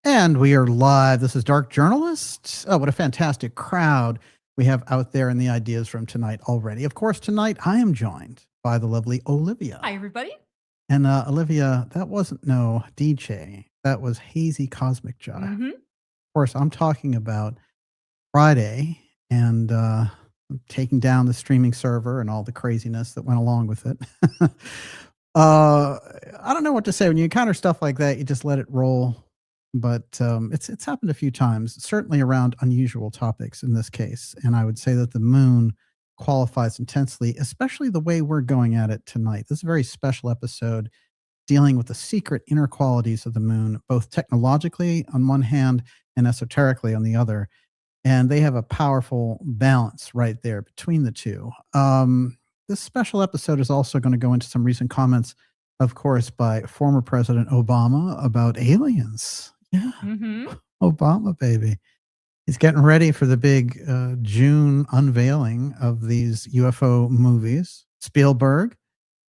And we are live. This is Dark Journalists. Oh, what a fantastic crowd we have out there in the ideas from tonight already. Of course, tonight I am joined by the lovely Olivia. Hi, everybody. And Olivia, that wasn't no DJ. That was Hazy Cosmic Jive. Mm-hmm. Of course, I'm talking about Friday and taking down the streaming server and all the craziness that went along with it. I don't know what to say. When you encounter stuff like that, you just let it roll. But it's happened a few times, certainly around unusual topics in this case. And I would say that the moon qualifies intensely, especially the way we're going at it tonight. This is a very special episode dealing with the secret inner qualities of the moon, both technologically on one hand and esoterically on the other. And they have a powerful balance right there between the two. This special episode is also going to go into some recent comments, of course, by former President Obama about aliens. Yeah. Mm-hmm. Obama, baby. He's getting ready for the big June unveiling of these UFO movies. Spielberg,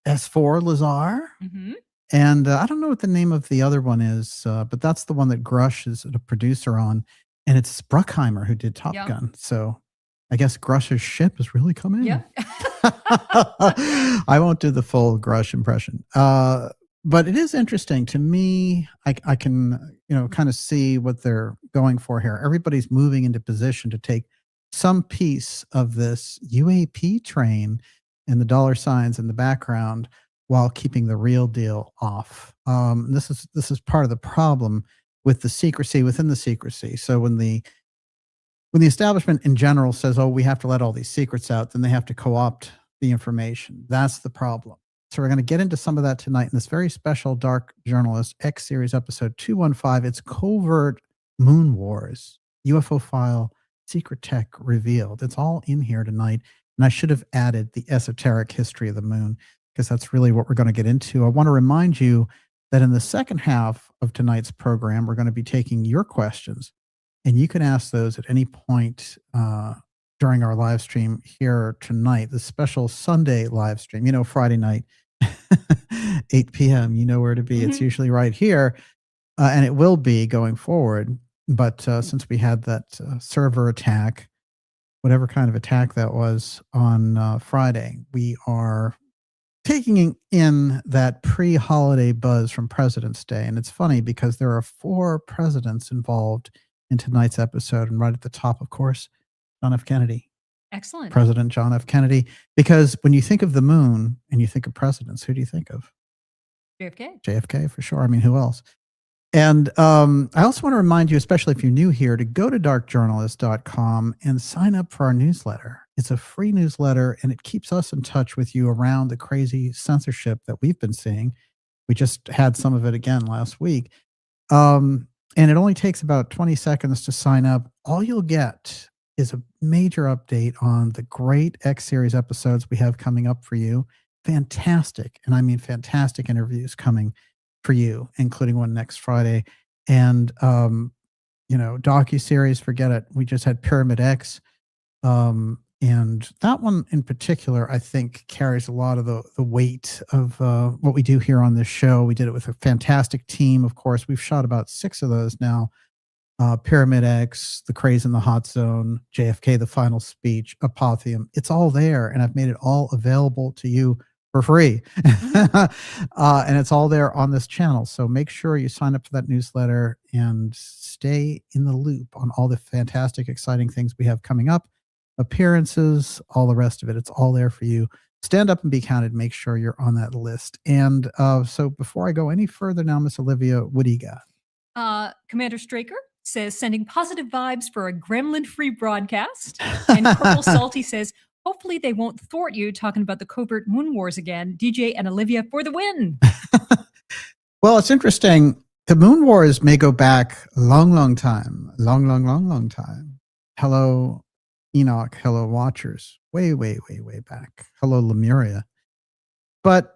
S4 Lazar. Mm-hmm. And I don't know what the name of the other one is, but that's the one that Grush is a producer on. And it's Bruckheimer who did Top Gun. So I guess Grush's ship is really coming in. Yep. I won't do the full Grush impression. But it is interesting to me. I can, kind of see what they're going for here. Everybody's moving into position to take some piece of this UAP train and the dollar signs in the background while keeping the real deal off. This is part of the problem with the secrecy within the secrecy. So when the establishment in general says, "Oh, we have to let all these secrets out," then they have to co-opt the information. That's the problem. So we're going to get into some of that tonight in this very special Dark Journalist X series episode 215. It's Covert Moon Wars, UFO file, secret tech revealed. It's all in here tonight. And I should have added the esoteric history of the moon because that's really what we're going to get into. I want to remind you that in the second half of tonight's program, we're going to be taking your questions. And you can ask those at any point during our live stream here tonight, the special Sunday live stream, Friday night, 8 p.m., you know where to be. Mm-hmm. It's usually right here, and it will be going forward. But since we had that server attack, whatever kind of attack that was on Friday, we are taking in that pre-holiday buzz from President's Day. And it's funny because there are 4 presidents involved in tonight's episode, and right at the top, of course, John F. Kennedy. Excellent. President John F. Kennedy. Because when you think of the moon and you think of presidents, who do you think of? JFK. JFK, for sure. I mean, who else? And I also want to remind you, especially if you're new here, to go to darkjournalist.com and sign up for our newsletter. It's a free newsletter, and it keeps us in touch with you around the crazy censorship that we've been seeing. We just had some of it again last week. And it only takes about 20 seconds to sign up. All you'll get is a major update on the great X-Series episodes we have coming up for you. Fantastic, and I mean fantastic interviews coming for you, including one next Friday. And, DocuSeries, forget it. We just had Pyramid X. And that one in particular, I think, carries a lot of the weight of what we do here on this show. We did it with a fantastic team. Of course, we've shot about 6 of those now. Pyramid X, The Craze in the Hot Zone, JFK, The Final Speech, Apotheum. It's all there, and I've made it all available to you for free. And it's all there on this channel. So make sure you sign up for that newsletter and stay in the loop on all the fantastic, exciting things we have coming up, appearances, all the rest of it. It's all there for you. Stand up and be counted. Make sure you're on that list. And so before I go any further now, Miss Olivia, what do you got? Commander Straker says, sending positive vibes for a gremlin-free broadcast. And Purple Salty says, hopefully they won't thwart you talking about the covert moon wars again. DJ and Olivia for the win. Well, it's interesting. The moon wars may go back a long time. Long time. Hello, Enoch. Hello, Watchers. Way back. Hello, Lemuria. But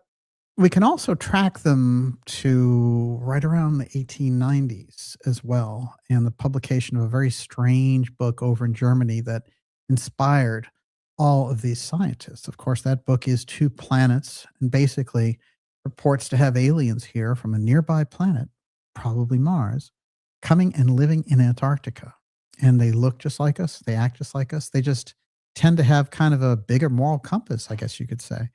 we can also track them to right around the 1890s as well, and the publication of a very strange book over in Germany that inspired all of these scientists. Of course, that book is Two Planets, and basically purports to have aliens here from a nearby planet, probably Mars, coming and living in Antarctica. And they look just like us. They act just like us. They just tend to have kind of a bigger moral compass, I guess you could say.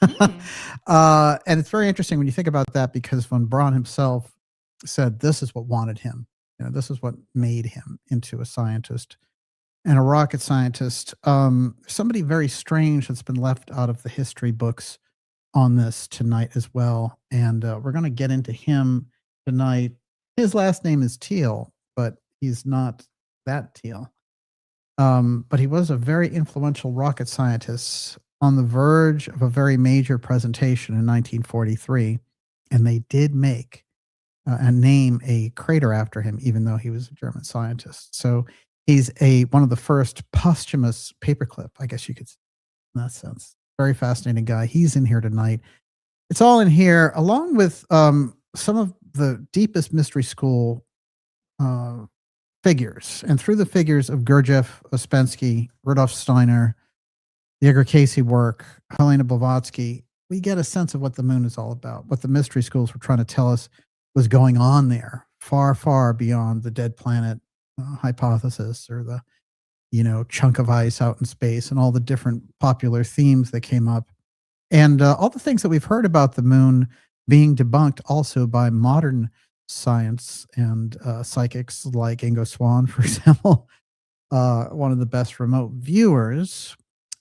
And it's very interesting when you think about that, because von Braun himself said this is what wanted him. This is what made him into a scientist and a rocket scientist. Somebody very strange that's been left out of the history books on this tonight as well. And we're going to get into him tonight. His last name is Teal, but he's not that Teal. But he was a very influential rocket scientist on the verge of a very major presentation in 1943. And they did make and name a crater after him, even though he was a German scientist. So he's one of the first posthumous paperclip, I guess you could say, in that sense. Very fascinating guy. He's in here tonight. It's all in here, along with some of the deepest mystery school figures. And through the figures of Gurdjieff, Ouspensky, Rudolf Steiner, the Edgar Cayce work, Helena Blavatsky, we get a sense of what the moon is all about, what the mystery schools were trying to tell us was going on there, far, far beyond the dead planet hypothesis, or the chunk of ice out in space, and all the different popular themes that came up. And all the things that we've heard about the moon being debunked also by modern science and psychics like Ingo Swann, for example, one of the best remote viewers.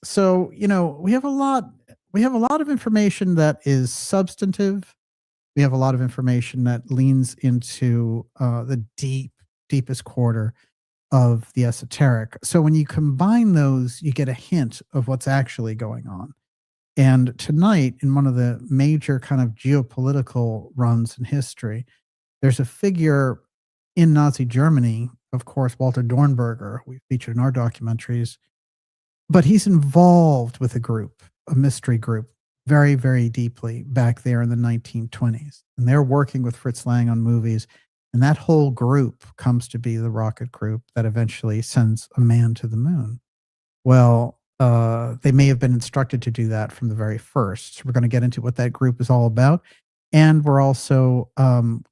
So, we have a lot of information that is substantive. We have a lot of information that leans into the deepest quarter of the esoteric. So when you combine those, you get a hint of what's actually going on. And tonight, in one of the major kind of geopolitical runs in history, there's a figure in Nazi Germany, of course, Walter Dornberger, we featured in our documentaries, but he's involved with a mystery group, very, very deeply back there in the 1920s. And they're working with Fritz Lang on movies. And that whole group comes to be the rocket group that eventually sends a man to the moon. Well, they may have been instructed to do that from the very first. So we're going to get into what that group is all about. And we're also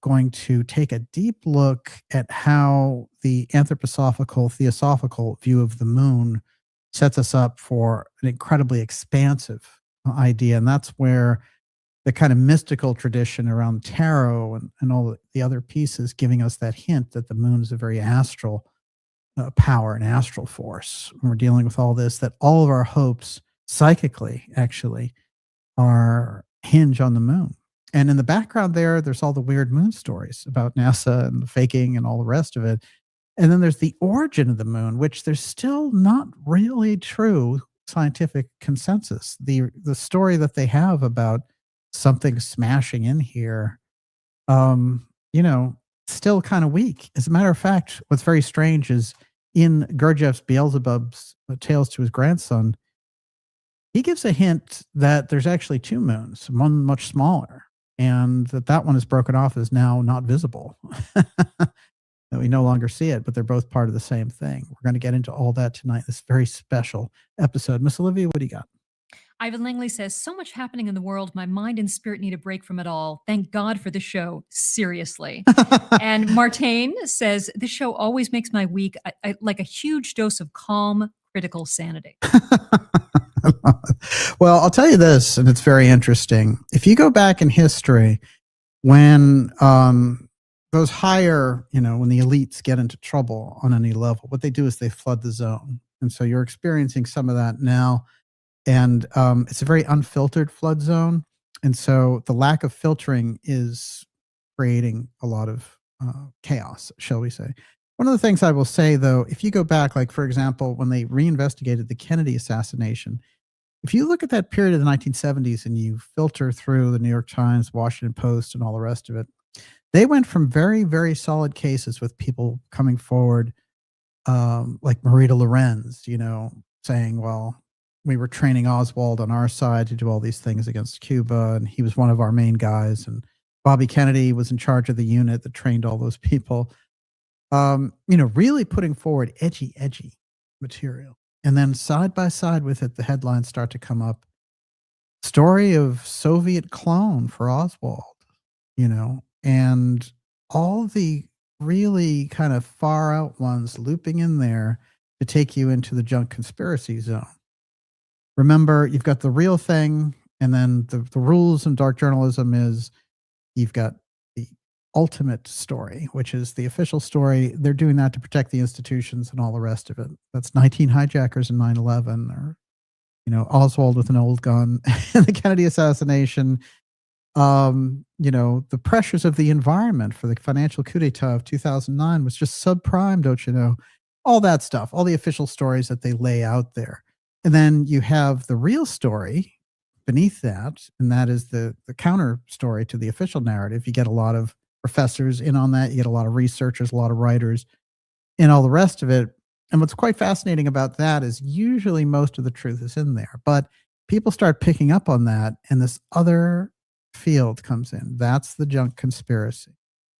going to take a deep look at how the anthroposophical, theosophical view of the moon sets us up for an incredibly expansive idea. And that's where the kind of mystical tradition around tarot and all the other pieces giving us that hint that the moon is a very astral power, an astral force. When we're dealing with all this, that all of our hopes psychically actually are hinge on the moon. And in the background there's all the weird moon stories about NASA and the faking and all the rest of it. And then there's the origin of the moon, which there's still not really true scientific consensus. The story that they have about something smashing in here, still kind of weak. As a matter of fact, what's very strange is in Gurdjieff's Beelzebub's Tales to His Grandson, he gives a hint that there's actually two moons, one much smaller, and that one is broken off, is now not visible. That we no longer see it, but they're both part of the same thing. We're going to get into all that tonight, this very special episode. Miss Olivia, what do you got? Ivan Langley says, so much happening in the world. My mind and spirit need a break from it all. Thank God for the show. Seriously. And Martine says, this show always makes my week like a huge dose of calm, critical sanity. Well, I'll tell you this, and it's very interesting. If you go back in history, when those higher, when the elites get into trouble on any level, what they do is they flood the zone. And so you're experiencing some of that now. And it's a very unfiltered flood zone. And so the lack of filtering is creating a lot of chaos, shall we say. One of the things I will say, though, if you go back, like, for example, when they reinvestigated the Kennedy assassination, if you look at that period of the 1970s and you filter through the New York Times, Washington Post, and all the rest of it, they went from very, very solid cases with people coming forward, like Marita Lorenz, saying, well, we were training Oswald on our side to do all these things against Cuba, and he was one of our main guys. And Bobby Kennedy was in charge of the unit that trained all those people. Really putting forward edgy material. And then side by side with it, the headlines start to come up. Story of Soviet clone for Oswald, and all the really kind of far out ones looping in there to take you into the junk conspiracy zone. Remember, you've got the real thing, and then the rules in dark journalism is you've got the ultimate story, which is the official story. They're doing that to protect the institutions and all the rest of it. That's 19 hijackers and 9/11, or, Oswald with an old gun, and the Kennedy assassination. The pressures of the environment for the financial coup d'etat of 2009 was just subprime, don't you know? All that stuff, all the official stories that they lay out there. And then you have the real story beneath that, and that is the counter story to the official narrative. You get a lot of professors in on that. You get a lot of researchers, a lot of writers, and all the rest of it. And what's quite fascinating about that is usually most of the truth is in there. But people start picking up on that, and this other field comes in. That's the junk conspiracy.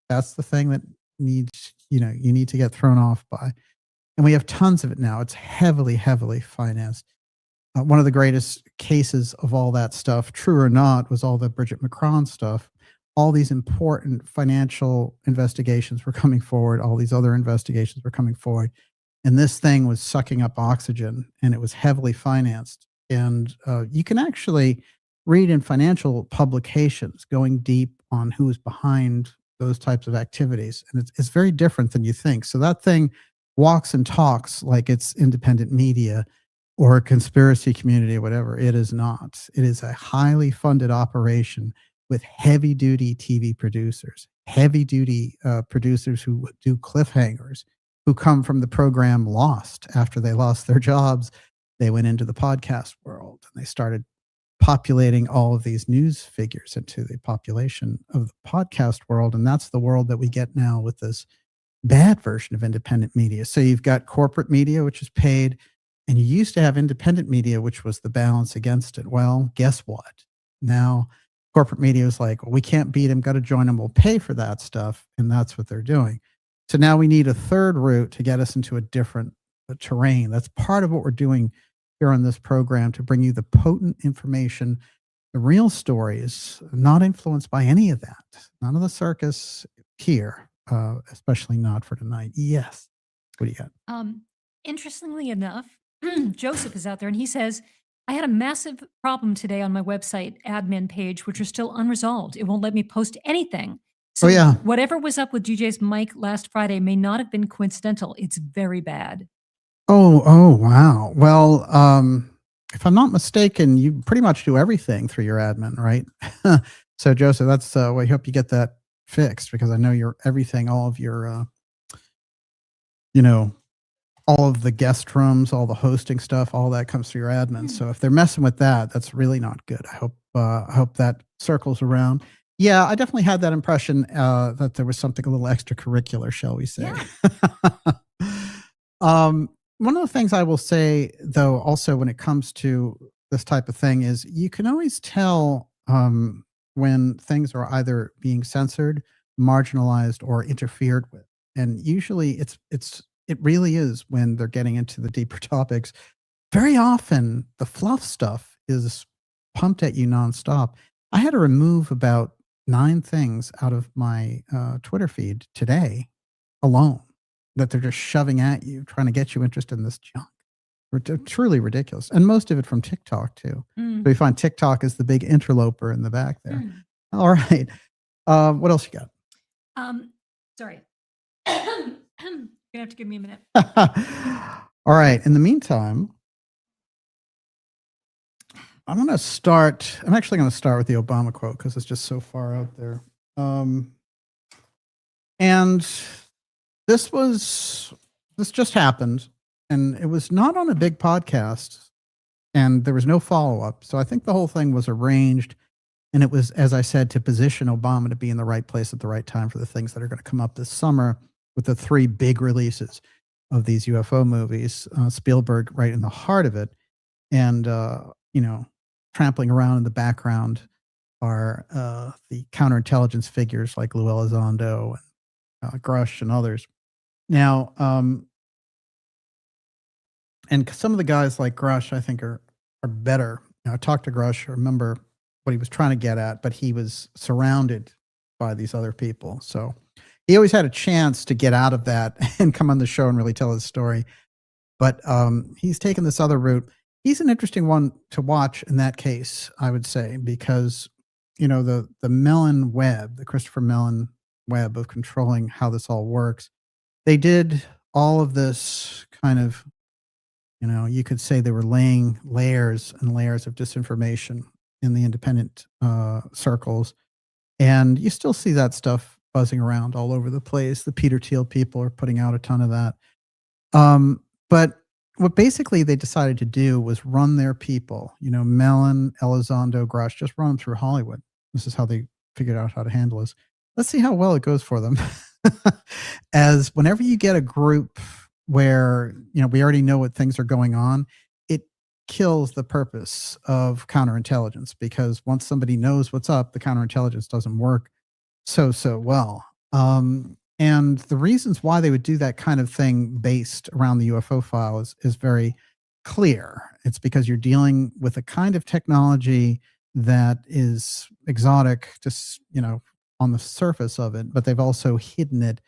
That's the thing that needs, you need to get thrown off by. And we have tons of it now. It's heavily, heavily financed. One of the greatest cases of all that stuff, true or not, was all the Bridget Macron stuff. All these important financial investigations were coming forward. All these other investigations were coming forward. And this thing was sucking up oxygen, and it was heavily financed. And you can actually read in financial publications going deep on who's behind those types of activities. And it's very different than you think. So that thing walks and talks like it's independent media or a conspiracy community or whatever. It is not. It is a highly funded operation with heavy-duty TV producers, heavy-duty producers who do cliffhangers, who come from the program Lost. After they lost their jobs, they went into the podcast world, and they started populating all of these news figures into the population of the podcast world. And that's the world that we get now with this bad version of independent media. So you've got corporate media, which is paid, and you used to have independent media, which was the balance against it. Well, guess what? Now corporate media is like, well, we can't beat them, got to join them, we'll pay for that stuff. And that's what they're doing. So now we need a third route to get us into a different terrain. That's part of what we're doing here on this program, to bring you the potent information, the real stories, not influenced by any of that. None of the circus here, especially not for tonight. Yes. What do you got? Interestingly enough, Joseph is out there, and he says, I had a massive problem today on my website admin page, which are still unresolved. It won't let me post anything. So yeah. Whatever was up with DJ's mic last Friday may not have been coincidental. It's very bad. Oh, wow. Well, if I'm not mistaken, you pretty much do everything through your admin, right? So Joseph, that's I hope you get that fixed, because I know you're everything, all of your, all of the guest rooms, all the hosting stuff, all that comes through your admin. So if they're messing with that, that's really not good. I hope that circles around. Yeah, I definitely had that impression that there was something a little extracurricular, shall we say. Yeah. One of the things I will say, though, also when it comes to this type of thing, is you can always tell when things are either being censored, marginalized, or interfered with. And usually it really is when they're getting into the deeper topics. Very often the fluff stuff is pumped at you nonstop. I had to remove about 9 things out of my Twitter feed today alone, that they're just shoving at you, trying to get you interested in this junk. Truly ridiculous. And most of it from TikTok too. So we find TikTok is the big interloper in the back there. All right. What else you got? Sorry. You're gonna have to give me a minute. All right. In the meantime, I'm actually going to start with the Obama quote, because it's just so far out there. And this just happened, and it was not on a big podcast, and there was no follow-up. So I think the whole thing was arranged, and it was, as I said, to position Obama to be in the right place at the right time for the things that are going to come up this summer with the 3 big releases of these UFO movies. Spielberg right in the heart of it. And, trampling around in the background are the counterintelligence figures like Lou Elizondo and Grush and others. Now, and some of the guys like Grush, I think, are better. I talked to Grush, I remember what he was trying to get at, but he was surrounded by these other people. So he always had a chance to get out of that and come on the show and really tell his story. But he's taken this other route. He's an interesting one to watch in that case, I would say, because, you know, the Mellon web, the Christopher Mellon web of controlling how this all works, they did all of this kind of, you know, you could say they were laying layers and layers of disinformation in the independent circles. And you still see that stuff buzzing around all over the place. The Peter Thiel people are putting out a ton of that. But what basically they decided to do was run their people, you know, Mellon, Elizondo, Grush, just run them through Hollywood. This is how they figured out how to handle this. Let's see how well it goes for them. As whenever you get a group where, you know, we already know what things are going on, it kills the purpose of counterintelligence, because once somebody knows what's up, the counterintelligence doesn't work so well. And the reasons why they would do that kind of thing based around the UFO file is very clear. It's because you're dealing with a kind of technology that is exotic, just, you know, on the surface of it, but they've also hidden it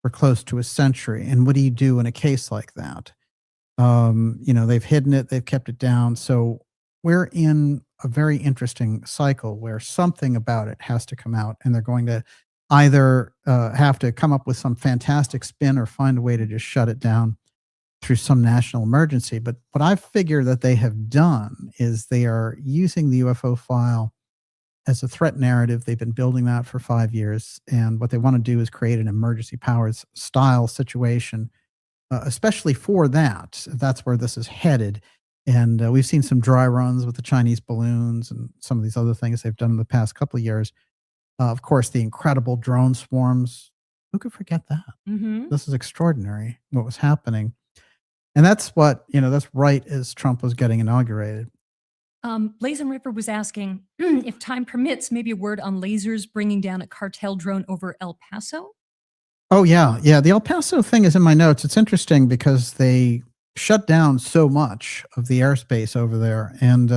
for close to a century. And what do you do in a case like that? You know, they've hidden it, they've kept it down. So we're in a very interesting cycle where something about it has to come out, and they're going to either have to come up with some fantastic spin or find a way to just shut it down through some national emergency. But what I figure that they have done is they are using the UFO file as a threat narrative. They've been building that for 5 years. And what they want to do is create an emergency powers style situation, especially for that. That's where this is headed. And we've seen some dry runs with the Chinese balloons and some of these other things they've done in the past couple of years. Of course, the incredible drone swarms. Who could forget that? Mm-hmm. This is extraordinary, what was happening. And that's what, you know, that's right as Trump was getting inaugurated. Lazen Ripper was asking if time permits, maybe a word on lasers bringing down a cartel drone over El Paso. Oh, yeah. Yeah. The El Paso thing is in my notes. It's interesting because they shut down so much of the airspace over there. And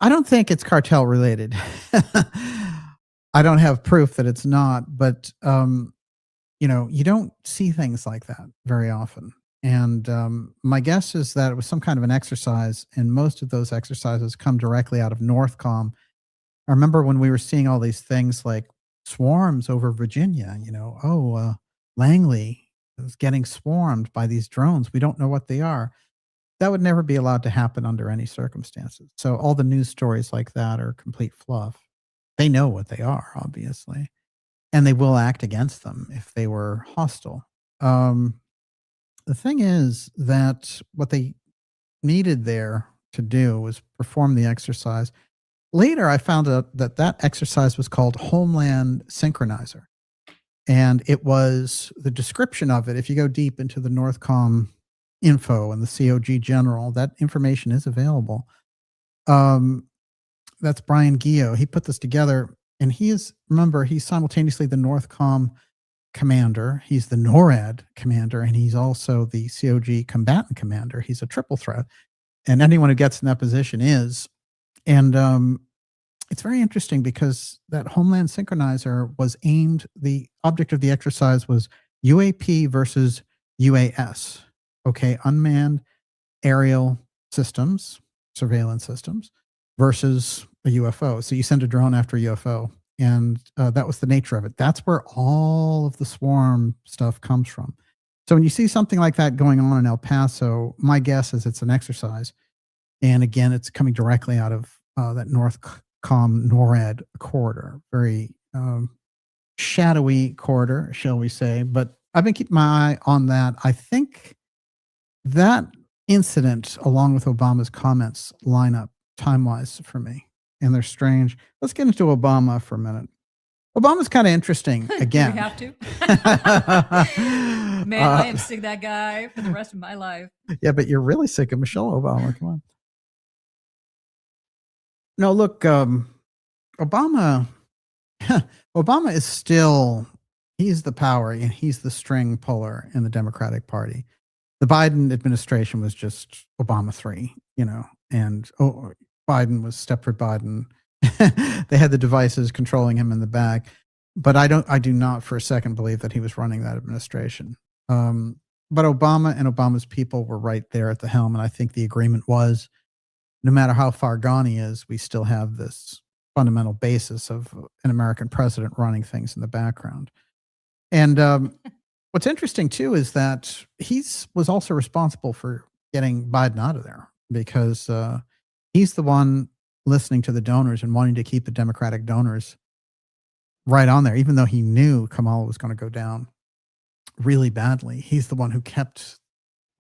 I don't think it's cartel related. I don't have proof that it's not, but, you know, you don't see things like that very often. And my guess is that it was some kind of an exercise, and most of those exercises come directly out of Northcom. I remember when we were seeing all these things like swarms over Virginia, you know, Langley is getting swarmed by these drones. We don't know what they are. That would never be allowed to happen under any circumstances. So all the news stories like that are complete fluff. They know what they are, obviously, and they will act against them if they were hostile. The thing is that what they needed there to do was perform the exercise. Later, I found out that that exercise was called Homeland Synchronizer. And it was the description of it. If you go deep into the Northcom info and the COG general, that information is available. That's Brian Guillot. He put this together, and he is, remember, he's simultaneously the Northcom commander, he's the NORAD commander, and he's also the COG combatant commander. He's a triple threat, and anyone who gets in that position is. And it's very interesting because that Homeland Synchronizer was aimed, the object of the exercise was UAP versus UAS, okay, unmanned aerial systems, surveillance systems, versus a UFO. So you send a drone after a UFO. And that was the nature of it. That's where all of the swarm stuff comes from. So when you see something like that going on in El Paso, my guess is it's an exercise. And again, it's coming directly out of that Northcom NORAD corridor. Very shadowy corridor, shall we say. But I've been keeping my eye on that. I think that incident, along with Obama's comments, line up time-wise for me. And they're strange. Let's get into Obama for a minute. Obama's kind of interesting again. We have to. Man, I am sick of that guy for the rest of my life. Yeah, but you're really sick of Michelle Obama. Come on. No, look, Obama is still, he's the power and he's the string puller in the Democratic Party. The Biden administration was just Obama 3, you know, and Biden was Stepford Biden. They had the devices controlling him in the back. but I do not for a second believe that he was running that administration. But Obama and Obama's people were right there at the helm. And I think the agreement was, no matter how far gone he is, we still have this fundamental basis of an American president running things in the background. And what's interesting too is that was also responsible for getting Biden out of there, because he's the one listening to the donors and wanting to keep the Democratic donors right on there, even though he knew Kamala was going to go down really badly. He's the one who kept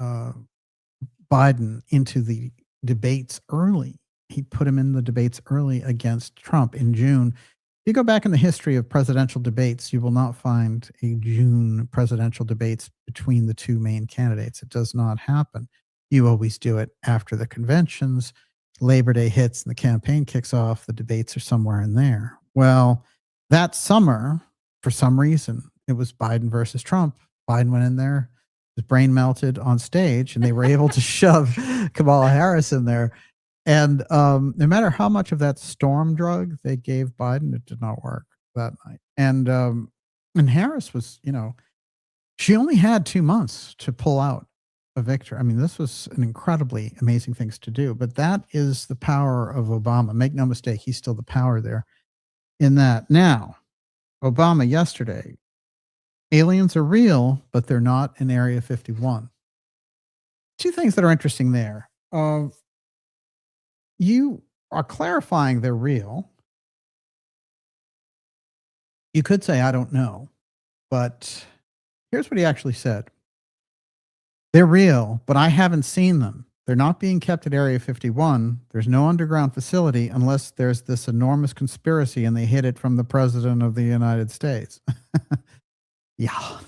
Biden into the debates early. He put him in the debates early against Trump in June. If you go back in the history of presidential debates, you will not find a June presidential debates between the two main candidates. It does not happen. You always do it after the conventions. Labor Day hits and the campaign kicks off. The debates are somewhere in there. Well, that summer, for some reason, it was Biden versus Trump. Biden went in there, his brain melted on stage, and they were able to shove Kamala Harris in there. And no matter how much of that storm drug they gave Biden, it did not work that night. And Harris was, she only had 2 months to pull out a victory. I mean, this was an incredibly amazing things to do. But that is the power of Obama. Make no mistake, he's still the power there in that. Now, Obama yesterday, aliens are real, but they're not in Area 51. Two things that are interesting there. You are clarifying they're real. You could say, I don't know. But here's what he actually said. They're real, but I haven't seen them. They're not being kept at Area 51. There's no underground facility unless there's this enormous conspiracy and they hid it from the President of the United States. Yeah.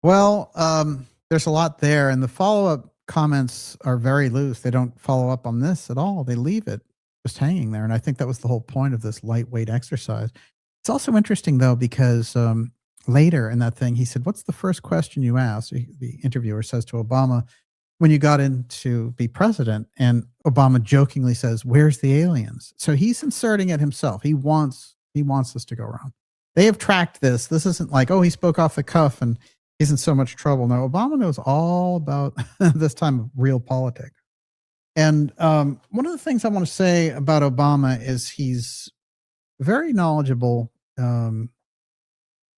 Well, there's a lot there, and the follow-up comments are very loose. They don't follow up on this at all. They leave it just hanging there, and I think that was the whole point of this lightweight exercise. It's also interesting, though, because later in that thing, he said, what's the first question you asked? The interviewer says to Obama, when you got in to be president, and Obama jokingly says, where's the aliens? So he's inserting it himself. He wants this to go around. They have tracked this. This isn't like, oh, he spoke off the cuff and he's in so much trouble. No, Obama knows all about this time of real politics. And one of the things I want to say about Obama is he's very knowledgeable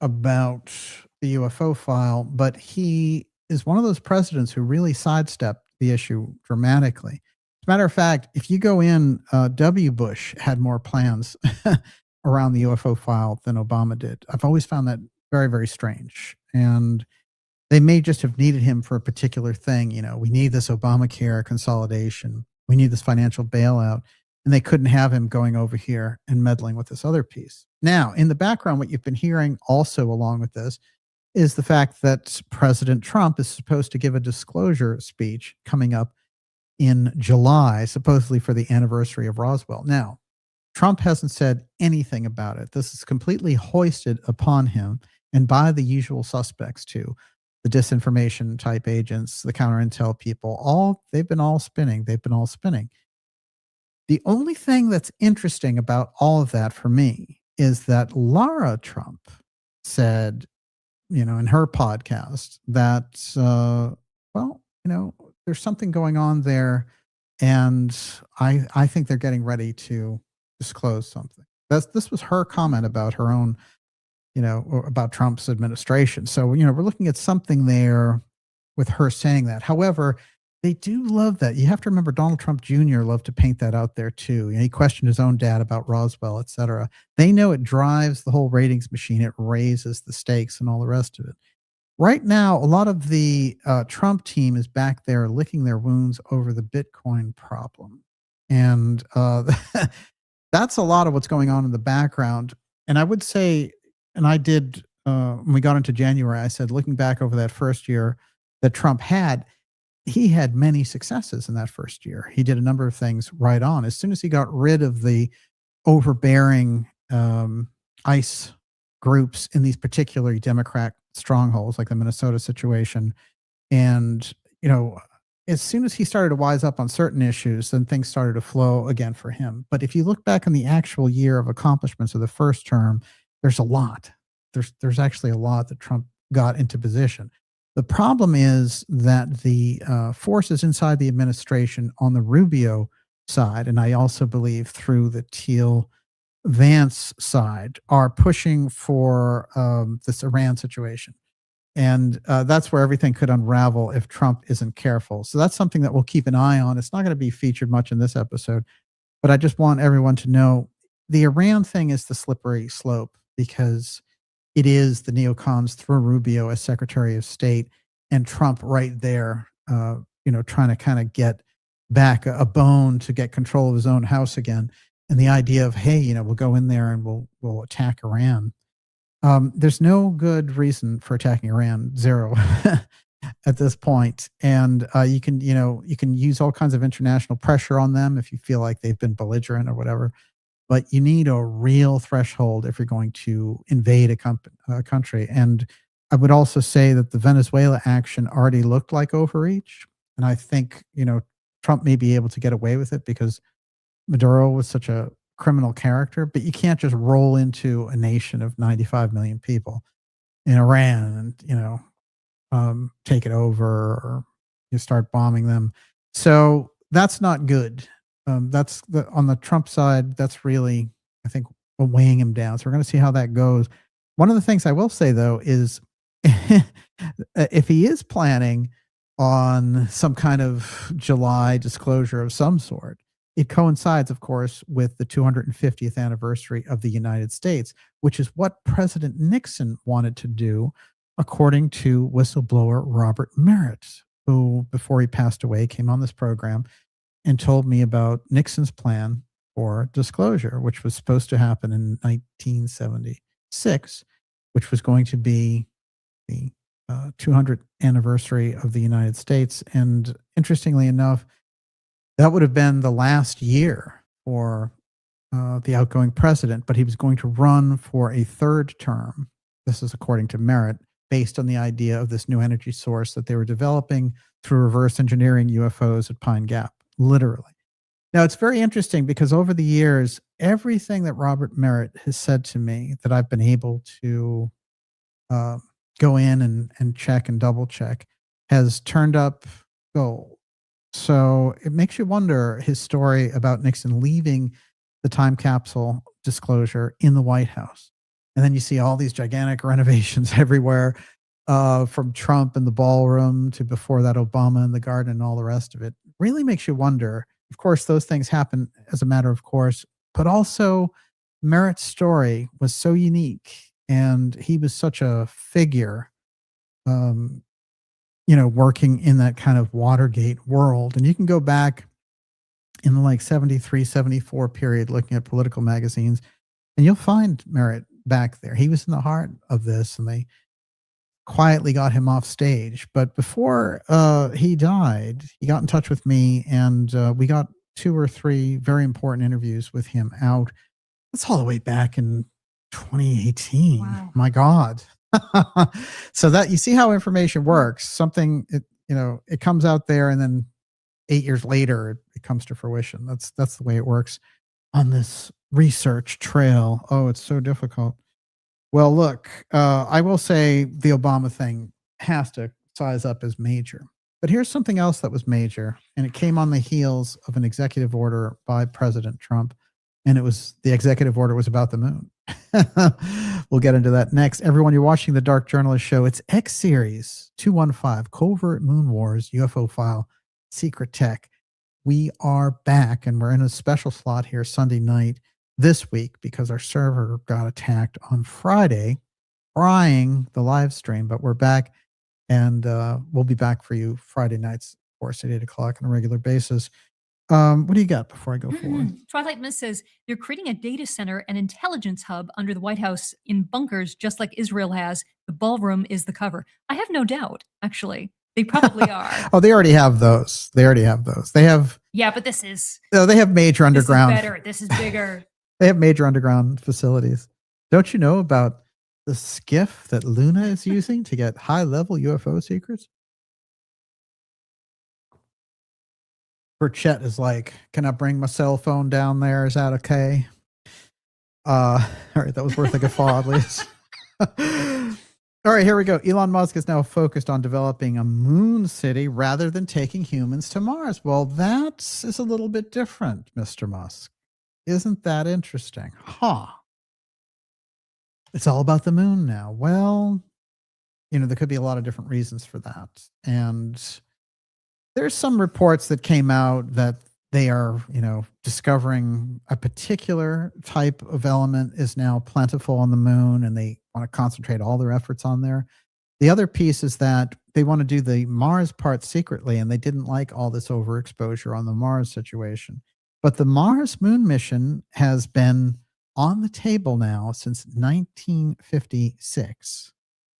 about the UFO file, but he is one of those presidents who really sidestepped the issue dramatically. As a matter of fact, if you go in, W. Bush had more plans around the UFO file than Obama did. I've always found that very, very strange. And they may just have needed him for a particular thing. We need this Obamacare consolidation. We need this financial bailout. And they couldn't have him going over here and meddling with this other piece. Now, in the background, what you've been hearing also along with this is the fact that President Trump is supposed to give a disclosure speech coming up in July, supposedly for the anniversary of Roswell. Now, Trump hasn't said anything about it. This is completely hoisted upon him and by the usual suspects too. The disinformation type agents, the counter intel people, they've been all spinning. The only thing that's interesting about all of that for me is that Lara Trump said, in her podcast that, there's something going on there. And I think they're getting ready to disclose something. This was her comment about her own, about Trump's administration. So, we're looking at something there with her saying that. However, they do love that. You have to remember Donald Trump Jr. loved to paint that out there too. He questioned his own dad about Roswell, et cetera. They know it drives the whole ratings machine. It raises the stakes and all the rest of it. Right now, a lot of the Trump team is back there licking their wounds over the Bitcoin problem. And that's a lot of what's going on in the background. And I would say, and I did, when we got into January, I said, looking back over that first year that Trump had, he had many successes in that first year. He did a number of things right on. As soon as he got rid of the overbearing ICE groups in these particular Democrat strongholds, like the Minnesota situation, and, as soon as he started to wise up on certain issues, then things started to flow again for him. But if you look back on the actual year of accomplishments of the first term, there's a lot. There's actually a lot that Trump got into position. The problem is that the forces inside the administration on the Rubio side, and I also believe through the Teal Vance side, are pushing for this Iran situation. And that's where everything could unravel if Trump isn't careful. So that's something that we'll keep an eye on. It's not going to be featured much in this episode, but I just want everyone to know the Iran thing is the slippery slope, because it is the neocons through Rubio as Secretary of State and Trump right there, trying to kind of get back a bone to get control of his own house again. And the idea of, hey, we'll go in there and we'll attack Iran. There's no good reason for attacking Iran, zero, at this point. And you can use all kinds of international pressure on them if you feel like they've been belligerent or whatever. But you need a real threshold if you're going to invade a country. And I would also say that the Venezuela action already looked like overreach. And I think, Trump may be able to get away with it because Maduro was such a criminal character, but you can't just roll into a nation of 95 million people in Iran and, take it over, or you start bombing them. So that's not good. That's on the Trump side. That's really, I think, weighing him down. So we're going to see how that goes. One of the things I will say, though, is if he is planning on some kind of July disclosure of some sort, it coincides, of course, with the 250th anniversary of the United States, which is what President Nixon wanted to do, according to whistleblower Robert Merritt, who, before he passed away, came on this program and told me about Nixon's plan for disclosure, which was supposed to happen in 1976, which was going to be the 200th anniversary of the United States. And interestingly enough, that would have been the last year for the outgoing president, but he was going to run for a third term. This is according to Merritt, based on the idea of this new energy source that they were developing through reverse engineering UFOs at Pine Gap, literally. Now, it's very interesting because over the years, everything that Robert Merritt has said to me that I've been able to go in and check and double check has turned up gold. So it makes you wonder his story about Nixon leaving the time capsule disclosure in the White House. And then you see all these gigantic renovations everywhere, from Trump in the ballroom to before that Obama in the garden and all the rest of it. Really makes you wonder. Of course, those things happen as a matter of course, but also Merritt's story was so unique and he was such a figure, working in that kind of Watergate world. And you can go back in the like 73, 74 period, looking at political magazines, and you'll find Merritt back there. He was in the heart of this, and they quietly got him off stage. But before he died, he got in touch with me, and we got 2 or 3 very important interviews with him out. That's all the way back in 2018. Wow. My God. So that you see how information works. Something, it comes out there, and then 8 years later, it comes to fruition. That's the way it works on this research trail. Oh, it's so difficult. Well, look, I will say the Obama thing has to size up as major. But here's something else that was major, and it came on the heels of an executive order by President Trump, and the executive order was about the moon. We'll get into that next. Everyone, you're watching the Dark Journalist Show. It's X-Series 215, Covert Moon Wars, UFO File, Secret Tech. We are back, and we're in a special slot here Sunday night this week because our server got attacked on Friday, frying the live stream. But we're back, and we'll be back for you Friday nights, of course, at 8 o'clock on a regular basis. What do you got before I go forward? Twilight Miss says they're creating a data center and intelligence hub under the White House in bunkers, just like Israel has. The ballroom is the cover. I have no doubt, actually. They probably are. Oh, they already have those. They have. Yeah, but this is. No, they have major underground. This is better. This is bigger. They have major underground facilities. Don't you know about the skiff that Luna is using to get high-level UFO secrets? Chet is like, can I bring my cell phone down there? Is that okay? All right, that was worth a guffaw at least. All right, here we go. Elon Musk is now focused on developing a moon city rather than taking humans to Mars. Well, that is a little bit different, Mr. Musk. Isn't that interesting? Huh. It's all about the moon now. Well, there could be a lot of different reasons for that. And there's some reports that came out that they are, discovering a particular type of element is now plentiful on the moon, and they want to concentrate all their efforts on there. The other piece is that they want to do the Mars part secretly, and they didn't like all this overexposure on the Mars situation. But the Mars moon mission has been on the table now since 1956.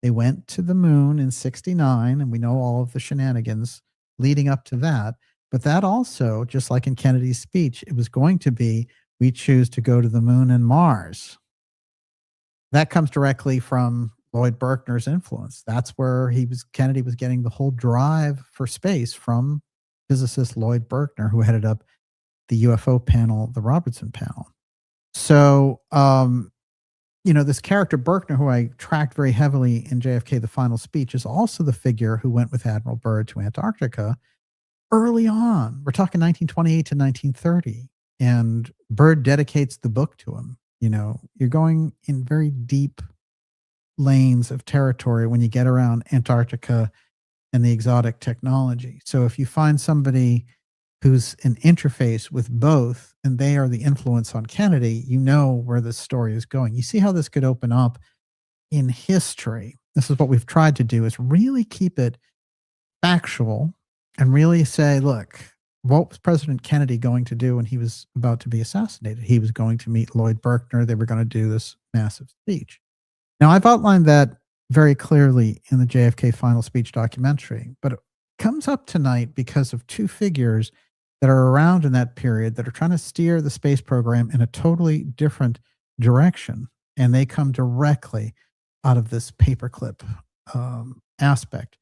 They went to the moon in 69, and we know all of the shenanigans leading up to that. But that also, just like in Kennedy's speech, it was going to be, we choose to go to the moon and Mars. That comes directly from Lloyd Berkner's influence. That's where Kennedy was getting the whole drive for space from physicist Lloyd Berkner, who headed up the UFO panel, the Robertson panel. So, this character Berkner, who I tracked very heavily in JFK, The Final Speech, is also the figure who went with Admiral Byrd to Antarctica early on. We're talking 1928 to 1930. And Byrd dedicates the book to him. You're going in very deep lanes of territory when you get around Antarctica and the exotic technology. So if you find somebody who's an interface with both, and they are the influence on Kennedy, you know where this story is going. You see how this could open up in history. This is what we've tried to do, is really keep it factual and really say, look, what was President Kennedy going to do when he was about to be assassinated? He was going to meet Lloyd Berkner. They were going to do this massive speech. Now, I've outlined that very clearly in the JFK Final Speech documentary, but it comes up tonight because of two figures that are around in that period that are trying to steer the space program in a totally different direction. And they come directly out of this paperclip aspect.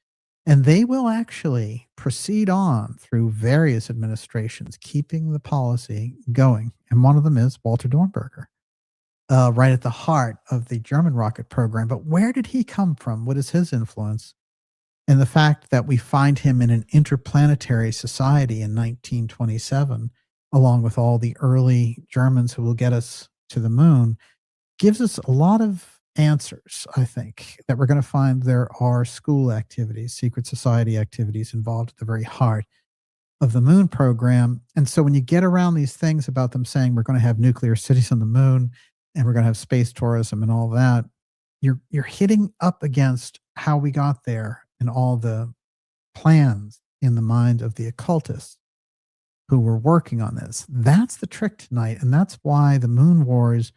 And they will actually proceed on through various administrations, keeping the policy going. And one of them is Walter Dornberger, right at the heart of the German rocket program. But where did he come from? What is his influence? And the fact that we find him in an interplanetary society in 1927, along with all the early Germans who will get us to the moon, gives us a lot of answers, I think, that we're going to find there are school activities, secret society activities involved at the very heart of the moon program. And so when you get around these things about them saying we're going to have nuclear cities on the moon and we're going to have space tourism and all that, you're hitting up against how we got there and all the plans in the mind of the occultists who were working on this. That's the trick tonight. And that's why the moon wars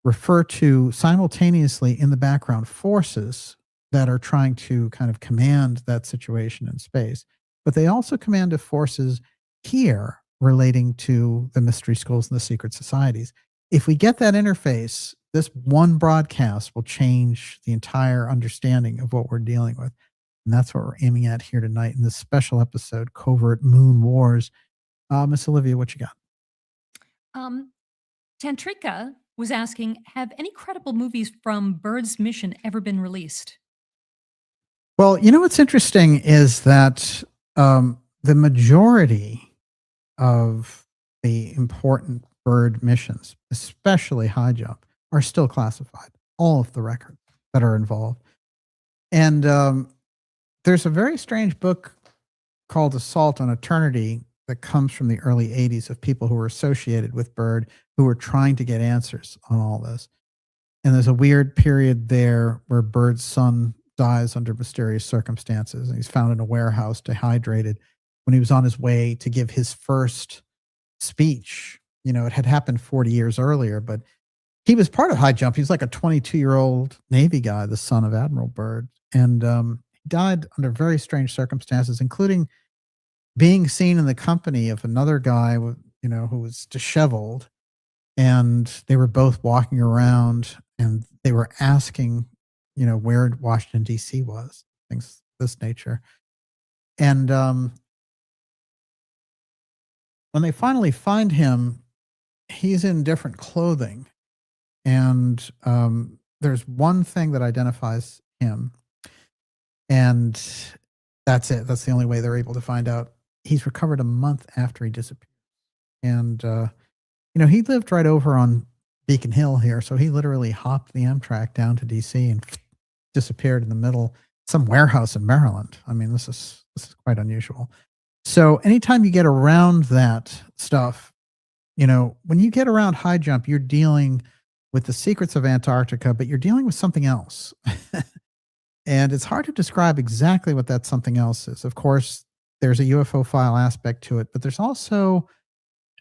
refer to simultaneously in the background forces that are trying to kind of command that situation in space. But they also command the forces here relating to the mystery schools and the secret societies. If we get that interface, this one broadcast will change the entire understanding of what we're dealing with. And that's what we're aiming at here tonight in this special episode, Covert Moon Wars. Miss Olivia, what you got? Tantrika was asking, have any credible movies from Byrd's mission ever been released? Well, what's interesting is that the majority of the important Byrd missions, especially high jump, are still classified. All of the records that are involved. And there's a very strange book called Assault on Eternity that comes from the early 80s of people who were associated with Byrd who were trying to get answers on all this. And there's a weird period there where Byrd's son dies under mysterious circumstances. And he's found in a warehouse, dehydrated, when he was on his way to give his first speech. It had happened 40 years earlier, but he was part of high jump. He's like a 22-year-old Navy guy, the son of Admiral Byrd. And he died under very strange circumstances, including being seen in the company of another guy, who was disheveled. And they were both walking around and they were asking, where Washington, D.C. was, things of this nature. And when they finally find him, he's in different clothing. And there's one thing that identifies him, and that's it. That's the only way they're able to find out. He's recovered a month after he disappeared. And, he lived right over on Beacon Hill here. So he literally hopped the Amtrak down to DC and disappeared in the middle, some warehouse in Maryland. I mean, this is quite unusual. So anytime you get around that stuff, when you get around high jump, you're dealing with the secrets of Antarctica, but you're dealing with something else. And it's hard to describe exactly what that something else is. Of course, there's a UFO file aspect to it, but there's also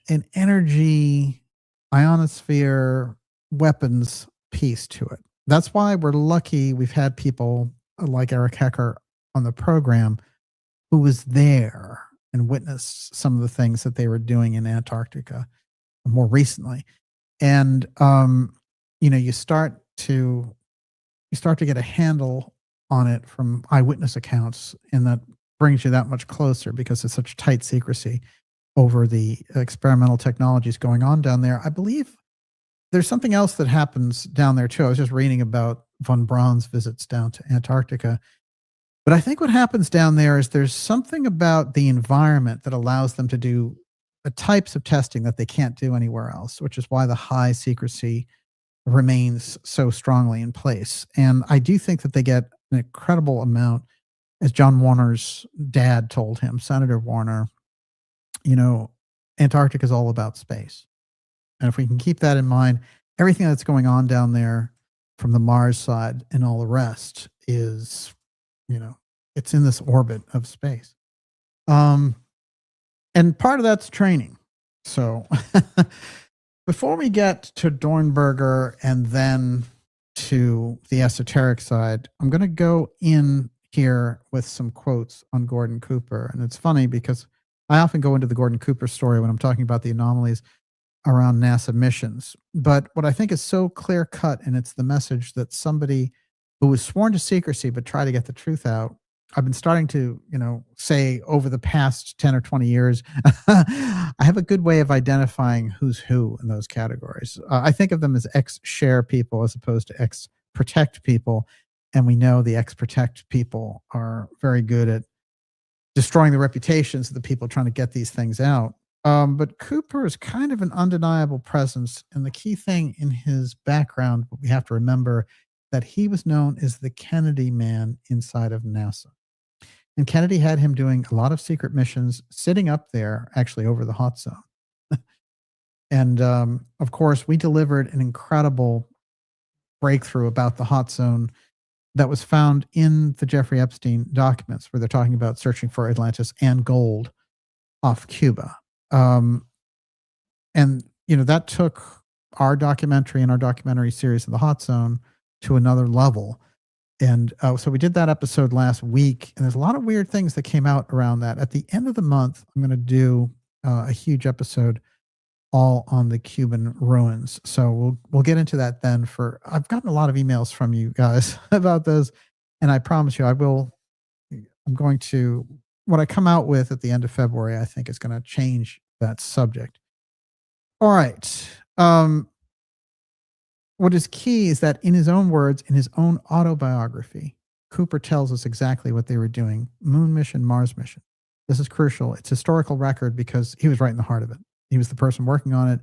an energy, ionosphere, weapons piece to it. That's why we're lucky we've had people like Eric Hecker on the program who was there and witnessed some of the things that they were doing in Antarctica more recently. And, you start to get a handle on it from eyewitness accounts, and that brings you that much closer because it's such tight secrecy over the experimental technologies going on down there. I believe there's something else that happens down there too. I was just reading about von Braun's visits down to Antarctica. But I think what happens down there is there's something about the environment that allows them to do the types of testing that they can't do anywhere else, which is why the high secrecy remains so strongly in place. And I do think that they get an incredible amount, as John Warner's dad told him, Senator Warner, Antarctica is all about space. And if we can keep that in mind, everything that's going on down there from the Mars side and all the rest is, it's in this orbit of space. And part of that's training. So before we get to Dornberger and then to the esoteric side, I'm going to go in here with some quotes on Gordon Cooper. And it's funny because I often go into the Gordon Cooper story when I'm talking about the anomalies around NASA missions. But what I think is so clear cut, and it's the message that somebody who was sworn to secrecy but try to get the truth out, I've been starting to, say over the past 10 or 20 years, I have a good way of identifying who's who in those categories. I think of them as ex-share people as opposed to ex-protect people. And we know the ex-protect people are very good at destroying the reputations of the people trying to get these things out. But Cooper is kind of an undeniable presence. And the key thing in his background, we have to remember that he was known as the Kennedy man inside of NASA. And Kennedy had him doing a lot of secret missions, sitting up there actually over the hot zone. And of course, we delivered an incredible breakthrough about the hot zone that was found in the Jeffrey Epstein documents, where they're talking about searching for Atlantis and gold off Cuba. And, that took our documentary and our documentary series of the hot zone to another level. And so we did that episode last week, and there's a lot of weird things that came out around that. At the end of the month, I'm going to do a huge episode all on the Cuban ruins. So we'll get into that then. I've gotten a lot of emails from you guys about those, and I promise you what I come out with at the end of February, I think is going to change that subject. All right. What is key is that in his own words, in his own autobiography, Cooper tells us exactly what they were doing. Moon mission, Mars mission. This is crucial. It's historical record because he was right in the heart of it. He was the person working on it.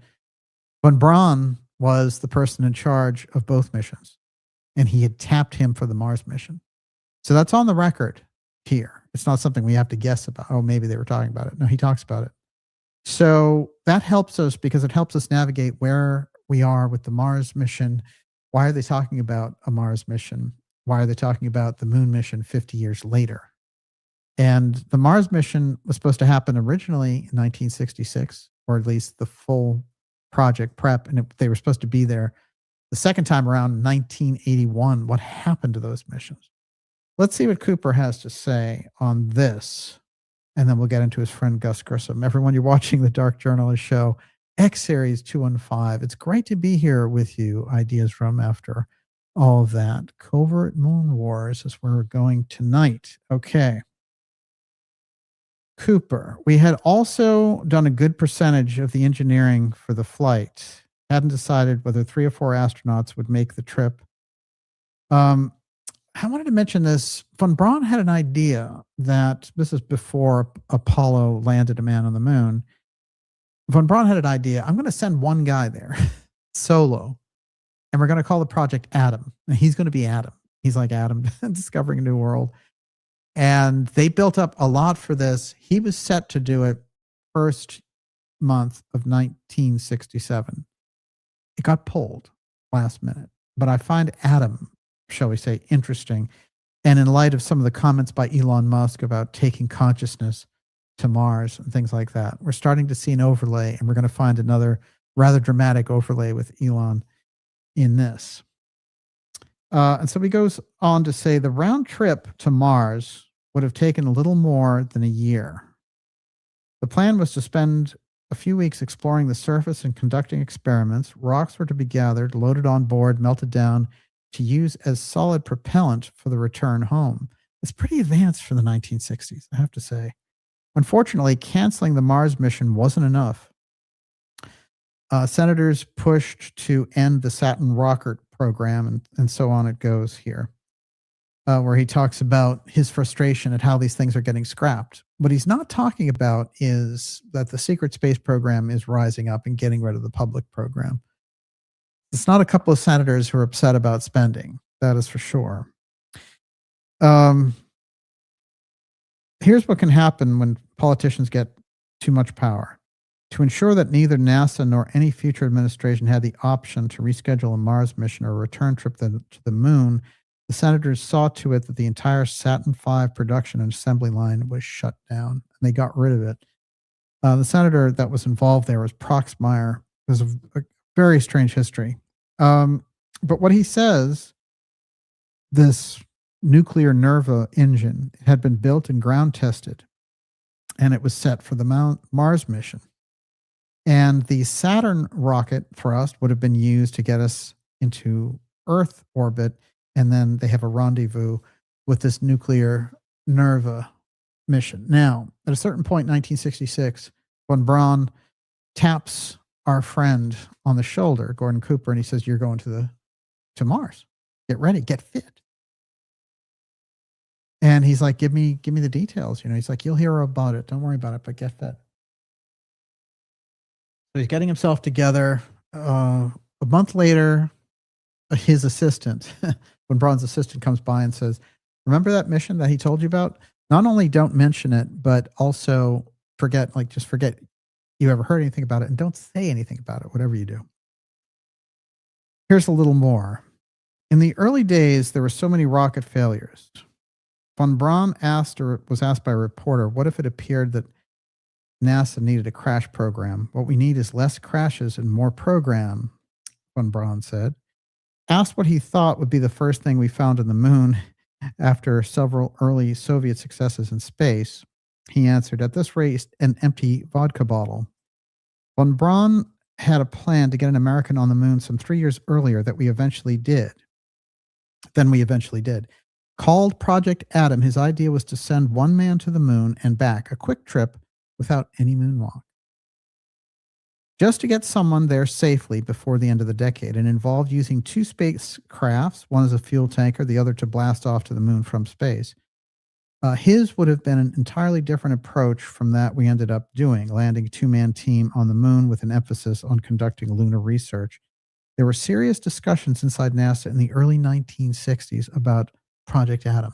Von Braun was the person in charge of both missions, and he had tapped him for the Mars mission. So that's on the record here. It's not something we have to guess about. Oh, maybe they were talking about it. No, he talks about it. So that helps us because it helps us navigate where we are with the Mars mission. Why are they talking about a Mars mission? Why are they talking about the moon mission 50 years later? And the Mars mission was supposed to happen originally in 1966, or at least the full project prep, and they were supposed to be there the second time around in 1981. What happened to those missions? Let's see what Cooper has to say on this, and then we'll get into his friend Gus Grissom. Everyone, you're watching the Dark Journalist Show, X-Series 215. It's great to be here with you, Ideas Room, after all of that. Covert Moon Wars is where we're going tonight. Okay. Cooper, we had also done a good percentage of the engineering for the flight. Hadn't decided whether 3 or 4 astronauts would make the trip. I wanted to mention this. Von Braun had an idea that this is before Apollo landed a man on the moon. Von Braun had an idea. I'm going to send one guy there solo, and we're going to call the project Adam. And he's going to be Adam. He's like Adam discovering a new world. And they built up a lot for this. He was set to do it first month of 1967. It got pulled last minute. But I find Adam, shall we say, interesting. And in light of some of the comments by Elon Musk about taking consciousness to Mars and things like that, we're starting to see an overlay, and we're going to find another rather dramatic overlay with Elon in this. And so he goes on to say the round trip to Mars would have taken a little more than a year. The plan was to spend a few weeks exploring the surface and conducting experiments. Rocks were to be gathered, loaded on board, melted down to use as solid propellant for the return home. It's pretty advanced for the 1960s, I have to say. Unfortunately, canceling the Mars mission wasn't enough. Senators pushed to end the Saturn rocket program, and so on it goes here, where he talks about his frustration at how these things are getting scrapped. What he's not talking about is that the secret space program is rising up and getting rid of the public program. It's not a couple of senators who are upset about spending. That is for sure. Here's what can happen when politicians get too much power. To ensure that neither NASA nor any future administration had the option to reschedule a Mars mission or a return trip to the moon, the senators saw to it that the entire Saturn V production and assembly line was shut down, and they got rid of it. The senator that was involved there was Proxmire. It was a very strange history. But what he says, this nuclear Nerva engine had been built and ground tested, and it was set for the Mars mission. And the Saturn rocket thrust would have been used to get us into Earth orbit, and then they have a rendezvous with this nuclear Nerva mission. Now, at a certain point in 1966, von Braun taps our friend on the shoulder, Gordon Cooper, and he says, "You're going to Mars. Get ready, get fit." And he's like, "Give me the details." You know, he's like, "You'll hear about it. Don't worry about it, but get fit." So he's getting himself together. A month later, his assistant, when Braun's assistant comes by and says, "Remember that mission that he told you about? Not only don't mention it, but also forget you ever heard anything about it, and don't say anything about it, whatever you do." Here's a little more. In the early days, there were so many rocket failures. Von Braun was asked by a reporter, what if it appeared that NASA needed a crash program? What we need is less crashes and more program, von Braun said. Asked what he thought would be the first thing we found on the moon after several early Soviet successes in space, he answered, "At this rate, an empty vodka bottle." Von Braun had a plan to get an American on the moon some 3 years earlier that we eventually did. Called Project Adam, his idea was to send one man to the moon and back, a quick trip without any moonwalk. Just to get someone there safely before the end of the decade, and involved using 2 spacecrafts, one as a fuel tanker, the other to blast off to the moon from space. His would have been an entirely different approach from that we ended up doing, landing a 2-man team on the moon with an emphasis on conducting lunar research. There were serious discussions inside NASA in the early 1960s about Project Adam.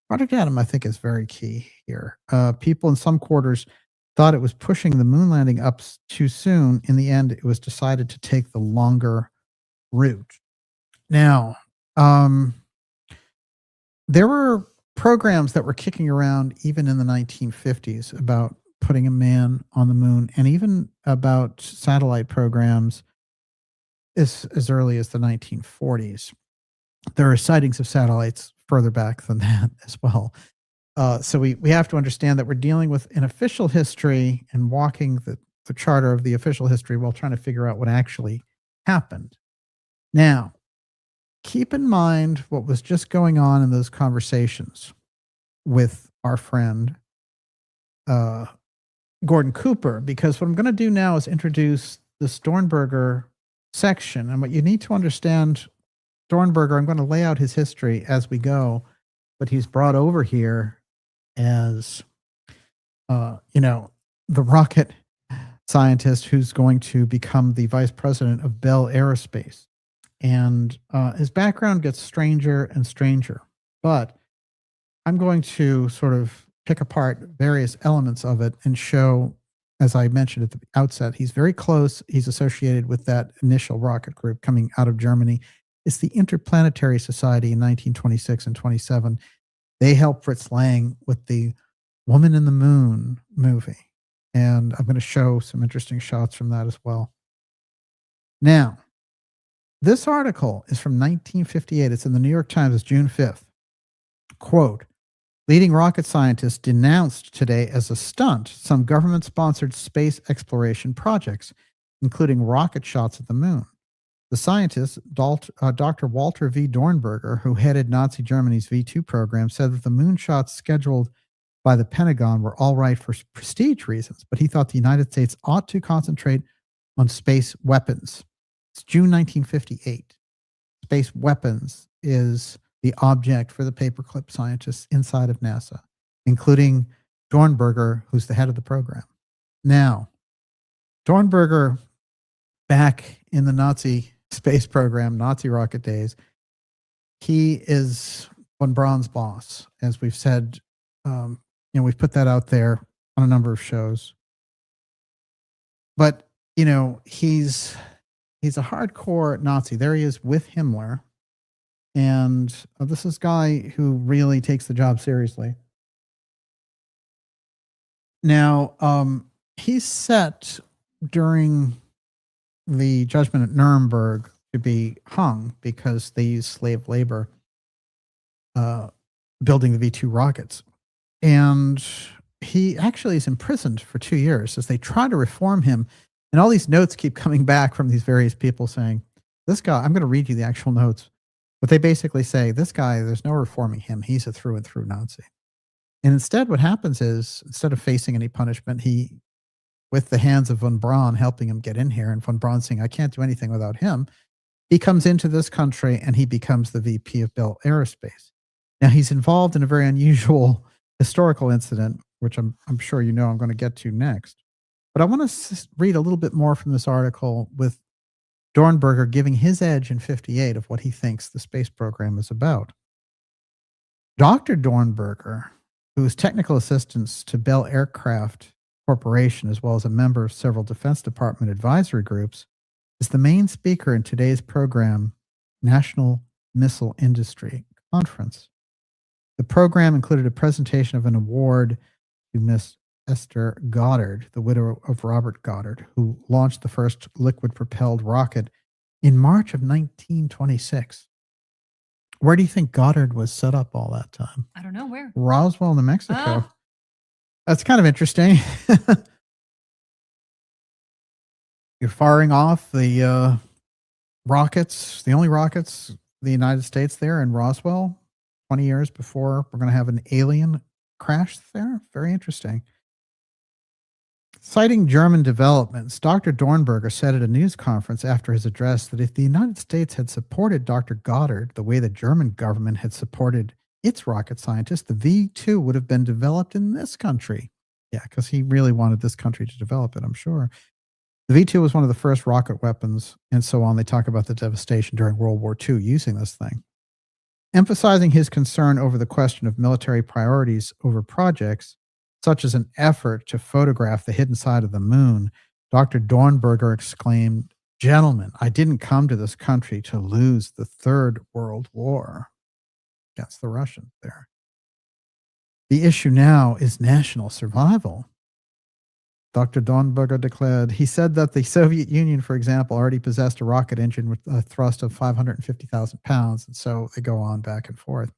Project Adam, I think, is very key here. People in some quarters thought it was pushing the moon landing up too soon. In the end, it was decided to take the longer route. Now, there were programs that were kicking around even in the 1950s about putting a man on the moon, and even about satellite programs as early as the 1940s. There are sightings of satellites further back than that as well. So we have to understand that we're dealing with an official history and walking the charter of the official history while trying to figure out what actually happened. Now, keep in mind what was just going on in those conversations with our friend Gordon Cooper, because what I'm going to do now is introduce this Dornberger section, and what you need to understand, Dornberger, I'm going to lay out his history as we go, but he's brought over here as, the rocket scientist who's going to become the vice president of Bell Aerospace. And his background gets stranger and stranger, but I'm going to sort of pick apart various elements of it and show, as I mentioned at the outset, he's very close. He's associated with that initial rocket group coming out of Germany. It's the Interplanetary Society in 1926 and 27. They helped Fritz Lang with the Woman in the Moon movie. And I'm going to show some interesting shots from that as well. Now, this article is from 1958. It's in the New York Times. It's June 5th. Quote, leading rocket scientists denounced today as a stunt some government-sponsored space exploration projects, including rocket shots at the moon. The scientist, Dr. Walter V. Dornberger, who headed Nazi Germany's V2 program, said that the moon shots scheduled by the Pentagon were all right for prestige reasons, but he thought the United States ought to concentrate on space weapons. It's June 1958. Space weapons is the object for the paperclip scientists inside of NASA, including Dornberger, who's the head of the program. Now, Dornberger, back in the Nazi space program, Nazi rocket days, he is von Braun's boss, as we've said. We've put that out there on a number of shows. But, he's a hardcore Nazi. There he is with Himmler. And this is a guy who really takes the job seriously. Now, he's set during the judgment at Nuremberg to be hung because they use slave labor building the V2 rockets. And he actually is imprisoned for 2 years as they try to reform him. And all these notes keep coming back from these various people saying, this guy, I'm going to read you the actual notes. But they basically say, this guy, there's no reforming him. He's a through and through Nazi. And instead, what happens is, instead of facing any punishment, he, with the hands of von Braun helping him get in here, and von Braun saying, I can't do anything without him, he comes into this country and he becomes the VP of Bell Aerospace. Now, he's involved in a very unusual historical incident, which I'm sure you know I'm going to get to next. But I want to read a little bit more from this article with Dornberger giving his edge in 58 of what he thinks the space program is about. Dr. Dornberger, who is technical assistant to Bell Aircraft Corporation, as well as a member of several Defense Department advisory groups, is the main speaker in today's program, National Missile Industry Conference. The program included a presentation of an award to Miss Esther Goddard, the widow of Robert Goddard, who launched the first liquid-propelled rocket in March of 1926. Where do you think Goddard was set up all that time? I don't know where. Roswell, New Mexico. That's kind of interesting. You're firing off the rockets, the only rockets the United States there in Roswell, 20 years before we're going to have an alien crash there. Very interesting. Citing German developments, Dr. Dornberger said at a news conference after his address that if the United States had supported Dr. Goddard the way the German government had supported its rocket scientists, the V2 would have been developed in this country. Yeah, because he really wanted this country to develop it, I'm sure. The V2 was one of the first rocket weapons and so on. They talk about the devastation during World War II using this thing. Emphasizing his concern over the question of military priorities over projects, such as an effort to photograph the hidden side of the moon, Dr. Dornberger exclaimed, "Gentlemen, I didn't come to this country to lose the Third World War." Against the Russians there. The issue now is national survival. Dr. Dornberger declared, he said that the Soviet Union, for example, already possessed a rocket engine with a thrust of 550,000 pounds, and so they go on back and forth.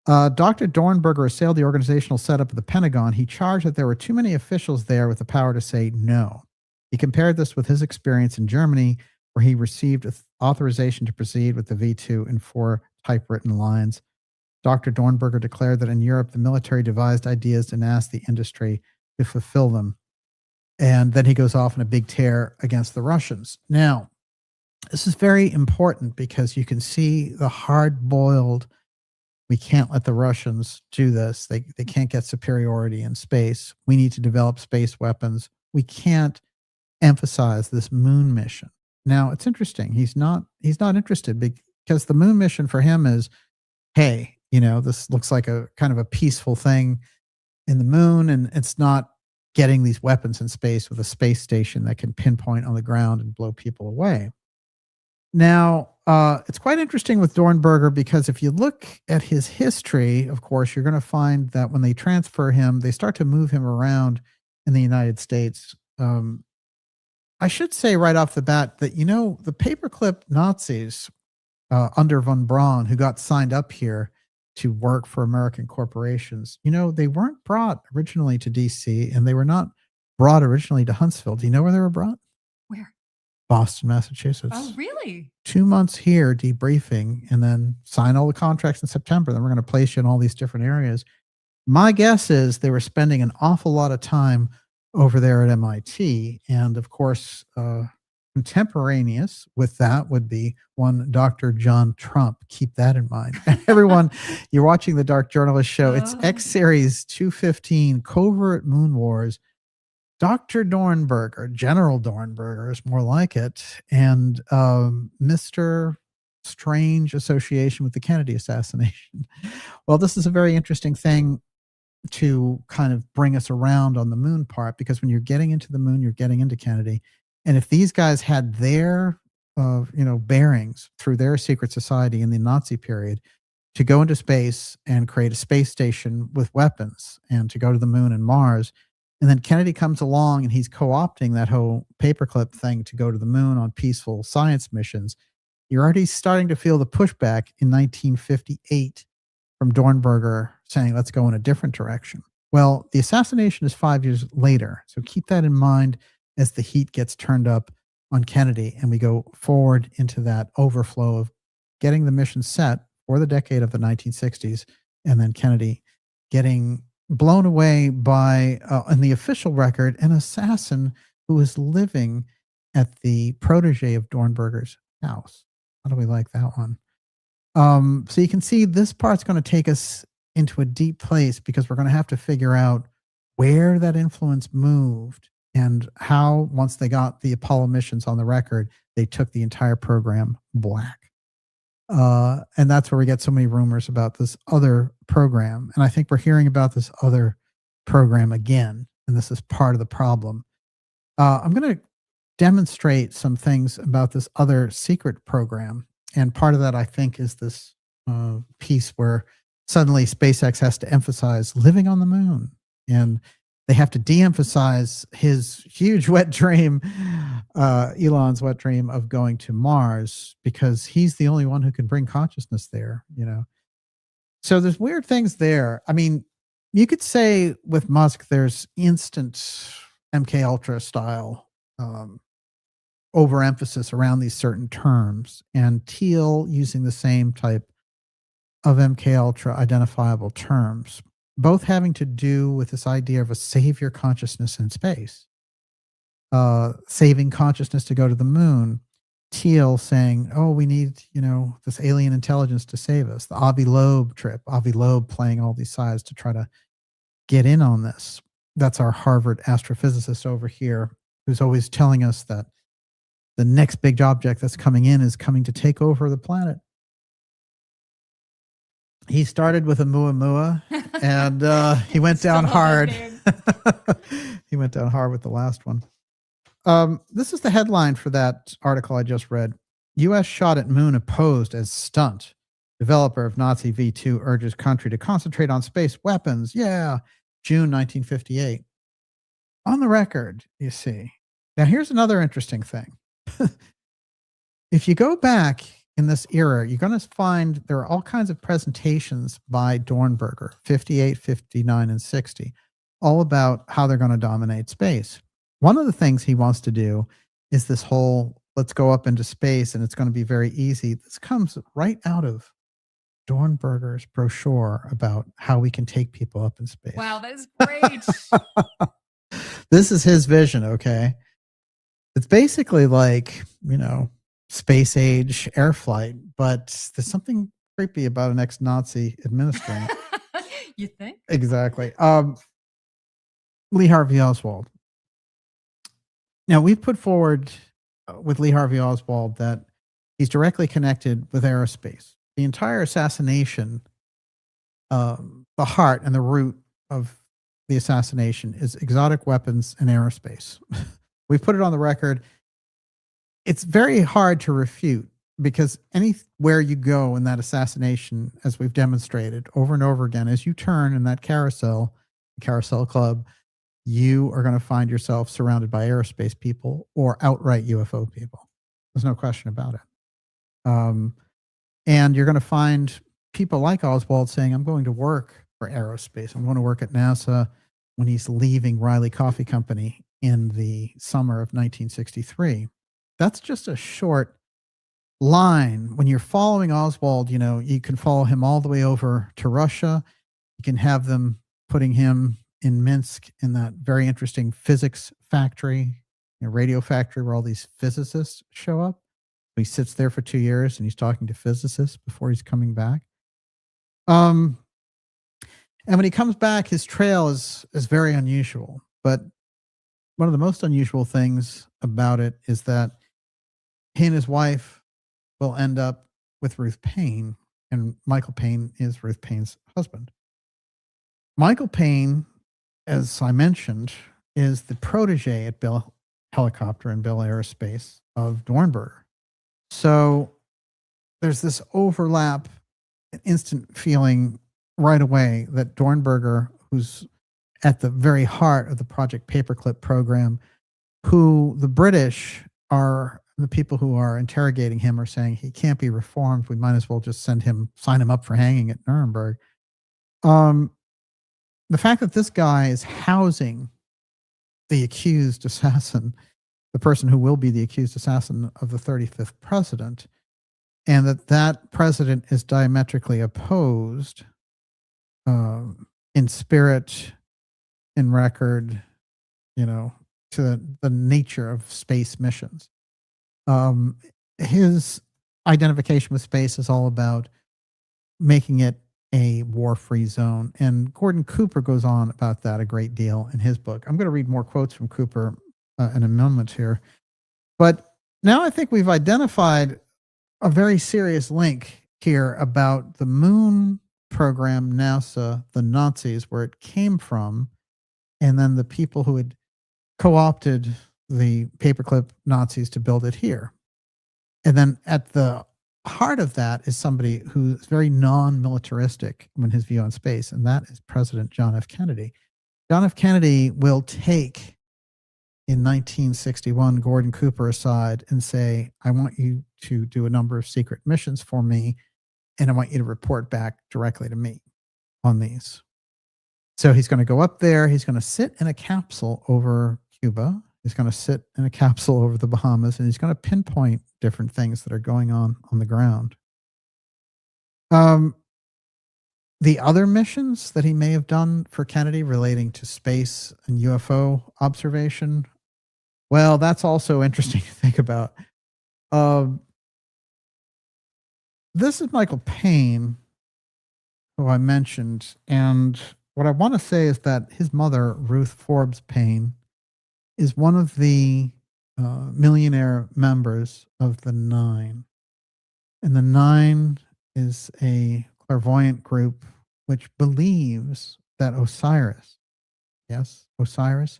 Dr. Dornberger assailed the organizational setup of the Pentagon. He charged that there were too many officials there with the power to say no. He compared this with his experience in Germany, where he received authorization to proceed with the V2 in 4 typewritten lines. Dr. Dornberger declared that in Europe, the military devised ideas and asked the industry to fulfill them. And then he goes off in a big tear against the Russians. Now, This is very important because you can see the hard-boiled, we can't let the Russians do this. They can't get superiority in space. We need to develop space weapons. We can't emphasize this moon mission. Now, it's interesting. He's not interested because the moon mission for him is, hey, this looks like a kind of a peaceful thing in the moon, and it's not getting these weapons in space with a space station that can pinpoint on the ground and blow people away. Now, it's quite interesting with Dornberger because if you look at his history, of course, you're going to find that when they transfer him, they start to move him around in the United States. I should say right off the bat that, the paperclip Nazis under von Braun who got signed up here to work for American corporations, they weren't brought originally to DC, and they were not brought originally to Huntsville. Do you know where they were brought? Where? Boston, Massachusetts. Oh, really? 2 months here debriefing, and then sign all the contracts in September. Then we're going to place you in all these different areas. My guess is they were spending an awful lot of time over there at MIT. And of course, contemporaneous with that would be one Dr. John Trump. Keep that in mind. Everyone, you're watching the Dark Journalist Show. It's X-Series 215, Covert Moon Wars. Dr. Dornberger, General Dornberger is more like it, and Mr. Strange association with the Kennedy assassination. Well, this is a very interesting thing to kind of bring us around on the moon part, because when you're getting into the moon, you're getting into Kennedy. And if these guys had their, bearings through their secret society in the Nazi period to go into space and create a space station with weapons and to go to the moon and Mars, and then Kennedy comes along and he's co-opting that whole paperclip thing to go to the moon on peaceful science missions, you're already starting to feel the pushback in 1958 from Dornberger saying, let's go in a different direction. Well, the assassination is 5 years later. So keep that in mind as the heat gets turned up on Kennedy and we go forward into that overflow of getting the mission set for the decade of the 1960s, and then Kennedy getting blown away by, in the official record, an assassin who was living at the protege of Dornberger's house. How do we like that one? So you can see this part's going to take us into a deep place, because we're going to have to figure out where that influence moved and how, once they got the Apollo missions on the record, they took the entire program black. And that's where we get so many rumors about this other program. And I think we're hearing about this other program again, and this is part of the problem. I'm going to demonstrate some things about this other secret program. And part of that, I think, is this piece where suddenly SpaceX has to emphasize living on the moon, and they have to de-emphasize his huge wet dream, Elon's wet dream of going to Mars, because he's the only one who can bring consciousness there, So there's weird things there. I mean, you could say with Musk, there's instant MK Ultra style overemphasis around these certain terms, and Thiel using the same type of MK Ultra identifiable terms, both having to do with this idea of a savior consciousness in space, saving consciousness to go to the moon. Thiel saying, oh, we need, this alien intelligence to save us. The Avi Loeb trip, Avi Loeb playing all these sides to try to get in on this. That's our Harvard astrophysicist over here, who's always telling us that the next big object that's coming in is coming to take over the planet. He started with a Muamua, and he went down hard. He went down hard with the last one. This is the headline for that article I just read. U.S. shot at moon opposed as stunt. Developer of Nazi V2 urges country to concentrate on space weapons. Yeah, June 1958. On the record, you see. Now, here's another interesting thing. If you go back in this era, you're going to find there are all kinds of presentations by Dornberger, 58, 59, and 60, all about how they're going to dominate space. One of the things he wants to do is this whole, let's go up into space and it's going to be very easy. This comes right out of Dornberger's brochure about how we can take people up in space. Wow, that is great. This is his vision, okay? It's basically like, space age air flight, but there's something creepy about an ex-Nazi administering it. You think? Exactly. Lee Harvey Oswald. Now, we've put forward with Lee Harvey Oswald that he's directly connected with aerospace. The entire assassination, the heart and the root of the assassination is exotic weapons and aerospace. We've put it on the record. It's very hard to refute because anywhere you go in that assassination, as we've demonstrated over and over again, as you turn in that carousel club, you are going to find yourself surrounded by aerospace people or outright UFO people. There's no question about it. And you're going to find people like Oswald saying, I'm going to work for aerospace. I'm going to work at NASA when he's leaving Riley Coffee Company in the summer of 1963. That's just a short line. When you're following Oswald, you know, you can follow him all the way over to Russia. You can have them putting him in Minsk in that very interesting physics factory, radio factory where all these physicists show up. He sits there for 2 years and he's talking to physicists before he's coming back. And when he comes back, his trail is very unusual. But one of the most unusual things about it is that he and his wife will end up with Ruth Paine, and Michael Paine is Ruth Paine's husband. Michael Paine, as I mentioned, is the protege at Bell Helicopter and Bell Aerospace of Dornberger. So there's this overlap, an instant feeling right away that Dornberger, who's at the very heart of the Project Paperclip program, who the British are, the people who are interrogating him are saying he can't be reformed. We might as well just sign him up for hanging at Nuremberg. The fact that this guy is housing the accused assassin, the person who will be the accused assassin of the 35th president, and that president is diametrically opposed in spirit, in record, to the nature of space missions. His identification with space is all about making it a war-free zone. And Gordon Cooper goes on about that a great deal in his book. I'm going to read more quotes from Cooper in a moment here. But now I think we've identified a very serious link here about the moon program, NASA, the Nazis, where it came from, and then the people who had co-opted the paperclip Nazis to build it here. And then at the heart of that is somebody who's very non-militaristic in his view on space, and that is President John F. Kennedy. John F. Kennedy will take, in 1961, Gordon Cooper aside and say, I want you to do a number of secret missions for me, and I want you to report back directly to me on these. So he's going to go up there, he's going to sit in a capsule over Cuba, he's going to sit in a capsule over the Bahamas, and he's going to pinpoint different things that are going on the ground. The other missions that he may have done for Kennedy relating to space and UFO observation, well, that's also interesting to think about. This is Michael Paine, who I mentioned, and what I want to say is that his mother, Ruth Forbes Paine, is one of the millionaire members of the Nine. And the Nine is a clairvoyant group which believes that Osiris, yes, Osiris,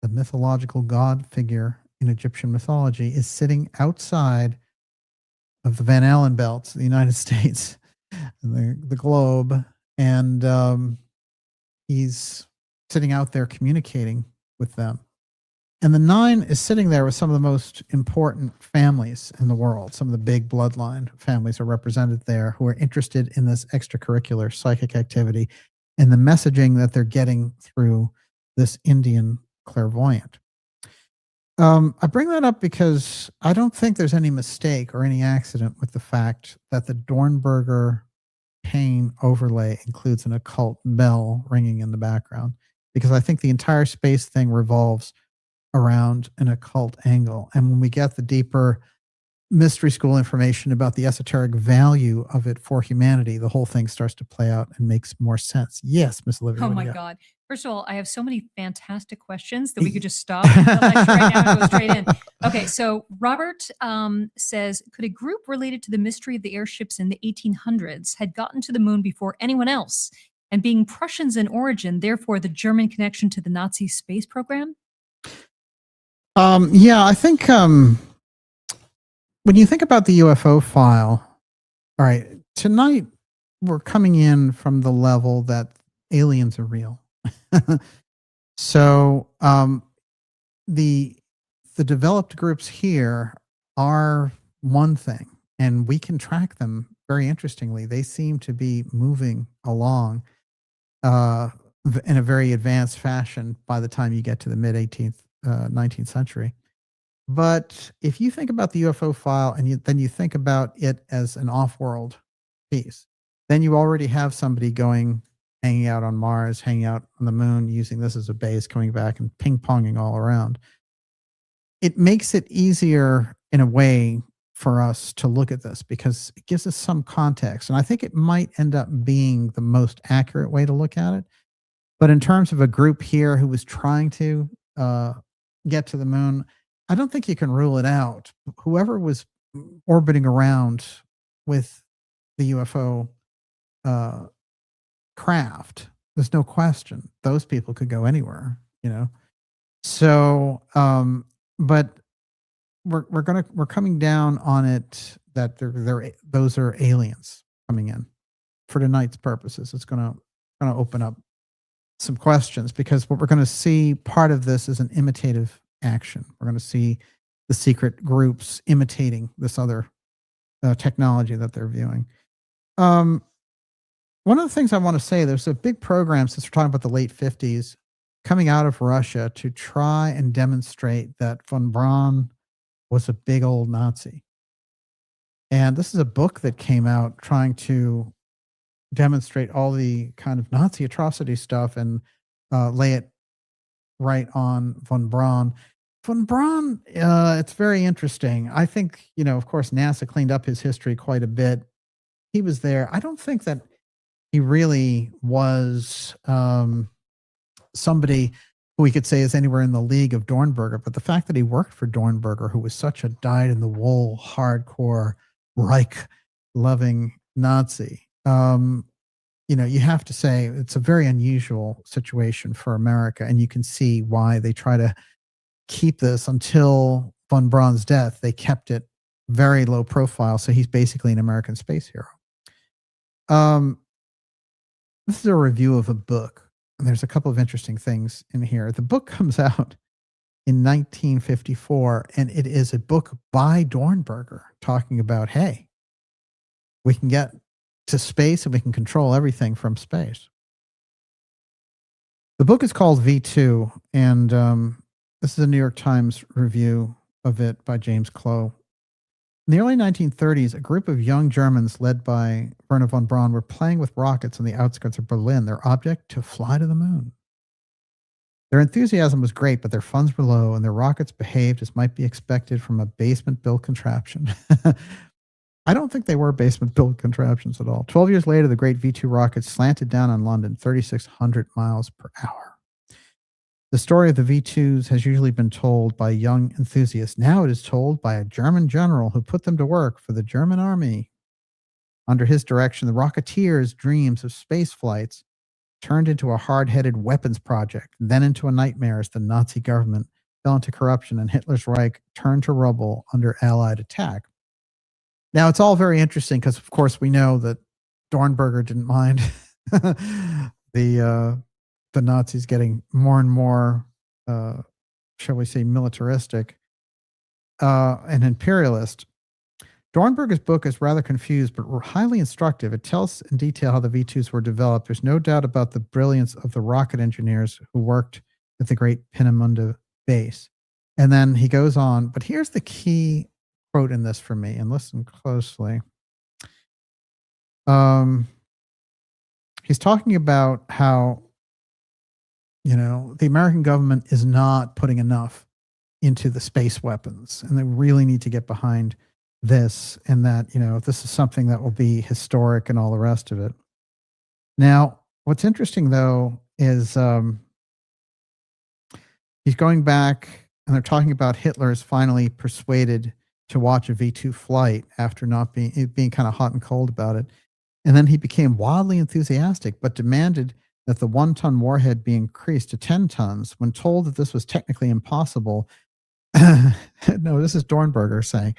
the mythological god figure in Egyptian mythology, is sitting outside of the Van Allen belts, the United States, and the globe, and he's sitting out there communicating with them. And the Nine is sitting there with some of the most important families in the world. Some of the big bloodline families are represented there who are interested in this extracurricular psychic activity and the messaging that they're getting through this Indian clairvoyant. I bring that up because I don't think there's any mistake or any accident with the fact that the Dornberger Paine overlay includes an occult bell ringing in the background, because I think the entire space thing revolves around an occult angle. And when we get the deeper mystery school information about the esoteric value of it for humanity, the whole thing starts to play out and makes more sense. Yes, Miss Olivia. Oh what do my you got? God. First of all, I have so many fantastic questions that we could just stop the lecture right now and go straight in. Okay, so Robert says, could a group related to the mystery of the airships in the 1800s had gotten to the moon before anyone else? And being Prussians in origin, therefore the German connection to the Nazi space program? Yeah, I think when you think about the UFO file, all right, tonight we're coming in from the level that aliens are real. So the developed groups here are one thing, and we can track them very interestingly. They seem to be moving along in a very advanced fashion by the time you get to the mid 19th century. But if you think about the UFO file and then you think about it as an off-world piece, then you already have somebody hanging out on Mars, hanging out on the moon, using this as a base, coming back and ping-ponging all around. It makes it easier in a way for us to look at this because it gives us some context. And I think it might end up being the most accurate way to look at it. But in terms of a group here who was trying to get to the moon, I don't think you can rule it out. Whoever was orbiting around with the UFO craft, there's no question those people could go anywhere, So, but we're coming down on it that those are aliens coming in for tonight's purposes. It's gonna open up some questions because what we're going to see, part of this is an imitative action. We're going to see the secret groups imitating this other technology that they're viewing. One of the things I want to say, there's a big program, since we're talking about the late 50s, coming out of Russia to try and demonstrate that von Braun was a big old Nazi. And this is a book that came out trying to demonstrate all the kind of Nazi atrocity stuff and lay it right on von Braun. Von Braun, it's very interesting. I think, of course, NASA cleaned up his history quite a bit. He was there. I don't think that he really was somebody who we could say is anywhere in the league of Dornberger, but the fact that he worked for Dornberger, who was such a dyed-in-the-wool, hardcore, Reich-loving Nazi, you have to say it's a very unusual situation for America, and you can see why they try to keep this until von Braun's death. They kept it very low profile, so he's basically an American space hero. This is a review of a book, and there's a couple of interesting things in here. The book comes out in 1954, and it is a book by Dornberger talking about, hey, we can get to space and we can control everything from space. The book is called V2, and this is a New York Times review of it by James Clough. In the early 1930s, a group of young Germans led by Werner von Braun were playing with rockets on the outskirts of Berlin, their object to fly to the moon. Their enthusiasm was great, but their funds were low, and their rockets behaved as might be expected from a basement-built contraption. I don't think they were basement-built contraptions at all. 12 years later, the great V2 rockets slanted down on London, 3,600 miles per hour. The story of the V2s has usually been told by young enthusiasts. Now it is told by a German general who put them to work for the German army. Under his direction, the Rocketeers' dreams of space flights turned into a hard-headed weapons project, then into a nightmare as the Nazi government fell into corruption and Hitler's Reich turned to rubble under Allied attack. Now, it's all very interesting because, of course, we know that Dornberger didn't mind the Nazis getting more and more, shall we say, militaristic and imperialist. Dornberger's book is rather confused, but highly instructive. It tells in detail how the V2s were developed. There's no doubt about the brilliance of the rocket engineers who worked at the great Peenemünde base. And then he goes on, but here's the key quote in this for me, and listen closely. He's talking about how, the American government is not putting enough into the space weapons, and they really need to get behind this, and that, this is something that will be historic and all the rest of it. Now, what's interesting though is he's going back and they're talking about Hitler is finally persuaded to watch a V-2 flight after not being kind of hot and cold about it. And then he became wildly enthusiastic, but demanded that the 1-ton warhead be increased to 10 tons. When told that this was technically impossible, no, this is Dornberger saying,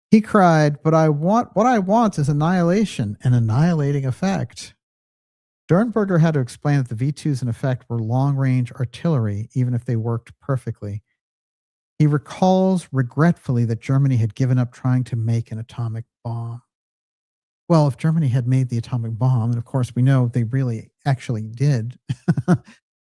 he cried, "But what I want is annihilation, an annihilating effect." Dornberger had to explain that the V-2s in effect were long-range artillery, even if they worked perfectly. He recalls regretfully that Germany had given up trying to make an atomic bomb. Well, if Germany had made the atomic bomb, and of course we know they really actually did,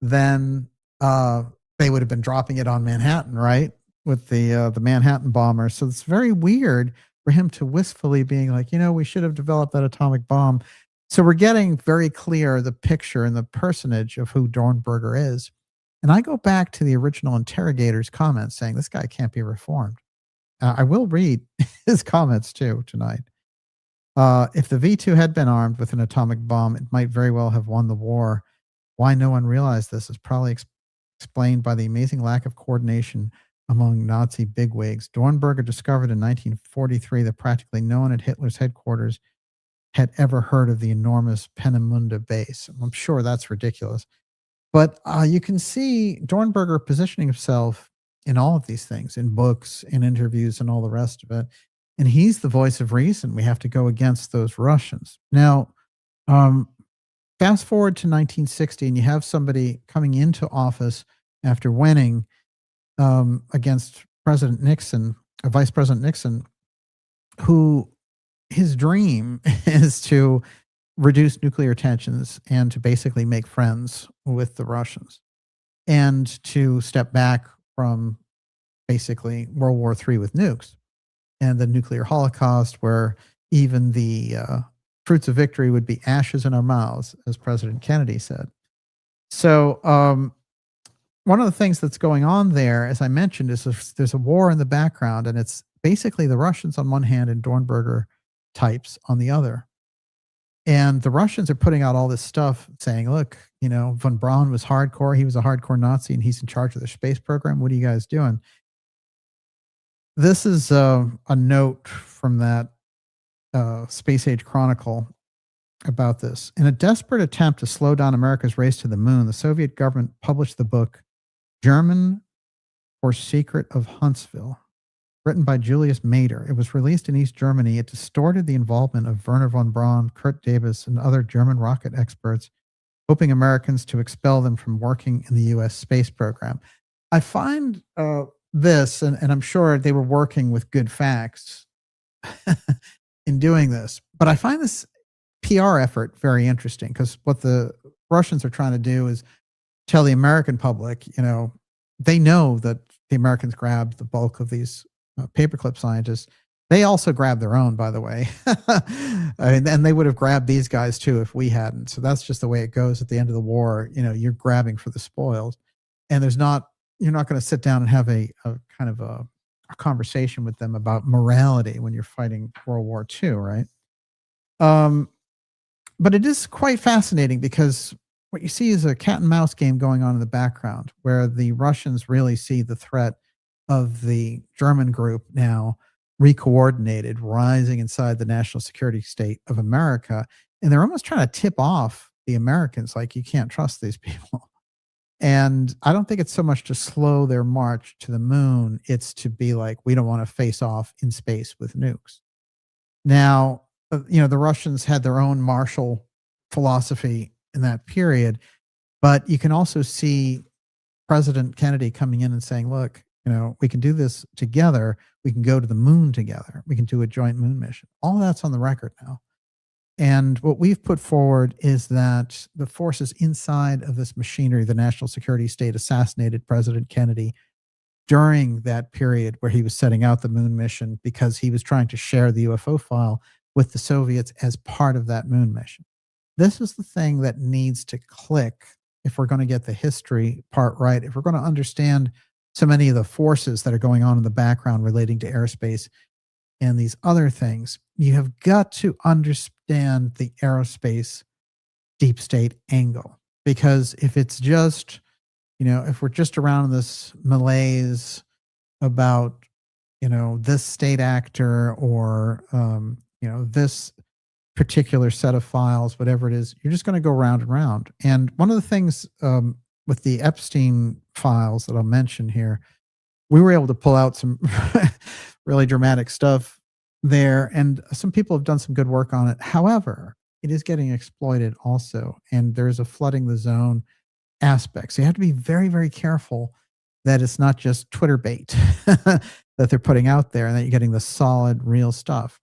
then they would have been dropping it on Manhattan, right? With the Manhattan bomber. So it's very weird for him to wistfully being like, we should have developed that atomic bomb. So we're getting very clear the picture and the personage of who Dornberger is. And I go back to the original interrogator's comments saying this guy can't be reformed. I will read his comments too tonight. If the V-2 had been armed with an atomic bomb, it might very well have won the war. Why no one realized this is probably explained by the amazing lack of coordination among Nazi bigwigs. Dornberger discovered in 1943 that practically no one at Hitler's headquarters had ever heard of the enormous Peenemünde base. I'm sure that's ridiculous. But you can see Dornberger positioning himself in all of these things, in books, in interviews, and all the rest of it. And he's the voice of reason. We have to go against those Russians. Now, fast forward to 1960, and you have somebody coming into office after winning against President Nixon, Vice President Nixon, who his dream is to reduce nuclear tensions and to basically make friends with the Russians and to step back from basically World War III with nukes and the nuclear holocaust, where even the fruits of victory would be ashes in our mouths, as President Kennedy said. So one of the things that's going on there, as I mentioned, is there's a war in the background, and it's basically the Russians on one hand and Dornberger types on the other. And the Russians are putting out all this stuff saying, look, von Braun was hardcore. He was a hardcore Nazi and he's in charge of the space program. What are you guys doing? This is a note from that Space Age Chronicle about this. In a desperate attempt to slow down America's race to the moon, the Soviet government published the book German for Secret of Huntsville, written by Julius Mader. It was released in East Germany. It distorted the involvement of Werner von Braun, Kurt Davis, and other German rocket experts, hoping Americans to expel them from working in the U.S. space program. I find this, and I'm sure they were working with good facts in doing this, but I find this PR effort very interesting, because what the Russians are trying to do is tell the American public, they know that the Americans grabbed the bulk of these paperclip scientists. They also grabbed their own, by the way. And they would have grabbed these guys too if we hadn't. So that's just the way it goes at the end of the war. You're grabbing for the spoils, and you're not going to sit down and have a kind of a conversation with them about morality when you're fighting World War II, right? But it is quite fascinating, because what you see is a cat and mouse game going on in the background, where the Russians really see the threat of the German group now recoordinated, rising inside the national security state of America. And they're almost trying to tip off the Americans, like, you can't trust these people. And I don't think it's so much to slow their march to the moon. It's to be like, we don't want to face off in space with nukes. Now, the Russians had their own Marshall philosophy in that period, but you can also see President Kennedy coming in and saying, look, we can do this together. We can go to the moon together. We can do a joint moon mission. All of that's on the record now. And what we've put forward is that the forces inside of this machinery, the national security state, assassinated President Kennedy during that period where he was setting out the moon mission, because he was trying to share the UFO file with the Soviets as part of that moon mission. This is the thing that needs to click if we're going to get the history part right, if we're going to understand so many of the forces that are going on in the background relating to airspace and these other things, you have got to understand the aerospace deep state angle. Because if it's just, if we're just around this malaise about, this state actor or, this particular set of files, whatever it is, you're just going to go round and round. And one of the things with the Epstein files that I'll mention here, we were able to pull out some really dramatic stuff there, and some people have done some good work on it. However, it is getting exploited also, and there's a flooding the zone aspect. So you have to be very, very careful that it's not just Twitter bait that they're putting out there and that you're getting the solid, real stuff.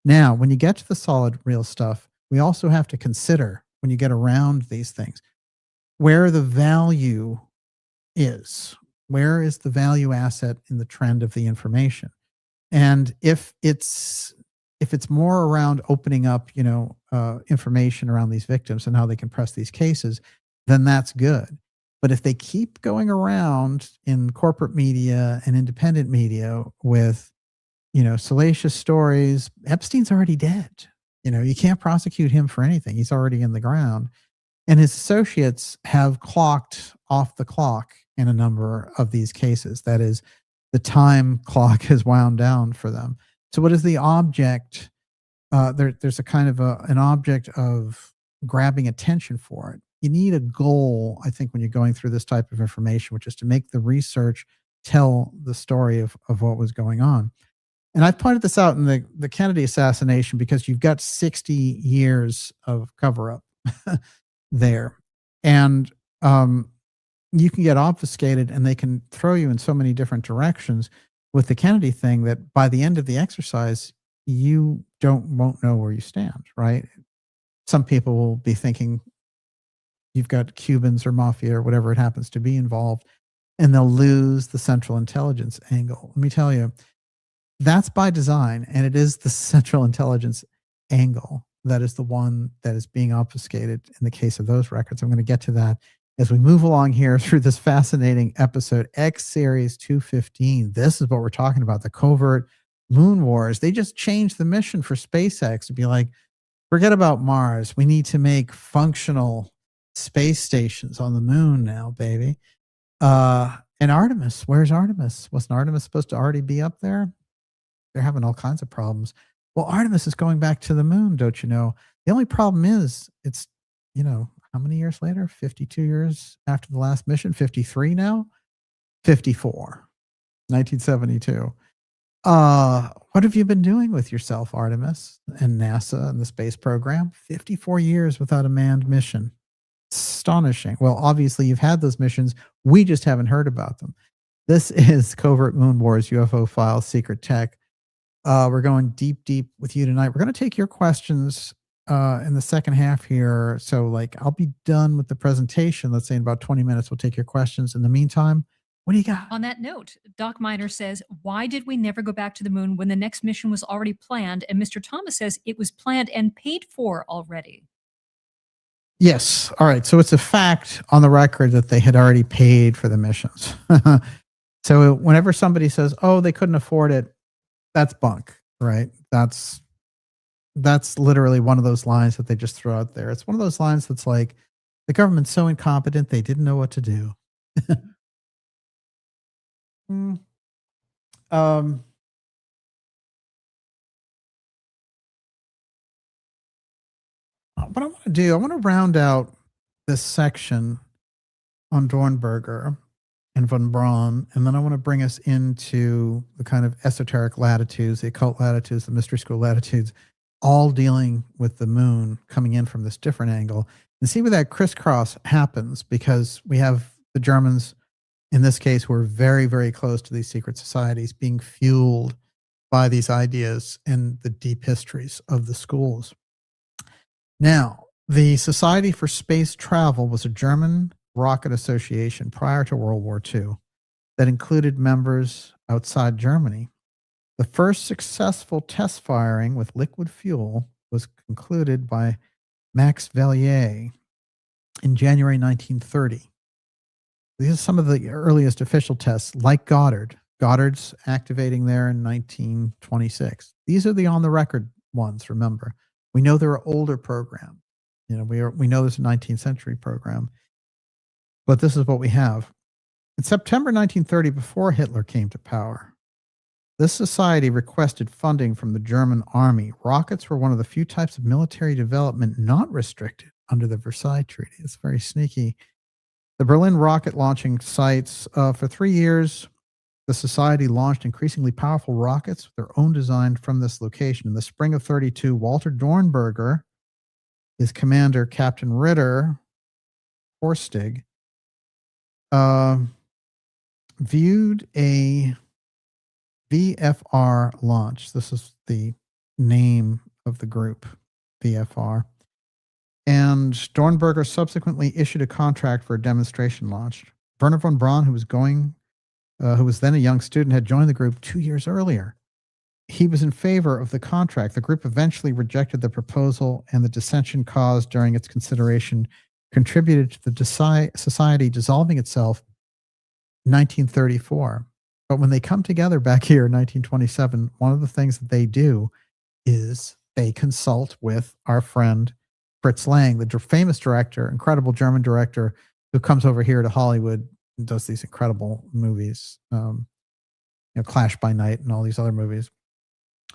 Now, when you get to the solid, real stuff, we also have to consider, when you get around these things, where the value is. Where is the value asset in the trend of the information? And if it's more around opening up, information around these victims and how they can press these cases, then that's good. But if they keep going around in corporate media and independent media with, salacious stories, Epstein's already dead. You can't prosecute him for anything. He's already in the ground. And his associates have clocked off the clock in a number of these cases. That is, the time clock has wound down for them. So what is the object? There's a kind of an object of grabbing attention for it. You need a goal, I think, when you're going through this type of information, which is to make the research tell the story of what was going on. And I've pointed this out in the Kennedy assassination because you've got 60 years of cover-up there. And you can get obfuscated, and they can throw you in so many different directions with the Kennedy thing that by the end of the exercise, you won't know where you stand, right? Some people will be thinking you've got Cubans or mafia or whatever it happens to be involved, and they'll lose the central intelligence angle. Let me tell you, that's by design, and it is the central intelligence angle that is the one that is being obfuscated in the case of those records. I'm going to get to that as we move along here through this fascinating episode, X Series 215. This is what we're talking about, the covert moon wars. They just changed the mission for SpaceX to be like, forget about Mars. We need to make functional space stations on the moon now, baby. And Artemis, where's Artemis? Wasn't Artemis supposed to already be up there? They're having all kinds of problems. Well, Artemis is going back to the moon, don't you know? The only problem is it's, how many years later? 52 years after the last mission? 53 now? 54. 1972. What have you been doing with yourself, Artemis and NASA and the space program? 54 years without a manned mission. Astonishing. Well, obviously you've had those missions. We just haven't heard about them. This is Covert Moon Wars, UFO Files, Secret Tech. We're going deep with you tonight. We're going to take your questions in the second half here. So I'll be done with the presentation. Let's say in about 20 minutes, we'll take your questions. In the meantime, what do you got? On that note, Doc Miner says, why did we never go back to the moon when the next mission was already planned? And Mr. Thomas says it was planned and paid for already. Yes. All right. So it's a fact on the record that they had already paid for the missions. So whenever somebody says, oh, they couldn't afford it, that's bunk, right? That's literally one of those lines that they just throw out there. It's one of those lines that's like, the government's so incompetent, they didn't know what to do. What I want to do, I want to round out this section on Dornberger and von Braun, and then I want to bring us into the kind of esoteric latitudes, the occult latitudes, the mystery school latitudes, all dealing with the moon coming in from this different angle, and see where that crisscross happens, because we have the Germans, in this case, who are very, very close to these secret societies, being fueled by these ideas and the deep histories of the schools. Now, the Society for Space Travel was a German rocket association prior to World War II that included members outside Germany. The first successful test firing with liquid fuel was concluded by Max Valier in January 1930. These are some of the earliest official tests, like Goddard, Goddard's activating there in 1926. These are the on the record ones, remember. We know there are older programs. We know there's a 19th century program, but this is what we have. In September 1930, before Hitler came to power, this society requested funding from the German army. Rockets were one of the few types of military development not restricted under the Versailles Treaty. It's very sneaky. The Berlin rocket launching sites, for 3 years, the society launched increasingly powerful rockets with their own design from this location. In the spring of 32, Walter Dornberger, his commander, Captain Ritter Horstig, viewed a VFR launch. This is the name of the group, VFR. And Dornberger subsequently issued a contract for a demonstration launch. Werner von Braun, who was then a young student, had joined the group 2 years earlier. He was in favor of the contract. The group eventually rejected the proposal, and the dissension caused during its consideration contributed to the society dissolving itself in 1934. But when they come together back here in 1927, one of the things that they do is they consult with our friend Fritz Lang, the famous director, incredible German director, who comes over here to Hollywood and does these incredible movies, Clash by Night and all these other movies.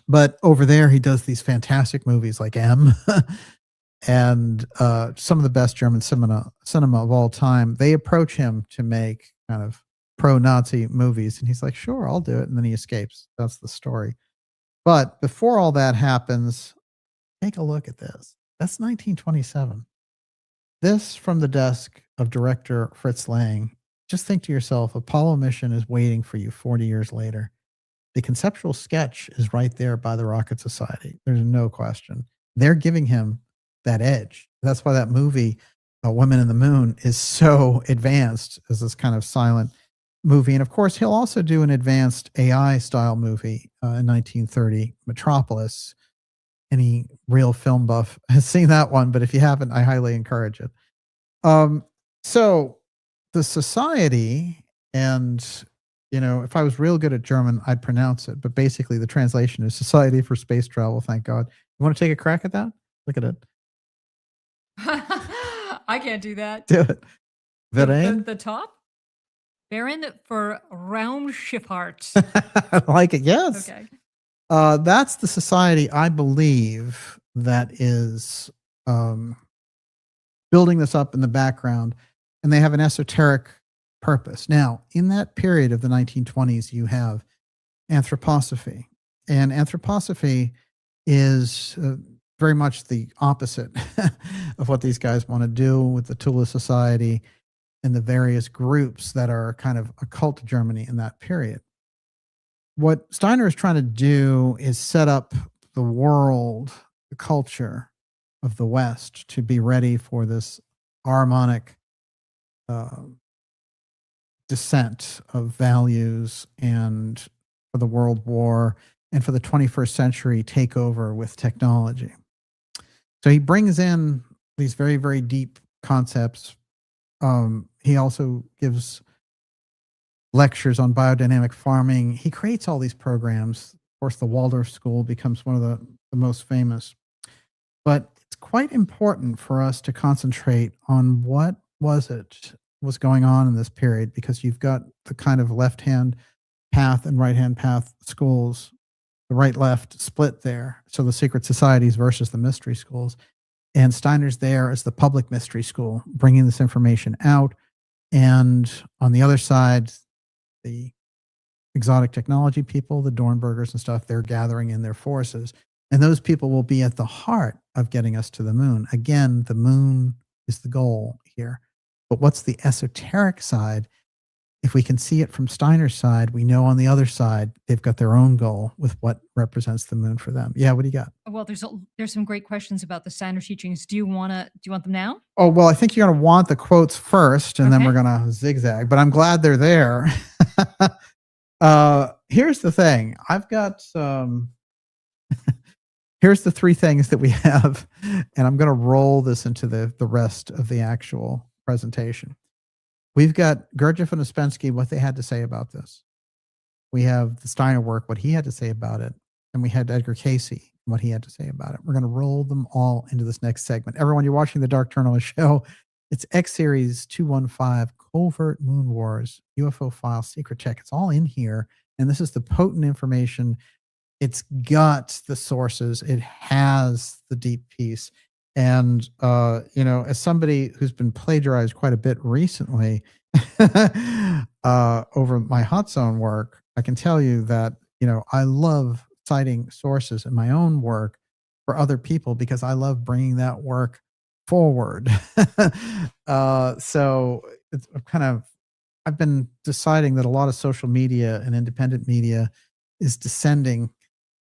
But over there, he does these fantastic movies like M and some of the best German cinema of all time. They approach him to make kind of pro-Nazi movies, and he's like, sure, I'll do it. And then he escapes. That's the story. But before all that happens, take a look at this. That's 1927. This from the desk of director Fritz Lang. Just think to yourself, Apollo mission is waiting for you 40 years later. The conceptual sketch is right there by the Rocket Society. There's no question. They're giving him that edge. That's why that movie, Women in the Moon, is so advanced as this kind of silent movie. And of course, he'll also do an advanced AI style movie in 1930, Metropolis. Any real film buff has seen that one, but if you haven't, I highly encourage it. So the society, and if I was real good at German, I'd pronounce it, but basically the translation is Society for Space Travel. Thank God. You want to take a crack at that? Look at it. I can't do that. Do it. Verein? The top? Verein for Raumschifffahrt. I like it. Yes. Okay. That's the society, I believe, that is building this up in the background, and they have an esoteric purpose. Now, in that period of the 1920s, you have anthroposophy, and anthroposophy is very much the opposite of what these guys want to do with the Tula Society and the various groups that are kind of occult to Germany in that period. What Steiner is trying to do is set up the world, the culture of the West to be ready for this harmonic descent of values, and for the World War, and for the 21st century takeover with technology. So he brings in these very, very deep concepts. He also gives lectures on biodynamic farming. He creates all these programs. Of course, the Waldorf School becomes one of the most famous. But it's quite important for us to concentrate on what was going on in this period, because you've got the kind of left-hand path and right-hand path schools, the right-left split there. So the secret societies versus the mystery schools. And Steiner's there as the public mystery school, bringing this information out. And on the other side, the exotic technology people, the Dornbergers and stuff, they're gathering in their forces. And those people will be at the heart of getting us to the moon. Again, the moon is the goal here. But what's the esoteric side? If we can see it from Steiner's side, we know on the other side, they've got their own goal with what represents the moon for them. Yeah, what do you got? Well, there's some great questions about the Steiner teachings. Do you want them now? Oh, well, I think you're going to want the quotes first, and then we're going to zigzag, but I'm glad they're there. Here's the thing. I've got here's the three things that we have, and I'm going to roll this into the rest of the actual presentation. We've got Gurdjieff and Ouspensky, what they had to say about this. We have the Steiner work, what he had to say about it. And we had Edgar Casey, what he had to say about it. We're going to roll them all into this next segment. Everyone, you're watching the Dark Journal show. It's X Series 215, Covert Moon Wars, UFO File, Secret Check. It's all in here. And this is the potent information. It's got the sources. It has the deep piece. And, as somebody who's been plagiarized quite a bit recently over my hot zone work, I can tell you that, I love citing sources in my own work for other people because I love bringing that work forward. So it's I've been deciding that a lot of social media and independent media is descending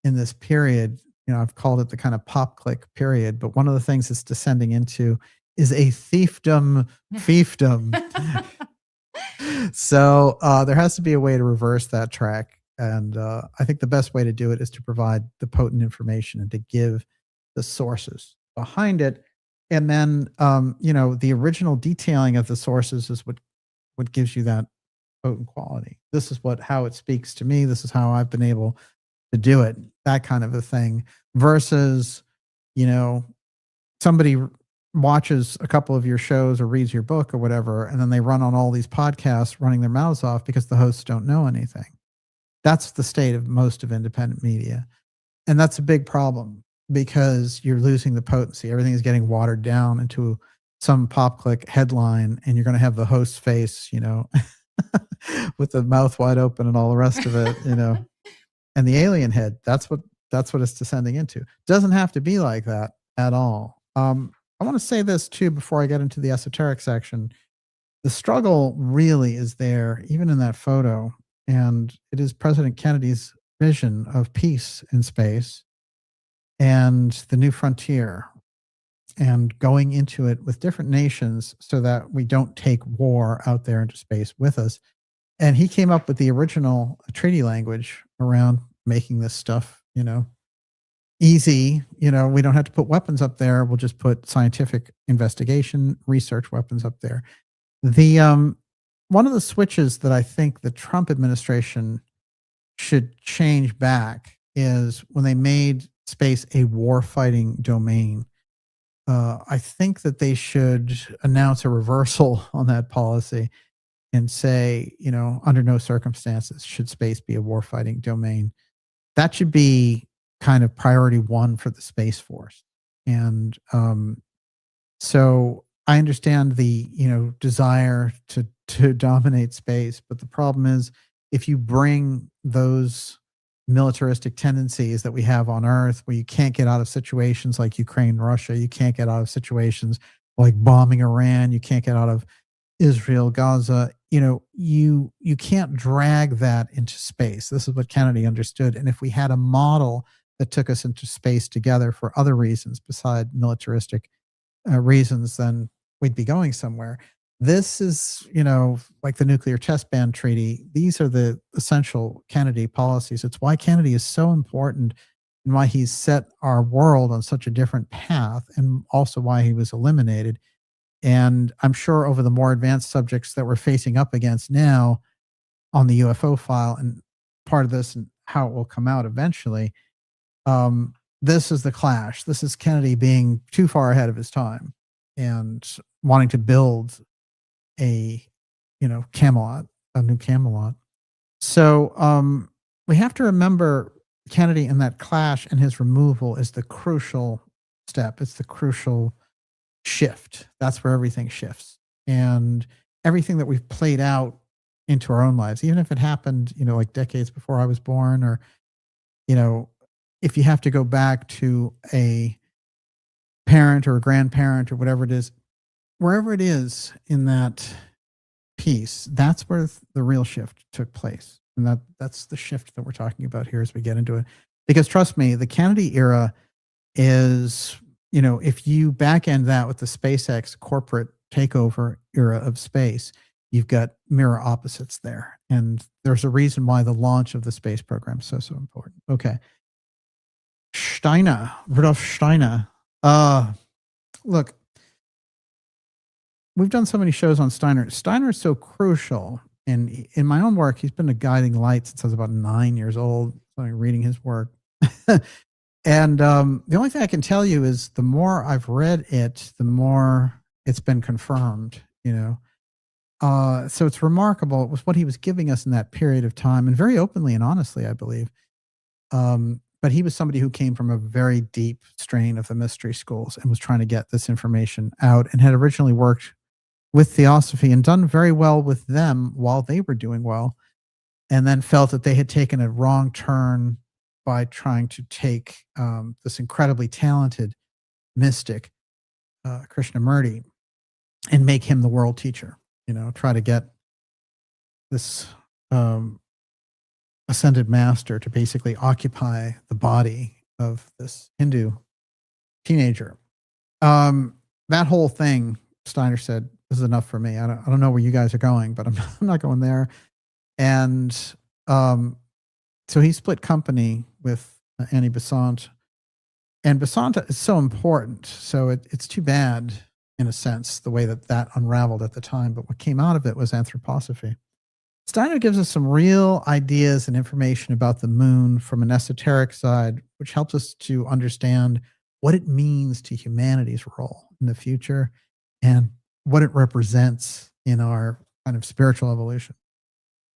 in this period. I've called it the kind of pop click period, but one of the things it's descending into is a thiefdom fiefdom. So there has to be a way to reverse that track. And I think the best way to do it is to provide the potent information and to give the sources behind it. And then, the original detailing of the sources is what gives you that potent quality. This is how it speaks to me. This is how I've been able to do it, that kind of a thing, versus, somebody watches a couple of your shows or reads your book or whatever, and then they run on all these podcasts running their mouths off because the hosts don't know anything. That's the state of most of independent media. And that's a big problem because you're losing the potency. Everything is getting watered down into some pop click headline, and you're going to have the host's face, with the mouth wide open and all the rest of it, and the alien head. That's what it's descending into. Doesn't have to be like that at all. I want to say this too before I get into the esoteric section. The struggle really is there, even in that photo, and it is President Kennedy's vision of peace in space and the new frontier, and going into it with different nations so that we don't take war out there into space with us. And he came up with the original treaty language around making this stuff, easy. We don't have to put weapons up there. We'll just put scientific investigation, research weapons up there. The one of the switches that I think the Trump administration should change back is when they made space a war-fighting domain. I think that they should announce a reversal on that policy and say, under no circumstances should space be a war-fighting domain. That should be kind of priority one for the Space Force. And so I understand the, desire to dominate space, but the problem is if you bring those militaristic tendencies that we have on Earth, where you can't get out of situations like Ukraine, Russia, you can't get out of situations like bombing Iran, you can't get out of Israel, Gaza, you can't drag that into space. This is what Kennedy understood. And if we had a model that took us into space together for other reasons beside militaristic reasons, then we'd be going somewhere. This is, like the nuclear test ban treaty. These are the essential Kennedy policies. It's why Kennedy is so important and why he's set our world on such a different path, and also why he was eliminated. And I'm sure over the more advanced subjects that we're facing up against now on the UFO file, and part of this and how it will come out eventually, this is the clash. This is Kennedy being too far ahead of his time and wanting to build a, Camelot, a new Camelot. So we have to remember Kennedy and that clash and his removal is the crucial step. It's the crucial shift. That's where everything shifts. And everything that we've played out into our own lives, even if it happened, like decades before I was born, or, if you have to go back to a parent or a grandparent or whatever it is, wherever it is in that piece, that's where the real shift took place. And that's the shift that we're talking about here as we get into it. Because trust me, the Kennedy era is, if you back end that with the SpaceX corporate takeover era of space, you've got mirror opposites there. And there's a reason why the launch of the space program is so important. Okay. Steiner, Rudolf Steiner. Look, we've done so many shows on Steiner. Steiner is so crucial. And in my own work, he's been a guiding light since I was about 9 years old. So I'm reading his work. And the only thing I can tell you is the more I've read it, the more it's been confirmed, so it's remarkable. It was what he was giving us in that period of time, and very openly and honestly, I believe. But he was somebody who came from a very deep strain of the mystery schools and was trying to get this information out, and had originally worked with Theosophy and done very well with them while they were doing well, and then felt that they had taken a wrong turn by trying to take this incredibly talented mystic, Krishnamurti, and make him the world teacher. Try to get this ascended master to basically occupy the body of this Hindu teenager. That whole thing, Steiner said, this is enough for me. I don't know where you guys are going, but I'm not going there. And so he split company with Annie Besant. And Besant is so important. So it's too bad, in a sense, the way that unraveled at the time. But what came out of it was anthroposophy. Steiner gives us some real ideas and information about the moon from an esoteric side, which helps us to understand what it means to humanity's role in the future and what it represents in our kind of spiritual evolution.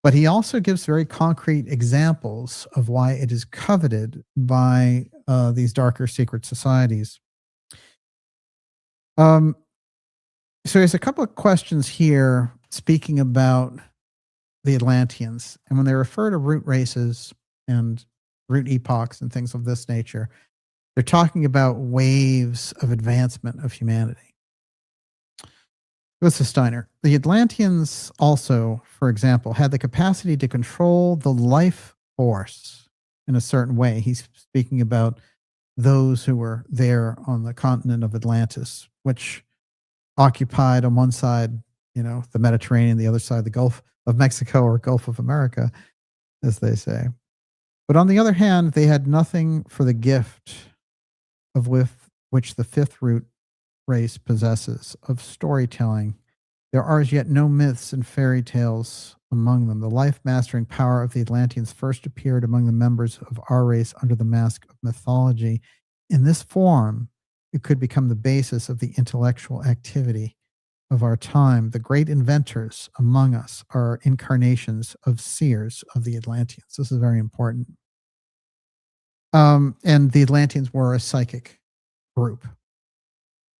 But he also gives very concrete examples of why it is coveted by these darker secret societies. So there's a couple of questions here speaking about the Atlanteans. And when they refer to root races and root epochs and things of this nature, they're talking about waves of advancement of humanity. This is Steiner. The Atlanteans also, for example, had the capacity to control the life force in a certain way. He's speaking about those who were there on the continent of Atlantis, which occupied on one side, the Mediterranean, the other side, the Gulf of Mexico, or Gulf of America, as they say. But on the other hand, they had nothing for the gift of which the fifth root race possesses, of storytelling. There are as yet no myths and fairy tales among them. The life-mastering power of the Atlanteans first appeared among the members of our race under the mask of mythology. In this form, it could become the basis of the intellectual activity of our time. The great inventors among us are incarnations of seers of the Atlanteans. This is very important. And the Atlanteans were a psychic group.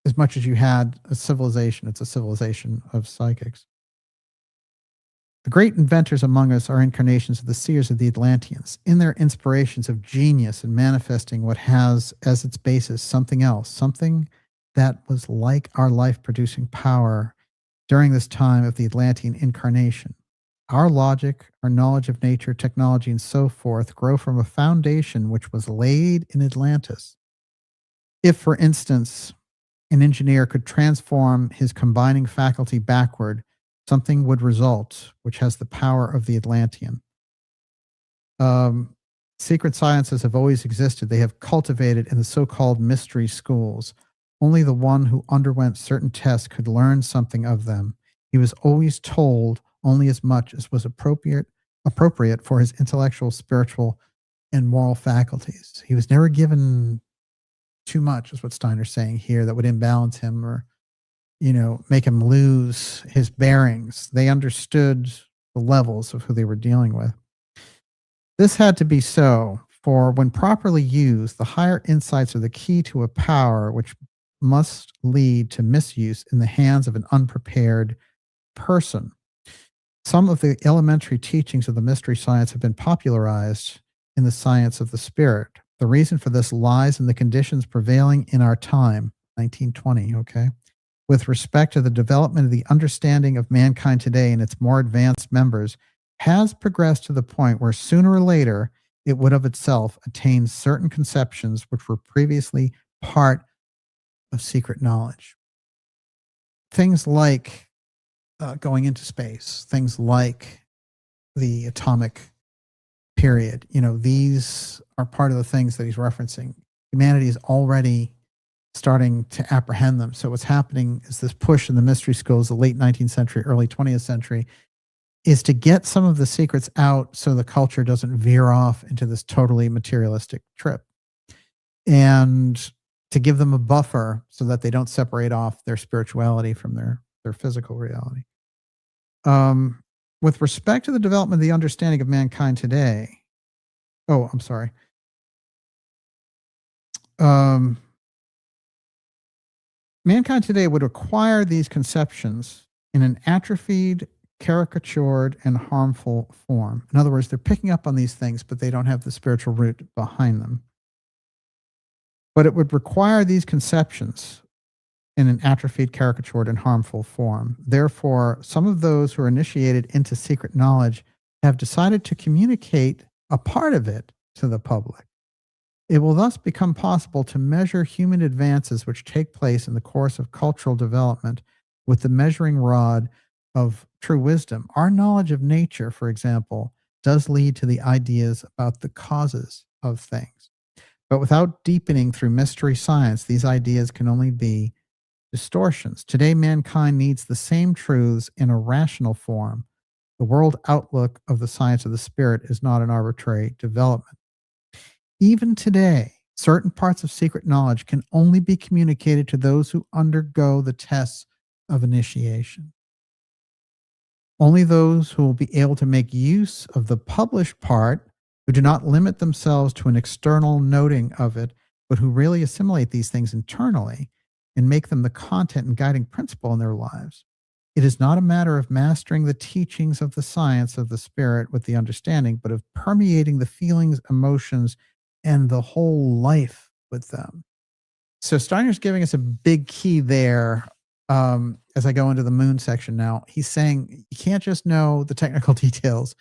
As much as you had a civilization, it's a civilization of psychics. The great inventors among us are incarnations of the seers of the Atlanteans, in their inspirations of genius and manifesting what has as its basis something else, something that was like our life-producing power during this time of the Atlantean incarnation. Our logic, our knowledge of nature, technology, and so forth grow from a foundation which was laid in Atlantis. If, for instance, an engineer could transform his combining faculty backward, something would result which has the power of the Atlantean. Secret sciences have always existed. They have cultivated in the so-called mystery schools. Only the one who underwent certain tests could learn something of them. He was always told only as much as was appropriate for his intellectual, spiritual, and moral faculties. He was never given too much, is what Steiner's saying here, that would imbalance him or, make him lose his bearings. They understood the levels of who they were dealing with. This had to be so, for when properly used, the higher insights are the key to a power which must lead to misuse in the hands of an unprepared person. Some of the elementary teachings of the mystery science have been popularized in the science of the spirit. The reason for this lies in the conditions prevailing in our time, 1920, okay, with respect to the development of the understanding of mankind today and its more advanced members, has progressed to the point where sooner or later it would of itself attain certain conceptions which were previously part of secret knowledge. Things like going into space, things like the atomic period, these are part of the things that he's referencing. Humanity is already starting to apprehend them. So what's happening is this push in the mystery schools, the late 19th century, early 20th century, is to get some of the secrets out so the culture doesn't veer off into this totally materialistic trip, and to give them a buffer so that they don't separate off their spirituality from their physical reality. With respect to the development of the understanding of mankind today, I'm sorry. Mankind today would acquire these conceptions in an atrophied, caricatured, and harmful form. In other words, they're picking up on these things, but they don't have the spiritual root behind them. But it would require these conceptions in an atrophied, caricatured, and harmful form. Therefore, some of those who are initiated into secret knowledge have decided to communicate a part of it to the public. It will thus become possible to measure human advances which take place in the course of cultural development with the measuring rod of true wisdom. Our knowledge of nature, for example, does lead to the ideas about the causes of things. But without deepening through mystery science, these ideas can only be distortions. Today, mankind needs the same truths in a rational form. The world outlook of the science of the spirit is not an arbitrary development. Even today, certain parts of secret knowledge can only be communicated to those who undergo the tests of initiation. Only those who will be able to make use of the published part, who do not limit themselves to an external noting of it, but who really assimilate these things internally and make them the content and guiding principle in their lives. It is not a matter of mastering the teachings of the science of the spirit with the understanding, but of permeating the feelings, emotions, and the whole life with them. So Steiner's giving us a big key there. As I go into the moon section now, he's saying you can't just know the technical details,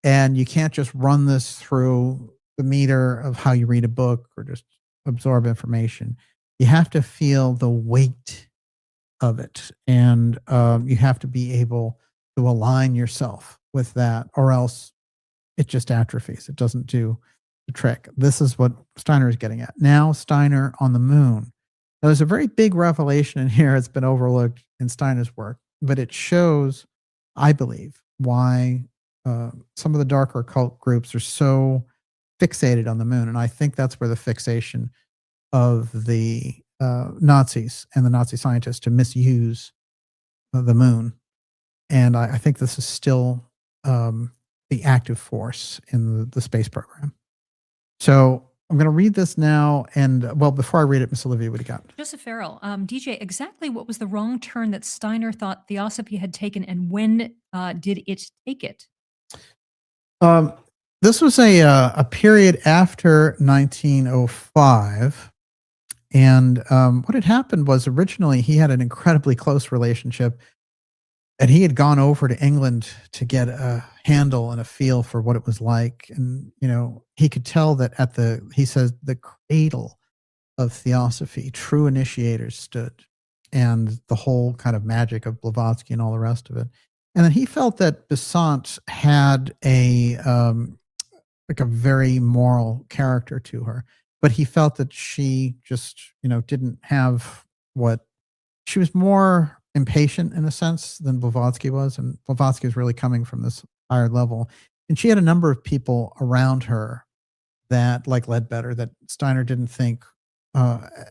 and you can't just run this through the meter of how you read a book or just absorb information. You have to feel the weight of it, and you have to be able to align yourself with that, or else it just atrophies. It doesn't do the trick. This is what Steiner is getting at. Now, Steiner on the moon. Now, there's a very big revelation in here. It's been overlooked in Steiner's work, but it shows, I believe, why some of the darker occult groups are so fixated on the moon. And I think that's where the fixation of the Nazis and the Nazi scientists to misuse the moon. And I think this is still the active force in the space program. So I'm going to read this now. And well, before I read it, Miss Olivia, what do you got? Joseph Farrell, DJ, exactly what was the wrong turn that Steiner thought Theosophy had taken, and when did it take it? This was a period after 1905. And what had happened was originally he had an incredibly close relationship, and he had gone over to England to get a handle and a feel for what it was like. And, you know, he could tell that he says, the cradle of Theosophy, true initiators stood, and the whole kind of magic of Blavatsky and all the rest of it. And then he felt that Besant had a very moral character to her, but he felt that she just, didn't have she was more impatient in a sense than Blavatsky was. And Blavatsky was really coming from this higher level. And she had a number of people around her that, like Ledbetter, that Steiner didn't think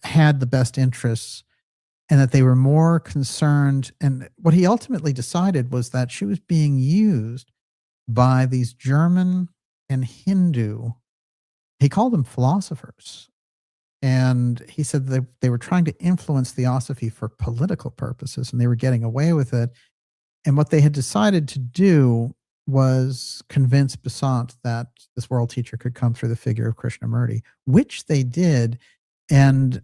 had the best interests, and that they were more concerned. And what he ultimately decided was that she was being used by these German and Hindu, he called them philosophers. And he said that they were trying to influence Theosophy for political purposes, and they were getting away with it. And what they had decided to do was convince Besant that this world teacher could come through the figure of Krishnamurti, which they did. And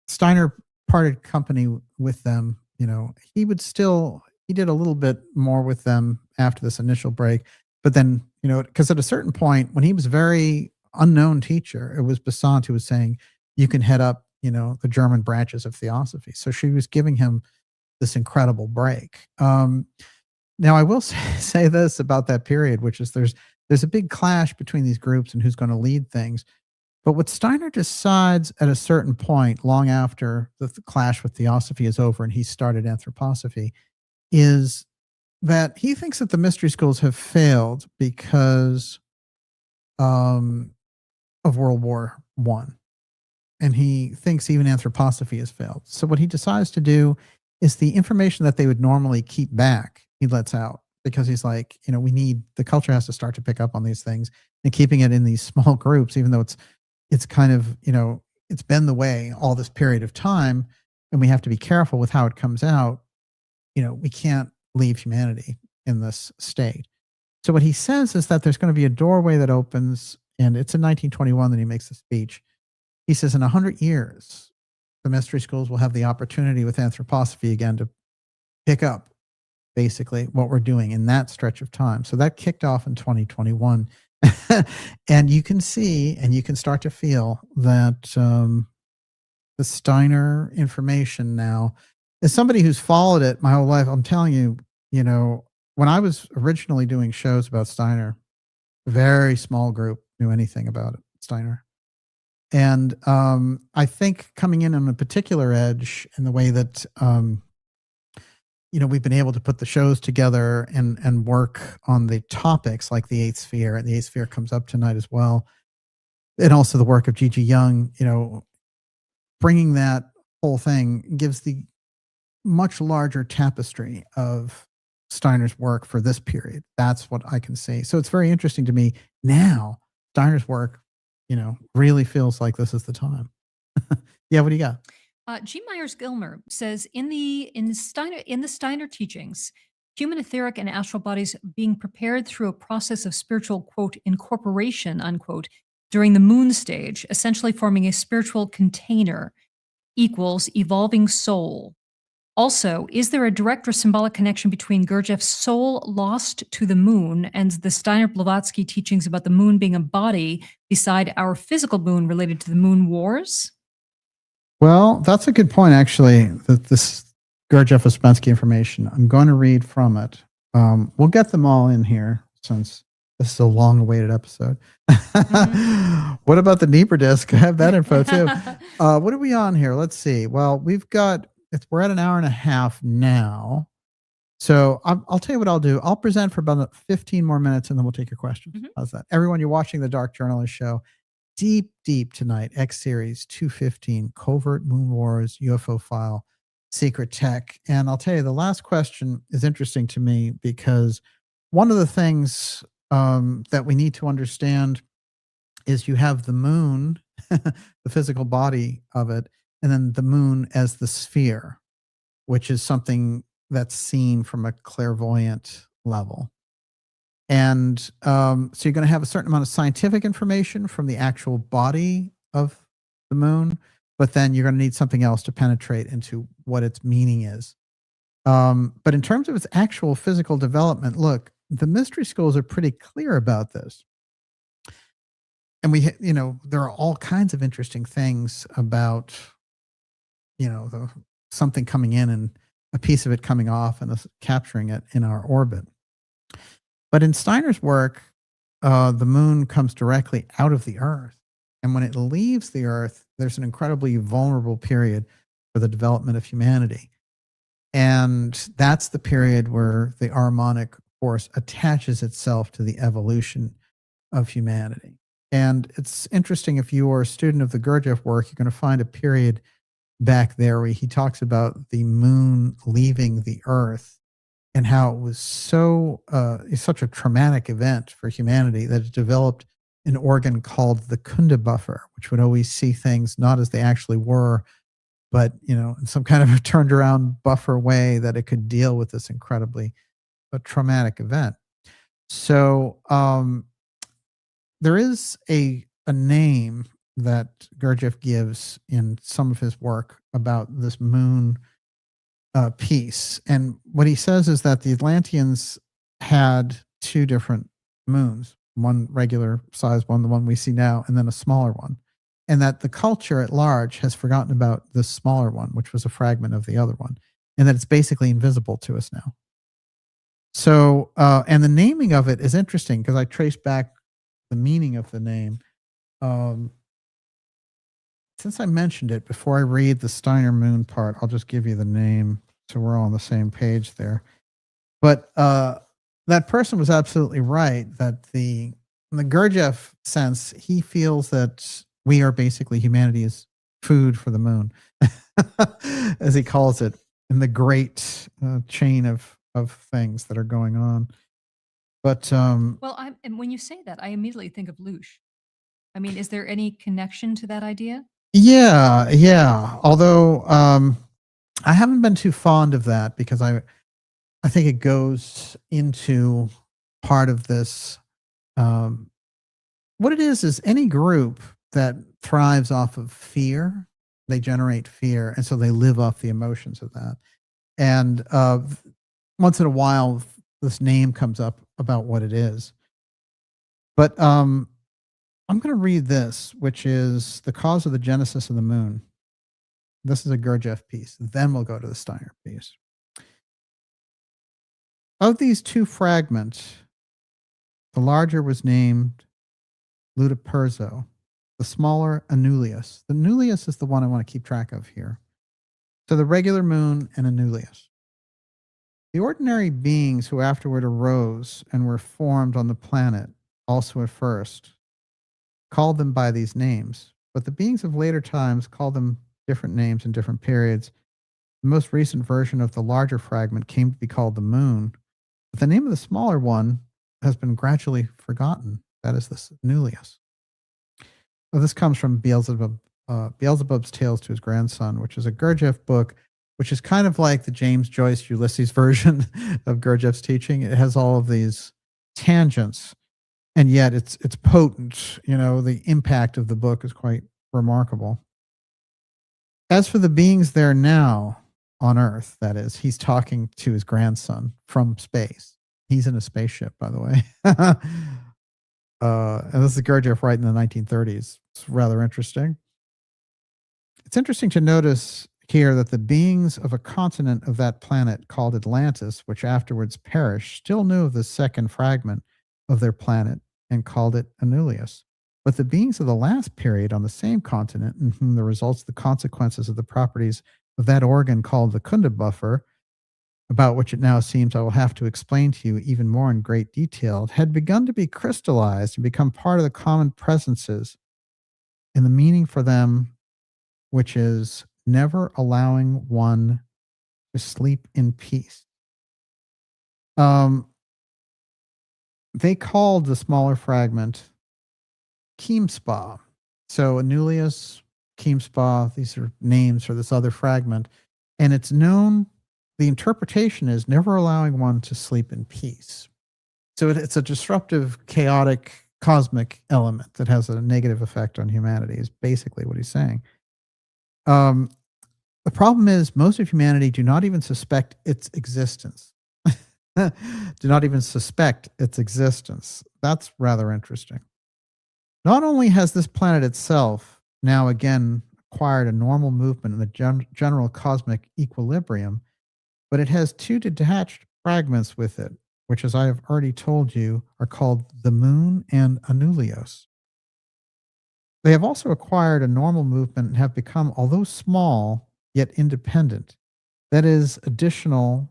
Steiner parted company with them. He did a little bit more with them after this initial break. But then, because at a certain point, when he was very unknown teacher, it was Besant who was saying, you can head up, the German branches of Theosophy. So she was giving him this incredible break. Now, I will say this about that period, which is there's a big clash between these groups and who's going to lead things. But what Steiner decides at a certain point, long after the clash with Theosophy is over and he started Anthroposophy, is that he thinks that the mystery schools have failed because of World War One, and he thinks even anthroposophy has failed. So what he decides to do is the information that they would normally keep back, he lets out, because he's like, the culture has to start to pick up on these things, and keeping it in these small groups, even though it's kind of, it's been the way all this period of time, and we have to be careful with how it comes out. We can't leave humanity in this state. So what he says is that there's going to be a doorway that opens, and it's in 1921 that he makes the speech. He says in 100 years, the mystery schools will have the opportunity with anthroposophy again to pick up basically what we're doing in that stretch of time. So that kicked off in 2021. And you can see, and you can start to feel that the Steiner information now, as somebody who's followed it my whole life, I'm telling you, when I was originally doing shows about Steiner, a very small group knew anything about it, Steiner. And I think coming in on a particular edge in the way that, we've been able to put the shows together and work on the topics like the eighth sphere, and the eighth sphere comes up tonight as well. And also the work of G.G. Young, bringing that whole thing gives the much larger tapestry of Steiner's work for this period. That's what I can say. So it's very interesting to me now. Steiner's work, really feels like this is the time. Yeah, what do you got? G. Myers Gilmer says in the Steiner teachings, human etheric and astral bodies being prepared through a process of spiritual, quote, incorporation, unquote, during the moon stage, essentially forming a spiritual container, equals evolving soul. Also, is there a direct or symbolic connection between Gurdjieff's soul lost to the moon and the Steiner-Blavatsky teachings about the moon being a body beside our physical moon related to the moon wars? Well, that's a good point, actually, that this Gurdjieff-Ouspensky information. I'm going to read from it. We'll get them all in here since this is a long-awaited episode. Mm-hmm. What about the Nebra disc? I have that info too. What are we on here? Let's see. Well, we're at an hour and a half now. So I'll tell you what I'll do. I'll present for about 15 more minutes, and then we'll take your questions. Mm-hmm. How's that? Everyone, you're watching the Dark Journalist Show. Deep tonight, X-Series 215, Covert Moon Wars, UFO File, Secret Tech. And I'll tell you, the last question is interesting to me because one of the things that we need to understand is you have the moon, the physical body of it, and then the moon as the sphere, which is something that's seen from a clairvoyant level. And so you're going to have a certain amount of scientific information from the actual body of the moon, but then you're going to need something else to penetrate into what its meaning is. But in terms of its actual physical development, look, the mystery schools are pretty clear about this. And there are all kinds of interesting things about, something coming in and a piece of it coming off and us capturing it in our orbit. But in Steiner's work, the moon comes directly out of the Earth. And when it leaves the Earth, there's an incredibly vulnerable period for the development of humanity. And that's the period where the harmonic force attaches itself to the evolution of humanity. And it's interesting, if you are a student of the Gurdjieff work, you're going to find a period back there where he talks about the moon leaving the Earth and how it was such a traumatic event for humanity that it developed an organ called the Kunda buffer, which would always see things not as they actually were, but in some kind of a turned around buffer way that it could deal with this incredibly traumatic event. So there is a name that Gurdjieff gives in some of his work about this moon piece. And what he says is that the Atlanteans had two different moons, one regular size one, the one we see now, and then a smaller one. And that the culture at large has forgotten about the smaller one, which was a fragment of the other one, and that it's basically invisible to us now. So, and the naming of it is interesting because I traced back the meaning of the name. Since I mentioned it, before I read the Steiner moon part, I'll just give you the name so we're all on the same page there. But that person was absolutely right that in the Gurdjieff sense, he feels that we are basically humanity is food for the moon, as he calls it, in the great chain of things that are going on. But Well, and when you say that, I immediately think of LIVESTREAM. I mean, is there any connection to that idea? yeah. Although I haven't been too fond of that because I think it goes into part of this. What it is any group that thrives off of fear, they generate fear, and so they live off the emotions of that. And once in a while, this name comes up about what it is. But I'm going to read this, which is The Cause of the Genesis of the Moon. This is a Gurdjieff piece. Then we'll go to the Steiner piece. Of these two fragments, the larger was named Luteperzo, the smaller Anulius. The Anulius is the one I want to keep track of here. So the regular moon and Anulius. The ordinary beings who afterward arose and were formed on the planet, also at first, called them by these names, but the beings of later times called them different names in different periods. The most recent version of the larger fragment came to be called the moon, but the name of the smaller one has been gradually forgotten. That is the Anulius. Well, this comes from Beelzebub's Tales to His Grandson, which is a Gurdjieff book, which is kind of like the James Joyce Ulysses version of Gurdjieff's teaching. It has all of these tangents, and yet it's potent. The impact of the book is quite remarkable. As for the beings there now on Earth, that is, he's talking to his grandson from space. He's in a spaceship, by the way. And this is Gurdjieff right in the 1930s. It's rather interesting. It's interesting to notice here that the beings of a continent of that planet called Atlantis, which afterwards perished, still knew of the second fragment of their planet and called it Anulius. But the beings of the last period on the same continent, in whom the results, the consequences of the properties of that organ called the Kunda buffer, about which it now seems I will have to explain to you even more in great detail, had begun to be crystallized and become part of the common presences in the meaning for them, which is never allowing one to sleep in peace. They called the smaller fragment Keemspa. So Anulius, Keemspa, these are names for this other fragment. And it's known, the interpretation is never allowing one to sleep in peace. So it's a disruptive, chaotic, cosmic element that has a negative effect on humanity, is basically what he's saying. The problem is most of humanity do not even suspect its existence. Do not even suspect its existence. That's rather interesting. Not only has this planet itself now again acquired a normal movement in the general cosmic equilibrium, but it has two detached fragments with it, which, as I have already told you, are called the moon and Anulios. They have also acquired a normal movement and have become, although small, yet independent. That is, additional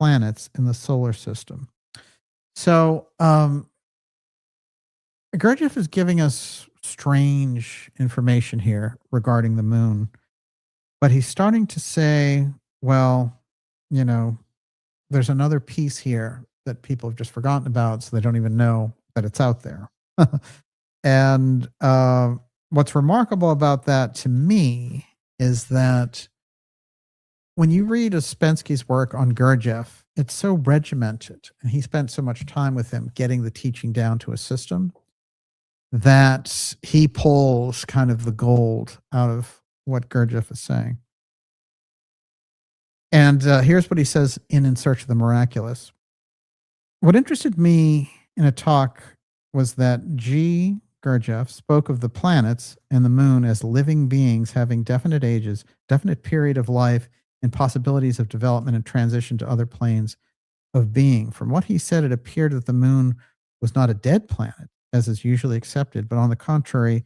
planets in the solar system. So, Gurdjieff is giving us strange information here regarding the moon, but he's starting to say, well, there's another piece here that people have just forgotten about, so they don't even know that it's out there. And what's remarkable about that to me is that when you read Ouspensky's work on Gurdjieff, it's so regimented, and he spent so much time with him getting the teaching down to a system that he pulls kind of the gold out of what Gurdjieff is saying. And here's what he says in Search of the Miraculous. What interested me in a talk was that G. Gurdjieff spoke of the planets and the moon as living beings having definite ages, definite period of life, and possibilities of development and transition to other planes of being. From what he said, it appeared that the moon was not a dead planet, as is usually accepted, but on the contrary,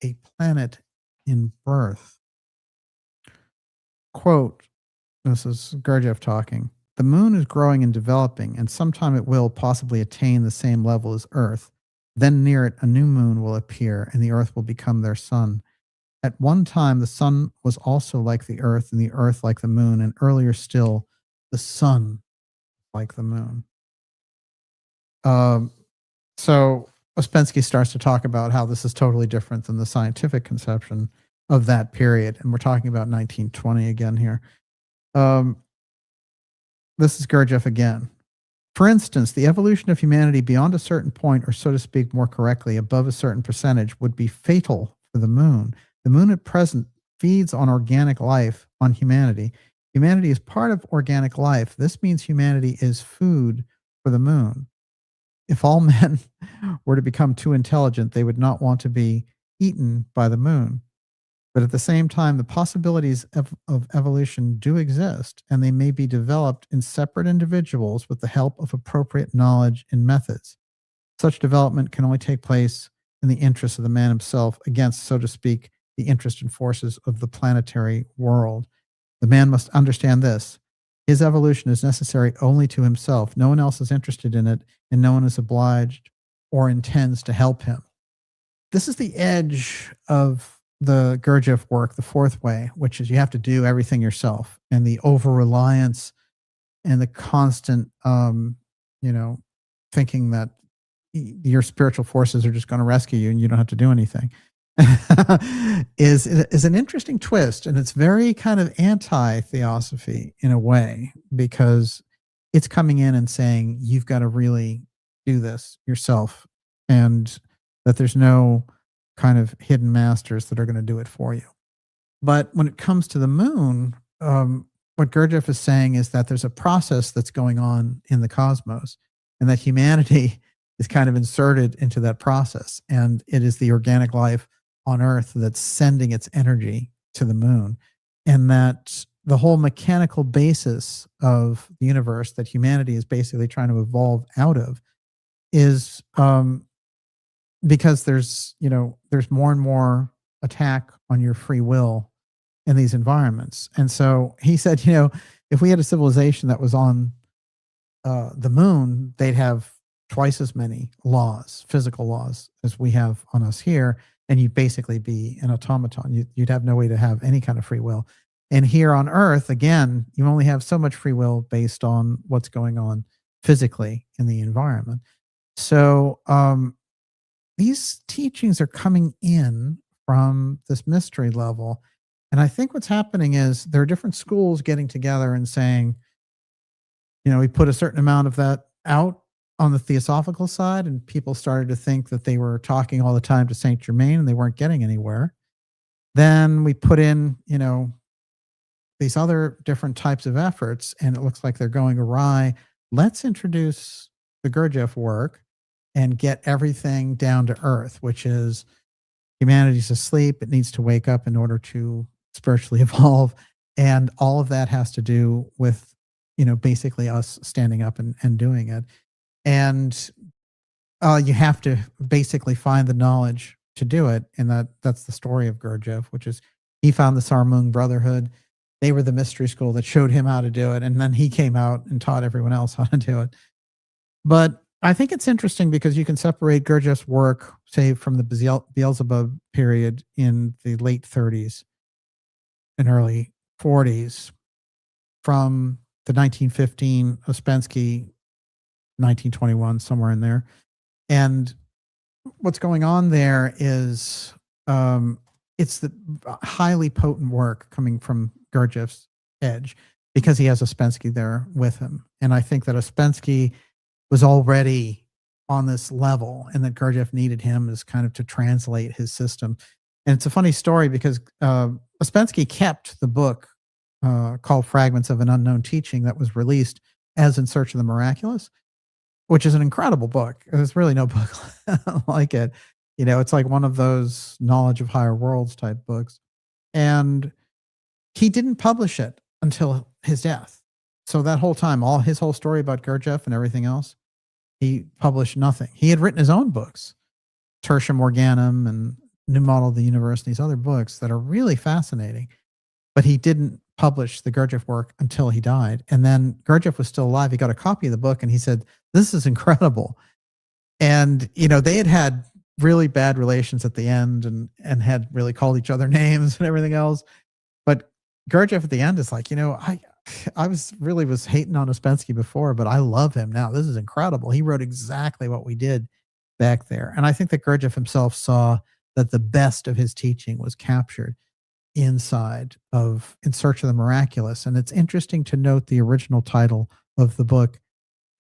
a planet in birth. Quote, this is Gurdjieff talking. The moon is growing and developing, and sometime it will possibly attain the same level as Earth. Then near it, a new moon will appear, and the Earth will become their sun. At one time, the sun was also like the Earth, and the Earth like the moon, and earlier still, the sun like the moon. So Ouspensky starts to talk about how this is totally different than the scientific conception of that period, and we're talking about 1920 again here. This is Gurdjieff again. For instance, the evolution of humanity beyond a certain point, or so to speak more correctly, above a certain percentage, would be fatal for the moon. The moon at present feeds on organic life, on humanity. Humanity is part of organic life. This means humanity is food for the moon. If all men were to become too intelligent, they would not want to be eaten by the moon. But at the same time, the possibilities of evolution do exist, and they may be developed in separate individuals with the help of appropriate knowledge and methods. Such development can only take place in the interest of the man himself against, so to speak, the interest and forces of the planetary world. The man must understand this. His evolution is necessary only to himself. No one else is interested in it, and no one is obliged or intends to help him. This is the edge of the Gurdjieff work, the fourth way, which is you have to do everything yourself, and the over-reliance and the constant, thinking that your spiritual forces are just going to rescue you and you don't have to do anything is an interesting twist. And it's very kind of anti-theosophy in a way, because it's coming in and saying, you've got to really do this yourself, and that there's no kind of hidden masters that are going to do it for you. But when it comes to the moon, what Gurdjieff is saying is that there's a process that's going on in the cosmos, and that humanity is kind of inserted into that process. And it is the organic life on Earth that's sending its energy to the moon. And that the whole mechanical basis of the universe that humanity is basically trying to evolve out of is because there's more and more attack on your free will in these environments. And so he said, if we had a civilization that was on the moon, they'd have twice as many laws, physical laws, as we have on us here, and you'd basically be an automaton. You'd have no way to have any kind of free will. And here on Earth, again, you only have so much free will based on what's going on physically in the environment. So these teachings are coming in from this mystery level. And I think what's happening is there are different schools getting together and saying, we put a certain amount of that out on the theosophical side, and people started to think that they were talking all the time to Saint Germain and they weren't getting anywhere. Then we put in, these other different types of efforts, and it looks like they're going awry. Let's introduce the Gurdjieff work and get everything down to earth, which is humanity's asleep. It needs to wake up in order to spiritually evolve. And all of that has to do with, basically us standing up and doing it. And you have to basically find the knowledge to do it. And that's the story of Gurdjieff, which is he found the Sarmung Brotherhood. They were the mystery school that showed him how to do it. And then he came out and taught everyone else how to do it. But I think it's interesting because you can separate Gurdjieff's work, say, from the Beelzebub period in the late 30s and early 40s, from the 1915 Ouspensky, 1921, somewhere in there. And what's going on there is it's the highly potent work coming from Gurdjieff's edge, because he has Ouspensky there with him. And I think that Ouspensky was already on this level, and that Gurdjieff needed him as kind of to translate his system. And it's a funny story because Ouspensky kept the book called Fragments of an Unknown Teaching that was released as In Search of the Miraculous, which is an incredible book. There's really no book like it. It's like one of those knowledge of higher worlds type books. And he didn't publish it until his death. So that whole time, his whole story about Gurdjieff and everything else, he published nothing. He had written his own books, Tertium Organum and New Model of the Universe, and these other books that are really fascinating, but he didn't publish the Gurdjieff work until he died. And then Gurdjieff was still alive. He got a copy of the book and he said, "This is incredible." And, they had really bad relations at the end and had really called each other names and everything else. But Gurdjieff at the end is like, I was hating on Ouspensky before, but I love him now. This is incredible. He wrote exactly what we did back there. And I think that Gurdjieff himself saw that the best of his teaching was captured inside of In Search of the Miraculous. And it's interesting to note the original title of the book,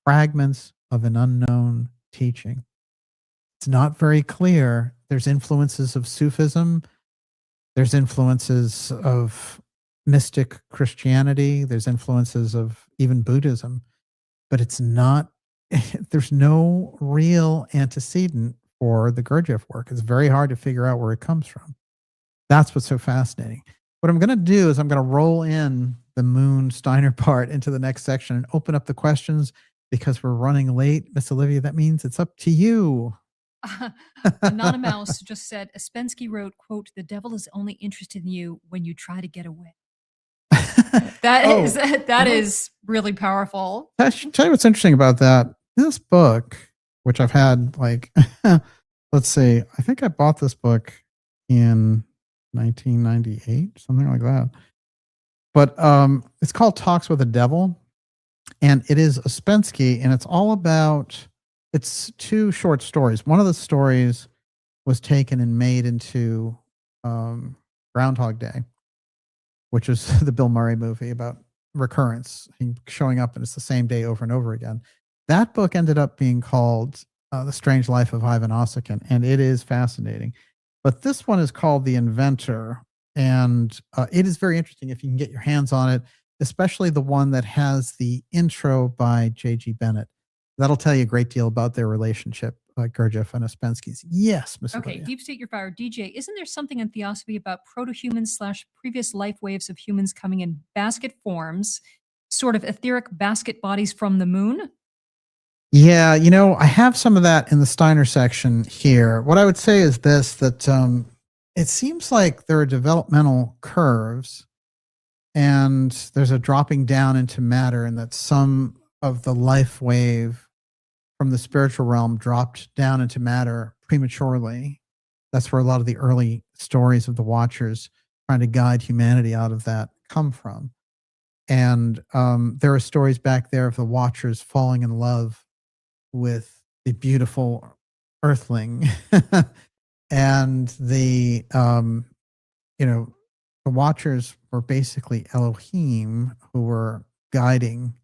Fragments of an Unknown Teaching. It's not very clear. There's influences of Sufism. There's influences of mystic Christianity. There's influences of even Buddhism, but it's not, there's no real antecedent for the Gurdjieff work. It's very hard to figure out where it comes from. That's what's so fascinating. What I'm going to do is I'm going to roll in the Moon Steiner part into the next section and open up the questions because we're running late. Miss Olivia, that means it's up to you. Anonymous just said, Ouspensky wrote, quote, "The devil is only interested in you when you try to get away." That is really powerful. I should tell you what's interesting about that. This book, which I've had let's see, I think I bought this book in 1998, something like that. But it's called Talks with the Devil, and it is Ouspensky, and it's all about, it's two short stories. One of the stories was taken and made into Groundhog Day, which is the Bill Murray movie about recurrence, showing up and it's the same day over and over again. That book ended up being called The Strange Life of Ivan Ossikin, and it is fascinating. But this one is called The Inventor, and it is very interesting if you can get your hands on it, especially the one that has the intro by J.G. Bennett. That'll tell you a great deal about their relationship, Gurdjieff and Ouspensky's. Yes, Ms. Okay, Olivia. Deep State Your Fire. DJ, isn't there something in Theosophy about proto-humans / previous life waves of humans coming in basket forms, sort of etheric basket bodies from the moon? Yeah, I have some of that in the Steiner section here. What I would say is this, that it seems like there are developmental curves and there's a dropping down into matter, and that some of the life wave from the spiritual realm dropped down into matter prematurely. That's where a lot of the early stories of the Watchers trying to guide humanity out of that come from. And there are stories back there of the Watchers falling in love with the beautiful Earthling, and the Watchers were basically Elohim who were guiding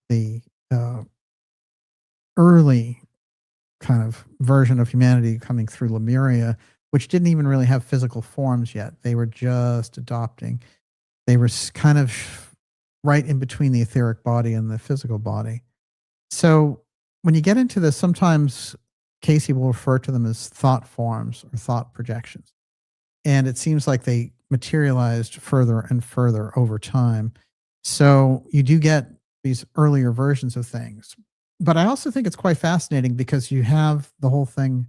the early kind of version of humanity coming through Lemuria, which didn't even really have physical forms yet. They were just adopting. They were kind of right in between the etheric body and the physical body. So when you get into this, sometimes Casey will refer to them as thought forms or thought projections. And it seems like they materialized further and further over time. So you do get these earlier versions of things. But I also think it's quite fascinating because you have the whole thing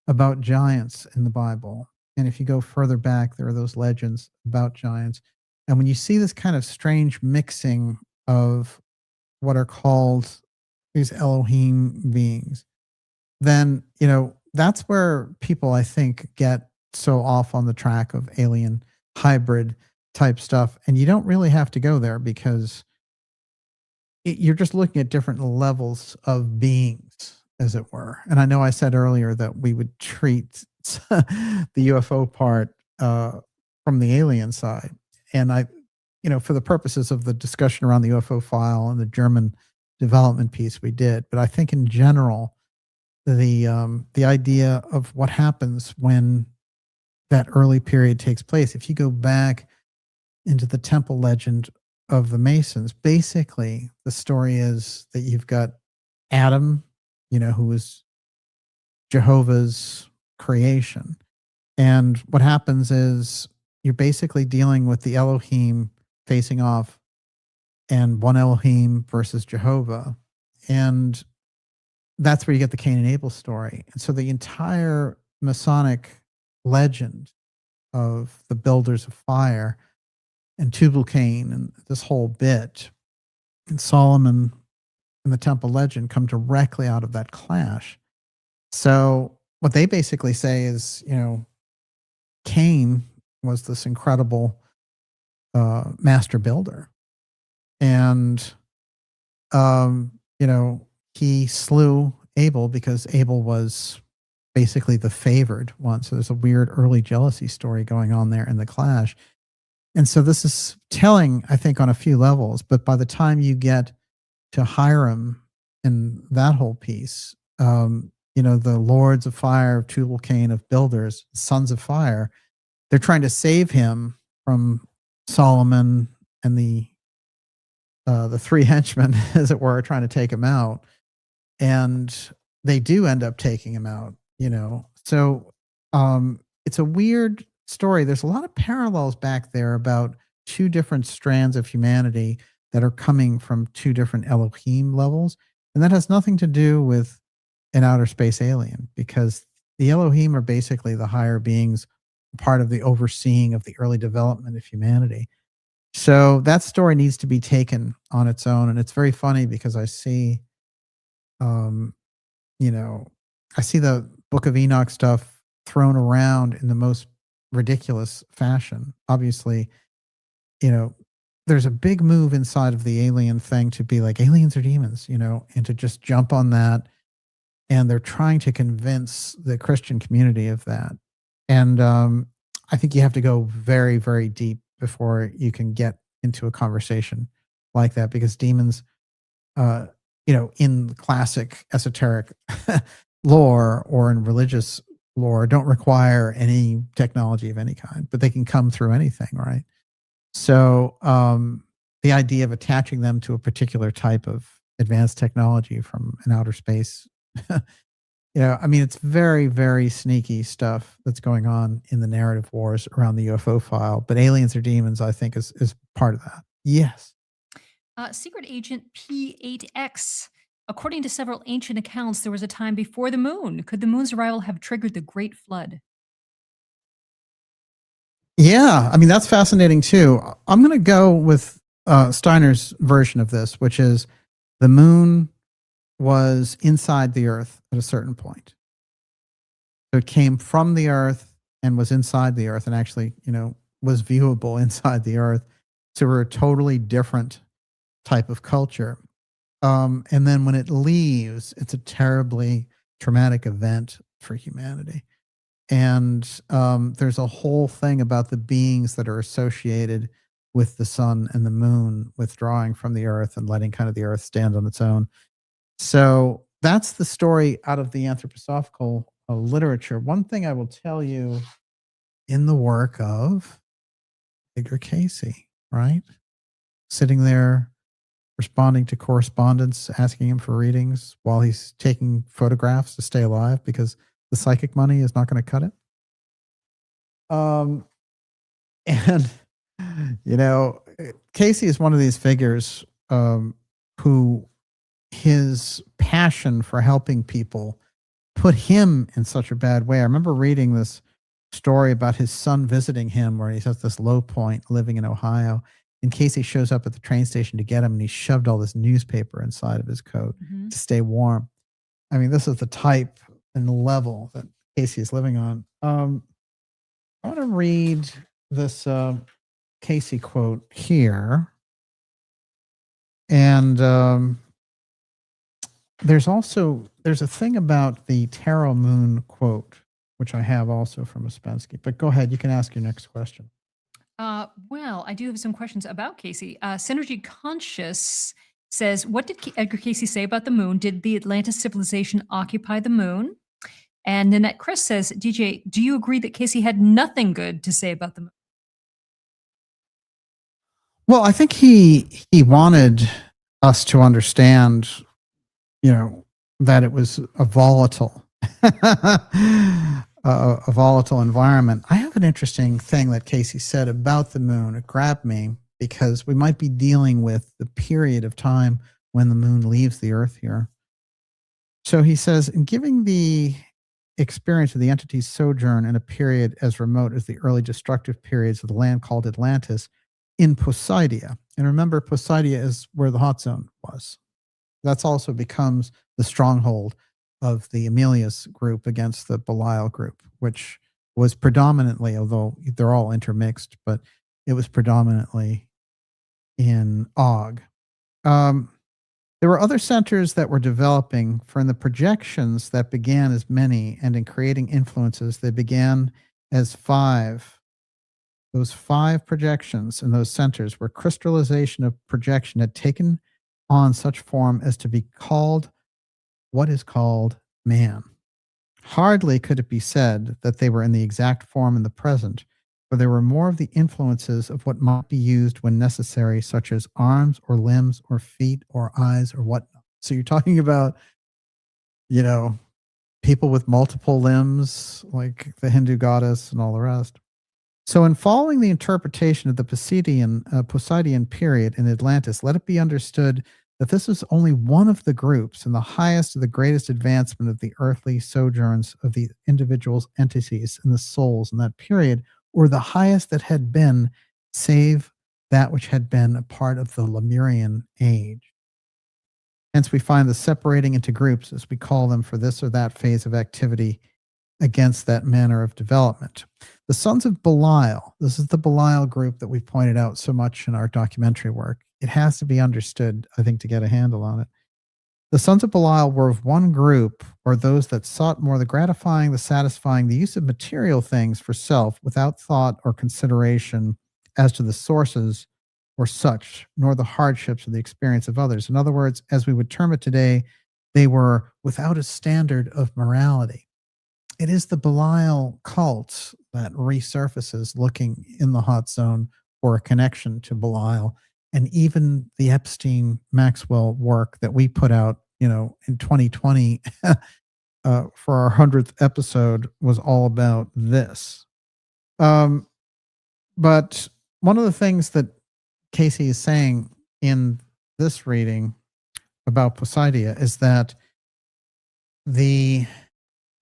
about giants in the Bible. And if you go further back, there are those legends about giants. And when you see this kind of strange mixing of what are called these Elohim beings, then, that's where people, I think, get so off on the track of alien hybrid type stuff. And you don't really have to go there because you're just looking at different levels of beings, as it were. And I know I said earlier that we would treat the UFO part from the alien side. And for the purposes of the discussion around the UFO file and the German development piece, we did. But I think in general, the idea of what happens when that early period takes place, if you go back into the temple legend of the Masons, basically the story is that you've got Adam, who was Jehovah's creation. And what happens is you're basically dealing with the Elohim facing off, and one Elohim versus Jehovah. And that's where you get the Cain and Abel story. And so the entire Masonic legend of the builders of fire and Tubal-Cain and this whole bit, and Solomon and the temple legend come directly out of that clash. So what they basically say is, Cain was this incredible master builder. And, he slew Abel because Abel was basically the favored one. So there's a weird early jealousy story going on there in the clash. And so this is telling, I think, on a few levels. But by the time you get to Hiram and that whole piece, the lords of fire, of Tubal-Cain, of builders, sons of fire, they're trying to save him from Solomon and the three henchmen, as it were, trying to take him out. And they do end up taking him out, So it's a weird story. There's a lot of parallels back there about two different strands of humanity that are coming from two different Elohim levels. And that has nothing to do with an outer space alien, because the Elohim are basically the higher beings, part of the overseeing of the early development of humanity. So that story needs to be taken on its own. And it's very funny because I see, I see the Book of Enoch stuff thrown around in the most ridiculous fashion. Obviously, there's a big move inside of the alien thing to be like, aliens are demons, and to just jump on that. And they're trying to convince the Christian community of that. And I think you have to go very, very deep before you can get into a conversation like that, because demons, in classic esoteric lore or in religious lore, don't require any technology of any kind, but they can come through anything, right? So the idea of attaching them to a particular type of advanced technology from an outer space, it's very, very sneaky stuff that's going on in the narrative wars around the UFO file. But aliens or demons, I think, is part of that. Yes. Secret Agent P8X. According to several ancient accounts, there was a time before the moon. Could the moon's arrival have triggered the Great Flood? Yeah, that's fascinating too. I'm going to go with Steiner's version of this, which is the moon was inside the Earth at a certain point. So it came from the Earth and was inside the Earth, and actually, was viewable inside the Earth. So we're a totally different type of culture. And then when it leaves, it's a terribly traumatic event for humanity. And there's a whole thing about the beings that are associated with the sun and the moon withdrawing from the Earth and letting kind of the Earth stand on its own. So that's the story out of the anthroposophical literature. One thing I will tell you, in the work of Edgar Casey, right? Sitting there responding to correspondence, asking him for readings while he's taking photographs to stay alive because the psychic money is not going to cut it. And, Casey is one of these figures who his passion for helping people put him in such a bad way. I remember reading this story about his son visiting him where he's at this low point living in Ohio. And Casey shows up at the train station to get him, and he shoved all this newspaper inside of his coat to stay warm. This is the type and the level that Casey is living on. I want to read this Casey quote here. And there's a thing about the Tarot Moon quote, which I have also from Ouspensky. But go ahead, you can ask your next question. Well, I do have some questions about Casey. Synergy Conscious says, what did Edgar Casey say about the moon? Did the Atlantis civilization occupy the moon? And Nanette Chris says, DJ, do you agree that Casey had nothing good to say about the moon? Well, I think he wanted us to understand, that it was a volatile, a volatile environment. I have an interesting thing that Casey said about the moon. It grabbed me because we might be dealing with the period of time when the moon leaves the Earth here. So he says, in giving the experience of the entity's sojourn in a period as remote as the early destructive periods of the land called Atlantis, in Poseidia. And remember, Poseidia is where the hot zone was. That's also becomes the stronghold of the Amelius group against the Belial group, which was predominantly, although they're all intermixed, but it was predominantly in Og. There were other centers that were developing for in the projections that began as many, and in creating influences, they began as 5. Those 5 projections in those centers where crystallization of projection had taken on such form as to be called what is called man. Hardly could it be said that they were in the exact form in the present, for there were more of the influences of what might be used when necessary, such as arms or limbs or feet or eyes or whatnot. So you're talking about, people with multiple limbs, like the Hindu goddess and all the rest. So in following the interpretation of the Poseidian period in Atlantis, let it be understood that this is only one of the groups and the highest of the greatest advancement of the earthly sojourns of the individuals' entities and the souls in that period, or the highest that had been, save that which had been a part of the Lemurian age. Hence we find the separating into groups, as we call them, for this or that phase of activity against that manner of development. The sons of Belial, this is the Belial group that we pointed out so much in our documentary work. It has to be understood, I think, to get a handle on it. The sons of Belial were of one group, or those that sought more the gratifying, the satisfying, the use of material things for self without thought or consideration as to the sources or such, nor the hardships of the experience of others. In other words, as we would term it today, they were without a standard of morality. It is the Belial cult that resurfaces looking in the hot zone for a connection to Belial. And even the Epstein-Maxwell work that we put out, in 2020 for our 100th episode was all about this. But one of the things that Casey is saying in this reading about Poseidia is that the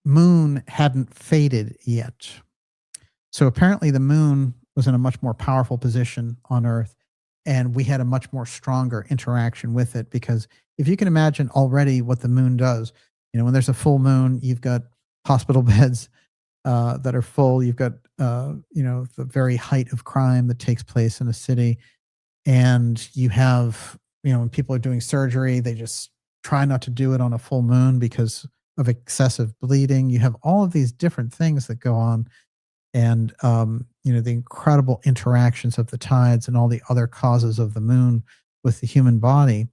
moon hadn't faded yet. So apparently the moon was in a much more powerful position on Earth, and we had a much more stronger interaction with it, because if you can imagine already what the moon does, when there's a full moon, you've got hospital beds that are full. You've got, the very height of crime that takes place in a city. And you have, when people are doing surgery, they just try not to do it on a full moon because of excessive bleeding. You have all of these different things that go on. And, the incredible interactions of the tides and all the other causes of the moon with the human body.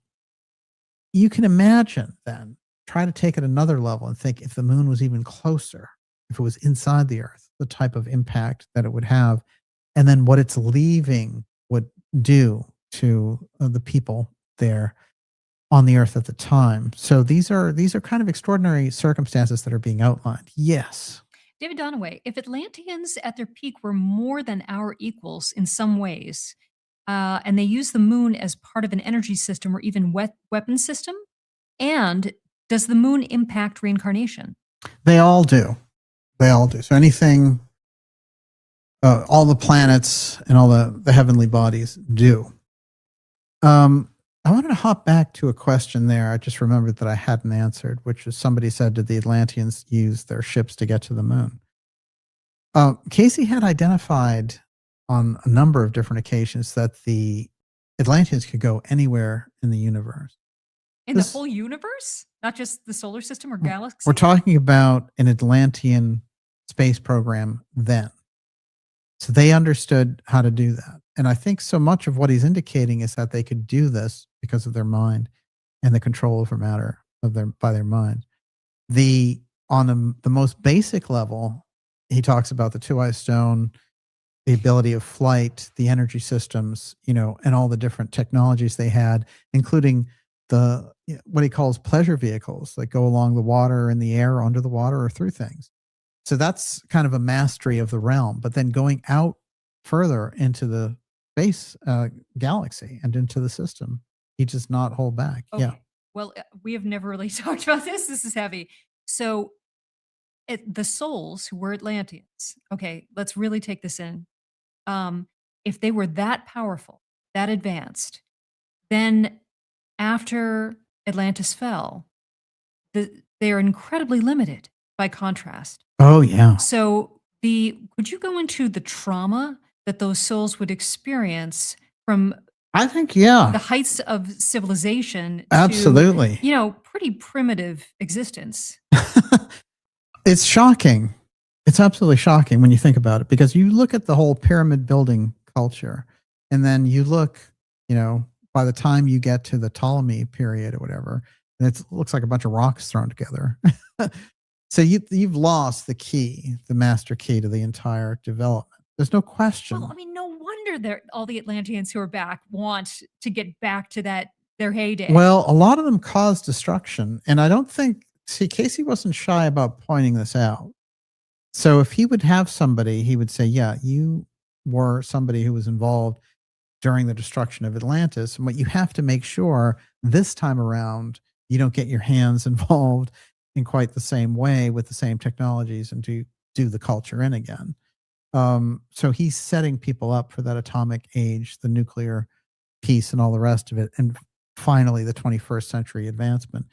You can imagine then, try to take it another level and think if the moon was even closer, if it was inside the Earth, the type of impact that it would have, and then what its leaving would do to the people there on the Earth at the time. So these are kind of extraordinary circumstances that are being outlined. Yes. David Donaway, if Atlanteans at their peak were more than our equals in some ways, and they use the moon as part of an energy system or even weapon system, and does the moon impact reincarnation? They all do. They all do. So anything, all the planets and all the heavenly bodies do. I wanted to hop back to a question there. I just remembered that I hadn't answered, which is somebody said, did the Atlanteans use their ships to get to the moon? Casey had identified on a number of different occasions that the Atlanteans could go anywhere in the universe. In the whole universe? Not just the solar system or galaxy? We're talking about an Atlantean space program then. So they understood how to do that. And I think so much of what he's indicating is that they could do this because of their mind and the control over matter by their mind. On the most basic level, he talks about the two-eye stone, the ability of flight, the energy systems, and all the different technologies they had, including what he calls pleasure vehicles that go along the water, in the air, under the water, or through things. So that's kind of a mastery of the realm. But then going out further into the space galaxy and into the system, he does not hold back. Okay. Yeah. Well, we have never really talked about this. This is heavy. So the souls who were Atlanteans. Okay, let's really take this in. if they were that powerful, that advanced, then after Atlantis fell, they are incredibly limited by contrast. Oh, yeah. So could you go into the trauma that those souls would experience from I think, yeah. the heights of civilization Absolutely. to, pretty primitive existence? It's shocking. It's absolutely shocking when you think about it, because you look at the whole pyramid building culture, and then you look, by the time you get to the Ptolemy period or whatever, and it looks like a bunch of rocks thrown together. So you've lost the key, the master key to the entire development. There's no question. Well, I mean, no wonder all the Atlanteans who are back want to get back to their heyday. Well, a lot of them caused destruction, and I don't think, Casey wasn't shy about pointing this out. So if he would have somebody, he would say, yeah, you were somebody who was involved during the destruction of Atlantis. And what you have to make sure this time around, you don't get your hands involved in quite the same way with the same technologies and do the culture in again. So he's setting people up for that atomic age, the nuclear piece and all the rest of it. And finally, the 21st century advancement.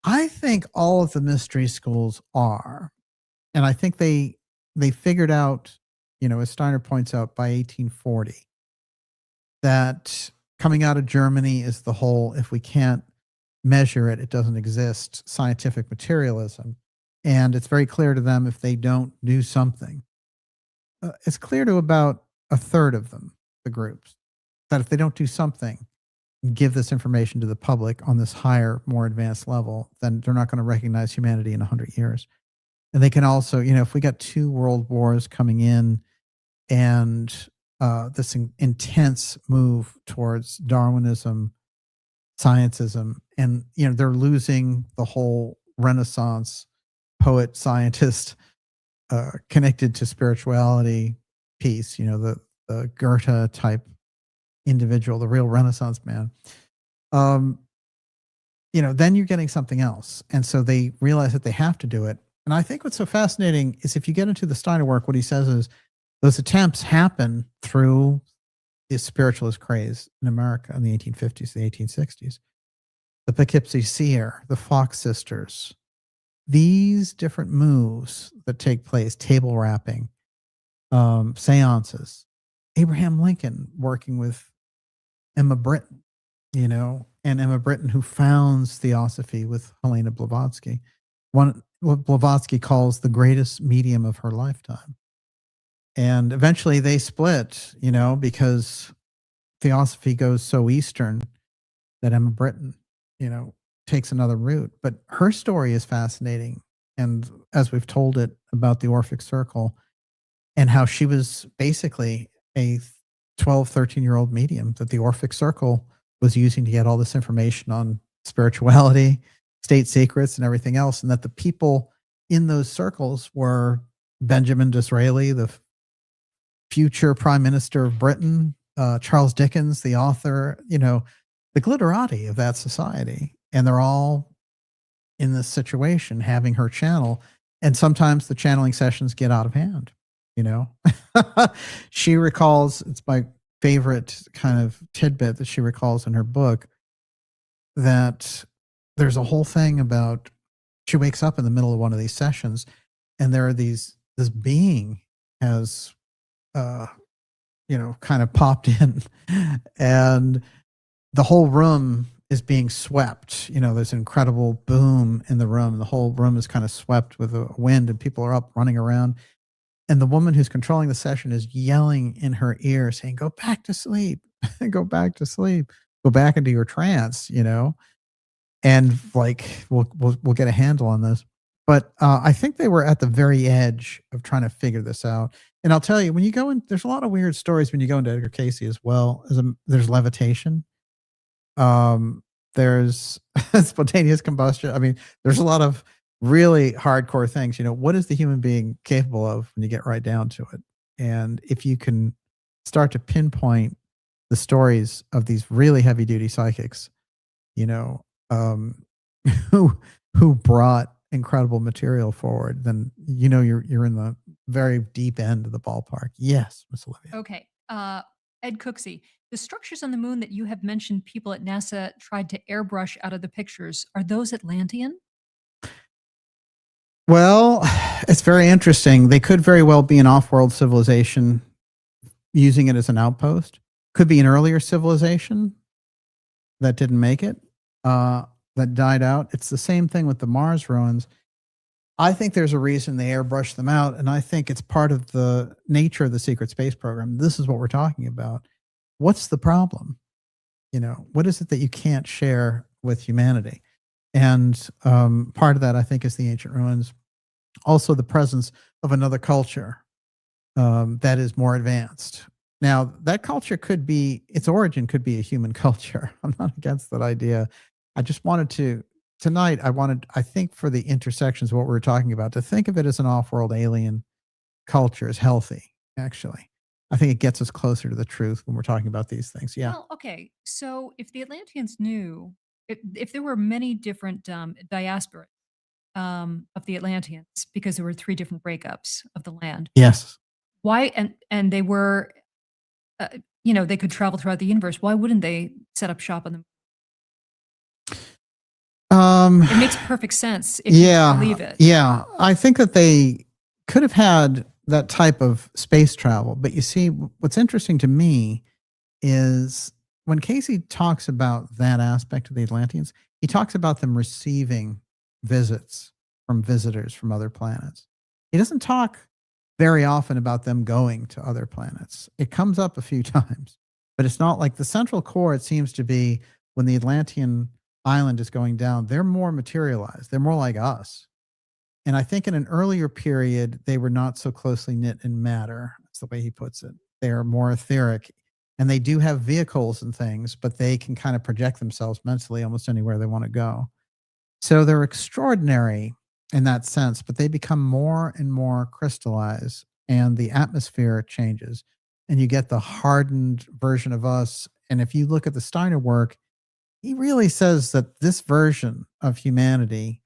I think all of the mystery schools are. And I think they figured out, as Steiner points out, by 1840, that coming out of Germany is the whole, if we can't measure it, it doesn't exist, scientific materialism. And it's very clear to them if they don't do something. It's clear to about a third of them, the groups, that if they don't do something, give this information to the public on this higher, more advanced level, then they're not going to recognize humanity in 100 years. And they can also, if we got 2 world wars coming in and this intense move towards Darwinism, scientism, and, they're losing the whole Renaissance poet, scientist connected to spirituality piece, the Goethe type individual, the real Renaissance man. Then you're getting something else. And so they realize that they have to do it. And I think what's so fascinating is if you get into the Steiner work, what he says is those attempts happen through the spiritualist craze in America in the 1850s, the 1860s. The Poughkeepsie Seer, the Fox Sisters, these different moves that take place, table rapping, seances, Abraham Lincoln working with Emma Britton, and Emma Britton, who founds Theosophy with Helena Blavatsky, what Blavatsky calls the greatest medium of her lifetime. And eventually they split, because Theosophy goes so Eastern that Emma Britton, takes another route. But her story is fascinating. And as we've told it about the Orphic Circle and how she was basically a 12, 13-year-old medium that the Orphic Circle was using to get all this information on spirituality, state secrets, and everything else. And that the people in those circles were Benjamin Disraeli, the future Prime Minister of Britain, Charles Dickens, the author, the glitterati of that society. And they're all in this situation having her channel. And sometimes the channeling sessions get out of hand, She recalls, it's my favorite kind of tidbit that she recalls in her book, that there's a whole thing about, she wakes up in the middle of one of these sessions and there are this being has, kind of popped in and the whole room is being swept. There's an incredible boom in the room. The whole room is kind of swept with a wind and people are up running around. And the woman who's controlling the session is yelling in her ear saying, go back to sleep, go back to sleep, go back into your trance, and like, we'll get a handle on this. But I think they were at the very edge of trying to figure this out. And I'll tell you, when you go in, there's a lot of weird stories when you go into Edgar Cayce as well. There's levitation. There's spontaneous combustion. I mean, there's a lot of really hardcore things. What is the human being capable of when you get right down to it? And if you can start to pinpoint the stories of these really heavy duty psychics, who brought incredible material forward, then you're in the very deep end of the ballpark. Yes, Miss Olivia. Okay. Ed Cooksey, the structures on the moon that you have mentioned people at NASA tried to airbrush out of the pictures, are those Atlantean? Well, it's very interesting. They could very well be an off-world civilization using it as an outpost. Could be an earlier civilization that didn't make it, that died out. It's the same thing with the Mars ruins. I think there's a reason they airbrushed them out, and I think it's part of the nature of the secret space program. This is what we're talking about. What's the problem? What is it that you can't share with humanity? And part of that, I think, is the ancient ruins. Also, the presence of another culture that is more advanced. Now, that culture could be, its origin could be a human culture. I'm not against that idea. I just wanted to, tonight, I think for the intersections of what we're talking about, to think of it as an off-world alien culture is healthy, actually. I think it gets us closer to the truth when we're talking about these things. Yeah. Well, okay. So if the Atlanteans knew, if there were many different diasporas of the Atlanteans, because there were 3 different breakups of the land, Yes. why, and they were, they could travel throughout the universe, why wouldn't they set up shop on them? It makes perfect sense if you believe it. Yeah. I think that they could have had that type of space travel. But you see, what's interesting to me is when Casey talks about that aspect of the Atlanteans, he talks about them receiving visits from visitors from other planets. He doesn't talk very often about them going to other planets. It comes up a few times, but it's not like the central core. It seems to be when the Atlantean island is going down, they're more materialized. They're more like us. And I think in an earlier period, they were not so closely knit in matter. That's the way he puts it. They are more etheric, and they do have vehicles and things, but they can kind of project themselves mentally almost anywhere they want to go. So they're extraordinary in that sense, but they become more and more crystallized, and the atmosphere changes, and you get the hardened version of us. And if you look at the Steiner work, he really says that this version of humanity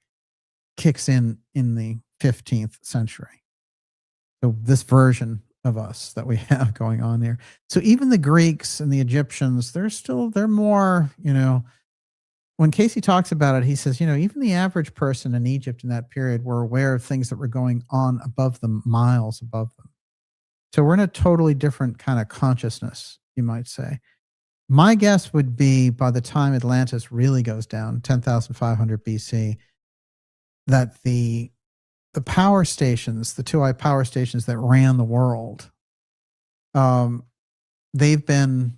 kicks in the 15th century. So this version of us that we have going on here. So even the Greeks and the Egyptians, they're more, when Casey talks about it, he says, even the average person in Egypt in that period were aware of things that were going on above them, miles above them. So we're in a totally different kind of consciousness, you might say. My guess would be by the time Atlantis really goes down, 10,500 BC, that the power stations, the 2i power stations that ran the world, they've been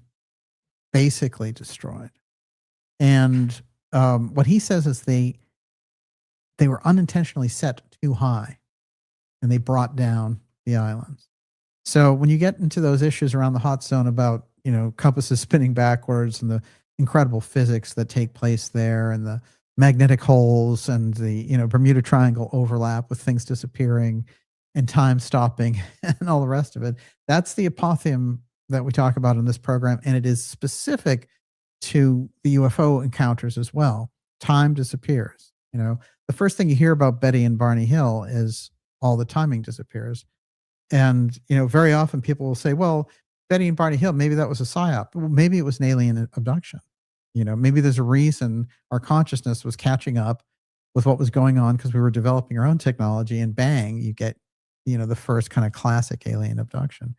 basically destroyed. And what he says is they were unintentionally set too high, and they brought down the islands. So when you get into those issues around the hot zone about, compasses spinning backwards and the incredible physics that take place there, and the magnetic holes and the, Bermuda Triangle overlap with things disappearing and time stopping and all the rest of it, that's the apotheum that we talk about in this program. And it is specific to the UFO encounters as well. Time disappears. The first thing you hear about Betty and Barney Hill is all the timing disappears. And, very often people will say, well, Betty and Barney Hill, maybe that was a psyop. Well, maybe it was an alien abduction. Maybe there's a reason our consciousness was catching up with what was going on because we were developing our own technology, and bang, you get, the first kind of classic alien abduction.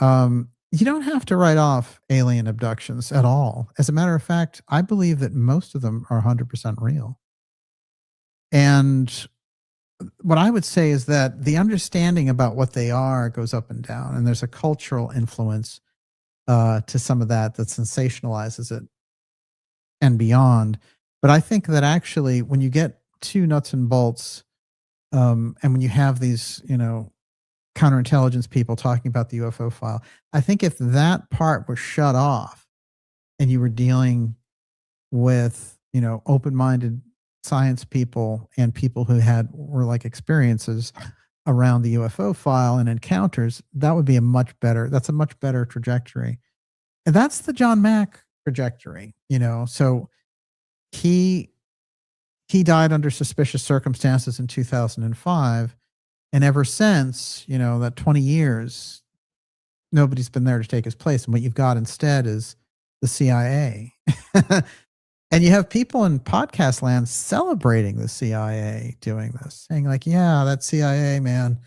You don't have to write off alien abductions at all. As a matter of fact, I believe that most of them are 100% real. And what I would say is that the understanding about what they are goes up and down, and there's a cultural influence to some of that sensationalizes it and beyond. But I think that actually when you get to nuts and bolts, and when you have these, counterintelligence people talking about the UFO file, I think if that part was shut off and you were dealing with, open-minded science people and people who were like experiences around the UFO file and encounters, that's a much better trajectory. And that's the John Mack trajectory, so he died under suspicious circumstances in 2005. And ever since, that 20 years, nobody's been there to take his place. And what you've got instead is the CIA. And you have people in podcast land celebrating the CIA doing this, saying like, yeah, that CIA, man,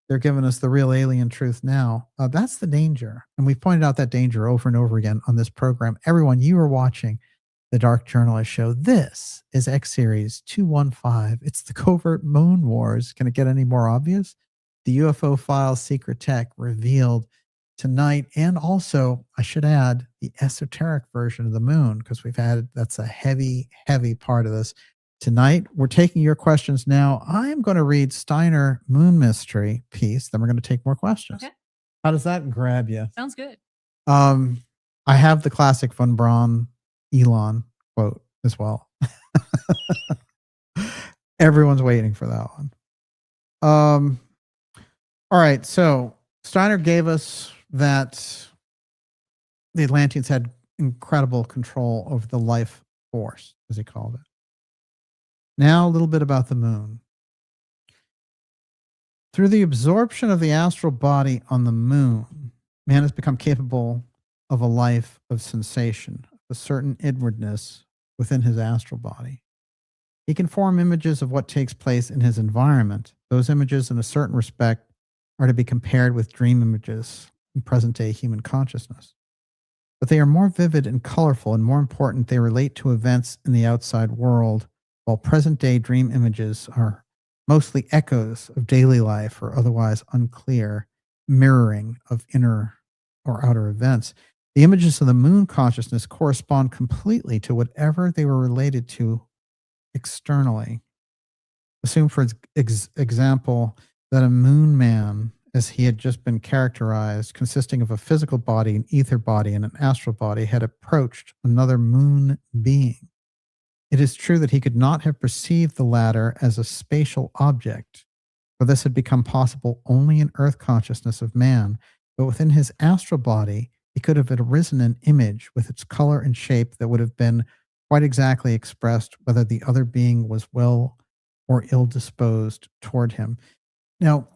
they're giving us the real alien truth now. That's the danger. And we've pointed out that danger over and over again on this program. Everyone, you are watching the Dark Journalist Show. This is X Series 215. It's the Covert Moon Wars. Can it get any more obvious? The UFO files, secret tech revealed tonight. And also, I should add, the esoteric version of the moon, because that's a heavy, heavy part of this. Tonight, we're taking your questions now. I'm going to read Steiner Moon Mystery piece. Then we're going to take more questions. Okay. How does that grab you? Sounds good. I have the classic von Braun Elon quote as well. Everyone's waiting for that one. All right. So Steiner gave us that the Atlanteans had incredible control over the life force, as he called it. Now, a little bit about the moon. Through the absorption of the astral body on the moon, man has become capable of a life of sensation, a certain inwardness within his astral body. He can form images of what takes place in his environment. Those images, in a certain respect, are to be compared with dream images in present-day human consciousness. But they are more vivid and colorful, and more important, they relate to events in the outside world, while present-day dream images are mostly echoes of daily life or otherwise unclear mirroring of inner or outer events. The images of the moon consciousness correspond completely to whatever they were related to externally. Assume, for example, that a moon man, as he had just been characterized, consisting of a physical body, an ether body, and an astral body, had approached another moon being. It is true that he could not have perceived the latter as a spatial object, for this had become possible only in earth consciousness of man, but within his astral body, he could have arisen an image with its color and shape that would have been quite exactly expressed whether the other being was well or ill disposed toward him. Now,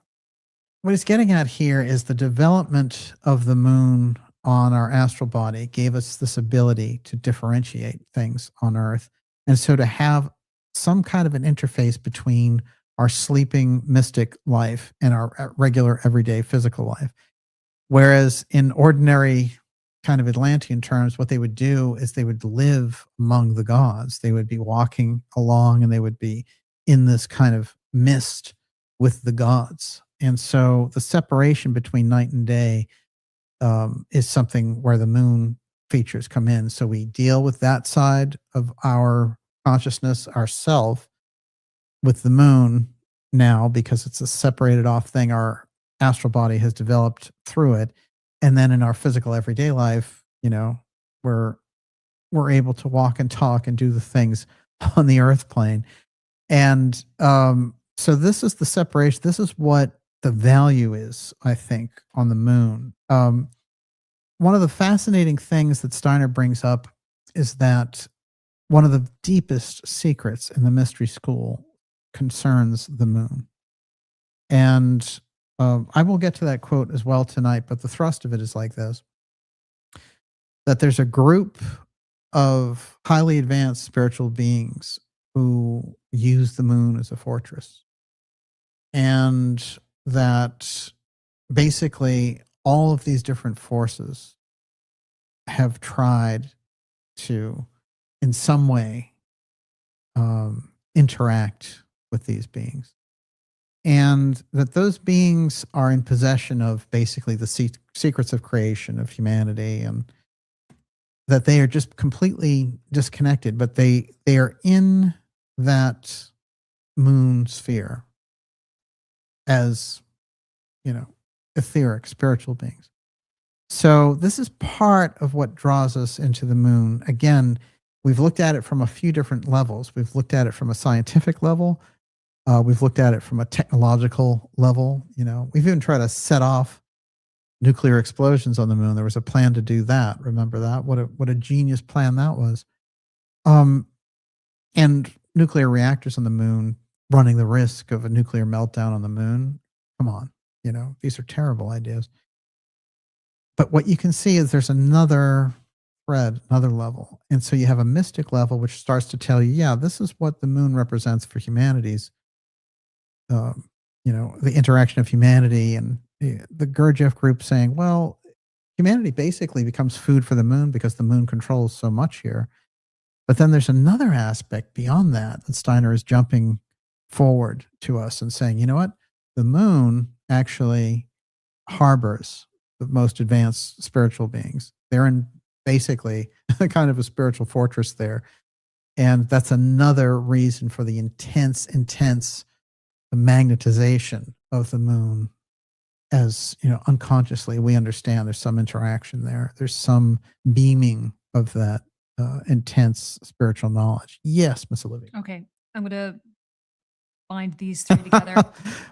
what he's getting at here is the development of the moon on our astral body gave us this ability to differentiate things on Earth. And so to have some kind of an interface between our sleeping mystic life and our regular everyday physical life. Whereas in ordinary kind of Atlantean terms, what they would do is they would live among the gods. They would be walking along and they would be in this kind of mist with the gods. And so the separation between night and day is something where the moon features come in. So we deal with that side of our consciousness, ourself, with the moon now because it's a separated off thing our astral body has developed through it. And then in our physical everyday life, you know, we're able to walk and talk and do the things on the earth plane. And so this is the separation. This is what the value is, I think, on the moon. One of the fascinating things that Steiner brings up is that one of the deepest secrets in the mystery school concerns the moon. And I will get to that quote as well tonight, but the thrust of it is like this, that there's a group of highly advanced spiritual beings who use the moon as a fortress. And that basically all of these different forces have tried to, in some way, interact with these beings. And that those beings are in possession of basically the secrets of creation, of humanity, and that they are just completely disconnected, but they are in that moon sphere as, you know, etheric, spiritual beings. So this is part of what draws us into the moon. Again, we've looked at it from a few different levels. We've looked at it from a scientific level. We've looked at it from a technological level. You know, we've even tried to set off nuclear explosions on the moon. There was a plan to do that. Remember that? What a genius plan that was. And nuclear reactors on the moon, running the risk of a nuclear meltdown on the moon. Come on, you know, these are terrible ideas. But what you can see is there's another thread, another level. And so you have a mystic level, which starts to tell you, yeah, this is what the moon represents for humanity's, the interaction of humanity, and the Gurdjieff group saying, well, humanity basically becomes food for the moon because the moon controls so much here. But then there's another aspect beyond that Steiner is jumping forward to us and saying, you know what? The moon actually harbors the most advanced spiritual beings. They're in basically kind of a spiritual fortress there. And that's another reason for the intense magnetization of the moon. As unconsciously we understand there's some interaction there. There's some beaming of that intense spiritual knowledge. Yes, Miss Olivia. Okay, I'm going to bind these three together.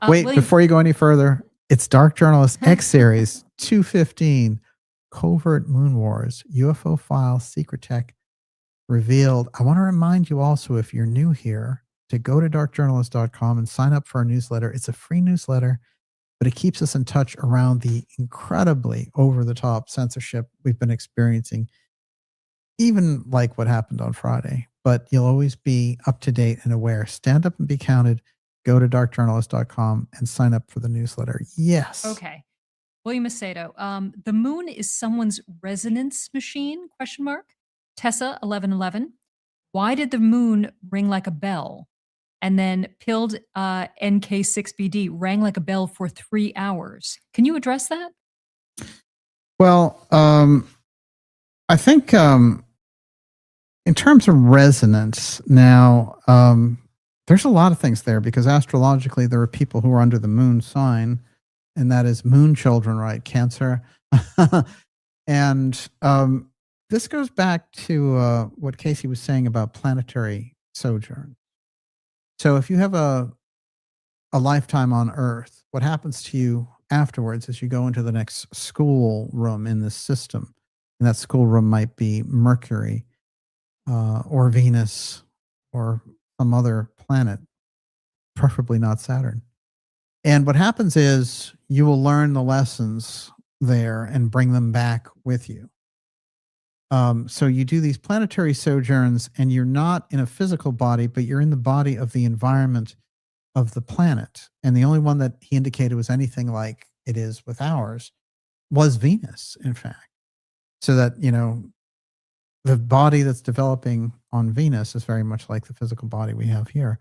Wait, William, before you go any further, it's Dark Journalist X Series 215, Covert Moon Wars, UFO Files, Secret Tech Revealed. I want to remind you also, if you're new here, to go to darkjournalist.com and sign up for our newsletter. It's a free newsletter, but it keeps us in touch around the incredibly over-the-top censorship we've been experiencing, even like what happened on Friday. But you'll always be up to date and aware. Stand up and be counted. Go to darkjournalist.com and sign up for the newsletter. Yes. Okay. William Macedo, the moon is someone's resonance machine, ? Tessa 1111. Why did the moon ring like a bell? And then pilled NK6BD rang like a bell for 3 hours. Can you address that? Well, I think in terms of resonance now, there's a lot of things there, because astrologically there are people who are under the moon sign, and that is moon children, right? Cancer. And this goes back to what Casey was saying about planetary sojourn. So if you have a lifetime on Earth, what happens to you afterwards is you go into the next school room in this system. And that school room might be Mercury or Venus or some other planet, preferably not Saturn. And what happens is you will learn the lessons there and bring them back with you. So you do these planetary sojourns, and you're not in a physical body, but you're in the body of the environment of the planet. And the only one that he indicated was anything like it is with ours was Venus, in fact. So that, the body that's developing on Venus is very much like the physical body we have here.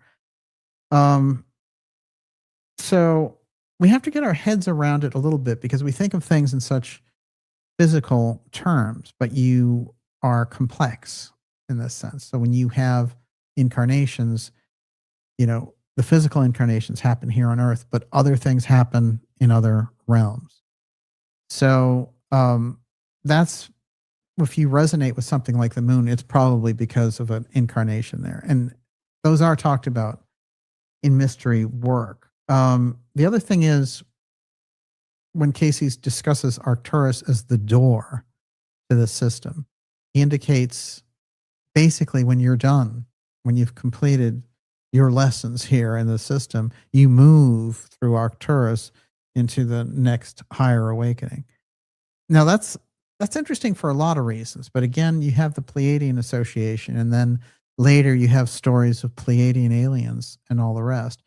So we have to get our heads around it a little bit, because we think of things in such physical terms, but you are complex in this sense. So when you have incarnations, the physical incarnations happen here on Earth, but other things happen in other realms. So that's, if you resonate with something like the moon, it's probably because of an incarnation there. And those are talked about in mystery work. The other thing is, when Casey discusses Arcturus as the door to the system, he indicates basically when you're done, when you've completed your lessons here in the system, you move through Arcturus into the next higher awakening. Now that's interesting for a lot of reasons, but again, you have the Pleiadian association, and then later you have stories of Pleiadian aliens and all the rest.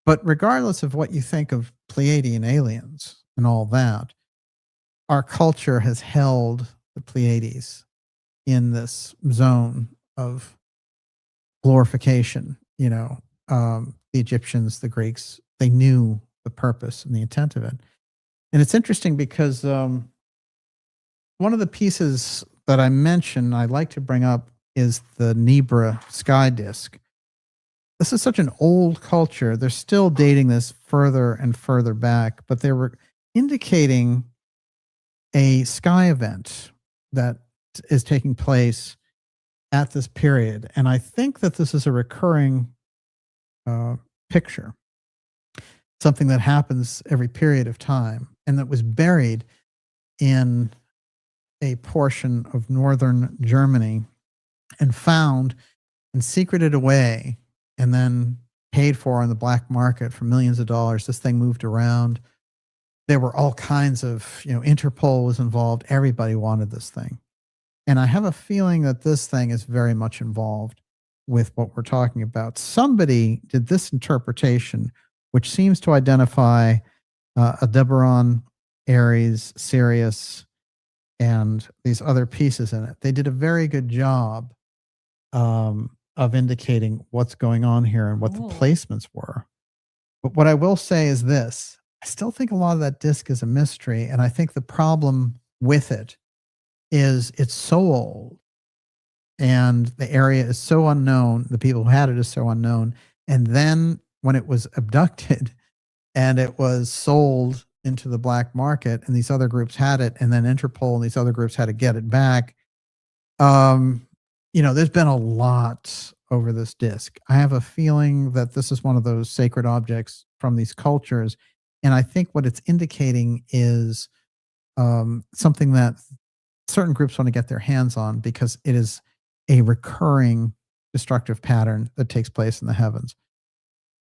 But regardless of what you think of Pleiadian aliens and all that, our culture has held the Pleiades in this zone of glorification. The Egyptians, the Greeks, they knew the purpose and the intent of it. And it's interesting because one of the pieces that I mentioned, I like to bring up, is the Nebra sky disk. This is such an old culture. They're still dating this further and further back, but they were indicating a sky event that is taking place at this period. And I think that this is a recurring picture, something that happens every period of time, and that was buried in a portion of northern Germany and found and secreted away and then paid for on the black market for millions of dollars. This thing moved around there were all kinds of, Interpol was involved. Everybody wanted this thing. And I have a feeling that this thing is very much involved with what we're talking about. Somebody did this interpretation, which seems to identify Aldebaran, Ares, Sirius, and these other pieces in it. They did a very good job of indicating what's going on here and what the placements were. But what I will say is this. I still think a lot of that disc is a mystery, and I think the problem with it is it's so old, and the area is so unknown, the people who had it is so unknown, and then when it was abducted and it was sold into the black market, and these other groups had it, and then Interpol and these other groups had to get it back, there's been a lot over this disc. I have a feeling that this is one of those sacred objects from these cultures, and I think what it's indicating is something that certain groups want to get their hands on because it is a recurring destructive pattern that takes place in the heavens.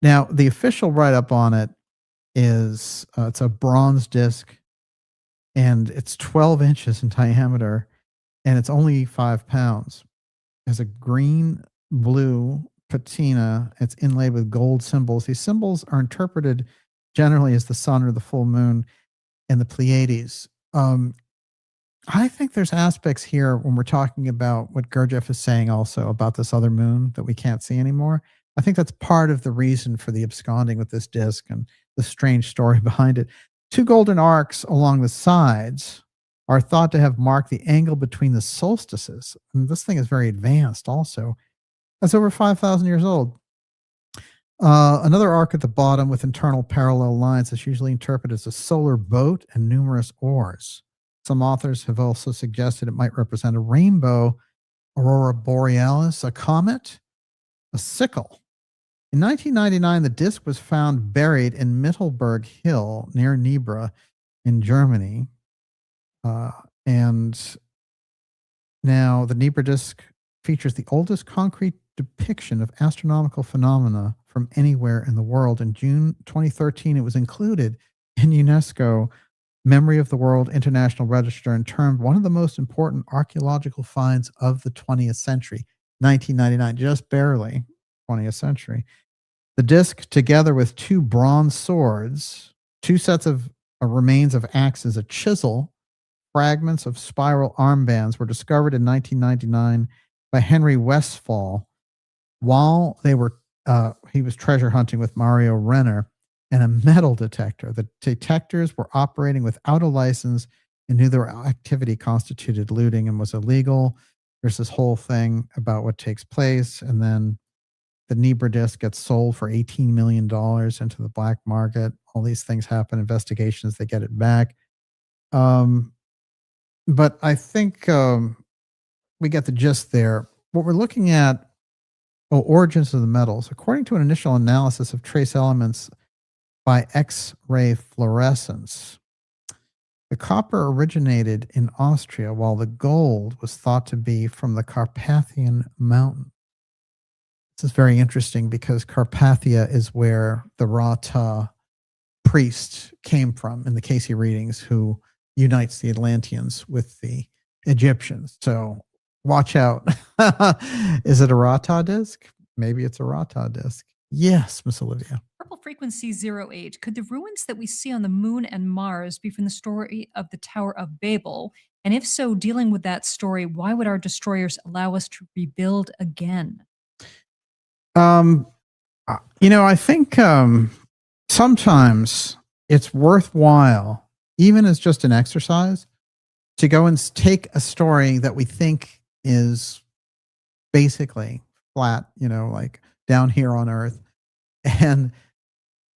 Now, the official write-up on it is it's a bronze disc, and it's 12 inches in diameter, and it's only 5 pounds. It has a green-blue patina. It's inlaid with gold symbols. These symbols are interpreted generally as the sun or the full moon and the Pleiades. I think there's aspects here when we're talking about what Gurdjieff is saying also about this other moon that we can't see anymore. I think that's part of the reason for the absconding with this disc and the strange story behind it. 2 golden arcs along the sides are thought to have marked the angle between the solstices. And this thing is very advanced also. That's over 5,000 years old. Another arc at the bottom with internal parallel lines is usually interpreted as a solar boat and numerous oars. Some authors have also suggested it might represent a rainbow, aurora borealis, a comet, a sickle. In 1999, the disc was found buried in Mittelberg Hill near Nebra in Germany. And now the Nebra disc features the oldest concrete depiction of astronomical phenomena from anywhere in the world. In June 2013, it was included in UNESCO Memory of the World International Register and termed one of the most important archaeological finds of the 20th century, 1999, just barely 20th century. The disc, together with 2 bronze swords, 2 sets of remains of axes, a chisel, fragments of spiral armbands were discovered in 1999 by Henry Westphal while he was treasure hunting with Mario Renner, and a metal detector. The detectors were operating without a license and knew their activity constituted looting and was illegal. There's this whole thing about what takes place, and then the Nebra disc gets sold for $18 million into the black market. All these things happen, investigations, they get it back. But I think we get the gist there. What we're looking at, origins of the metals. According to an initial analysis of trace elements by X-ray fluorescence, the copper originated in Austria, while the gold was thought to be from the Carpathian Mountain. This is very interesting because Carpathia is where the Rata priest came from in the Casey readings, who unites the Atlanteans with the Egyptians. So watch out. Is it a Rata disc? Maybe it's a Rata disc. Yes, Miss Olivia. Purple frequency 08. Could the ruins that we see on the moon and Mars be from the story of the Tower of Babel? And if so, dealing with that story, why would our destroyers allow us to rebuild again? I think sometimes it's worthwhile, even as just an exercise, to go and take a story that we think is basically flat, like down here on Earth, and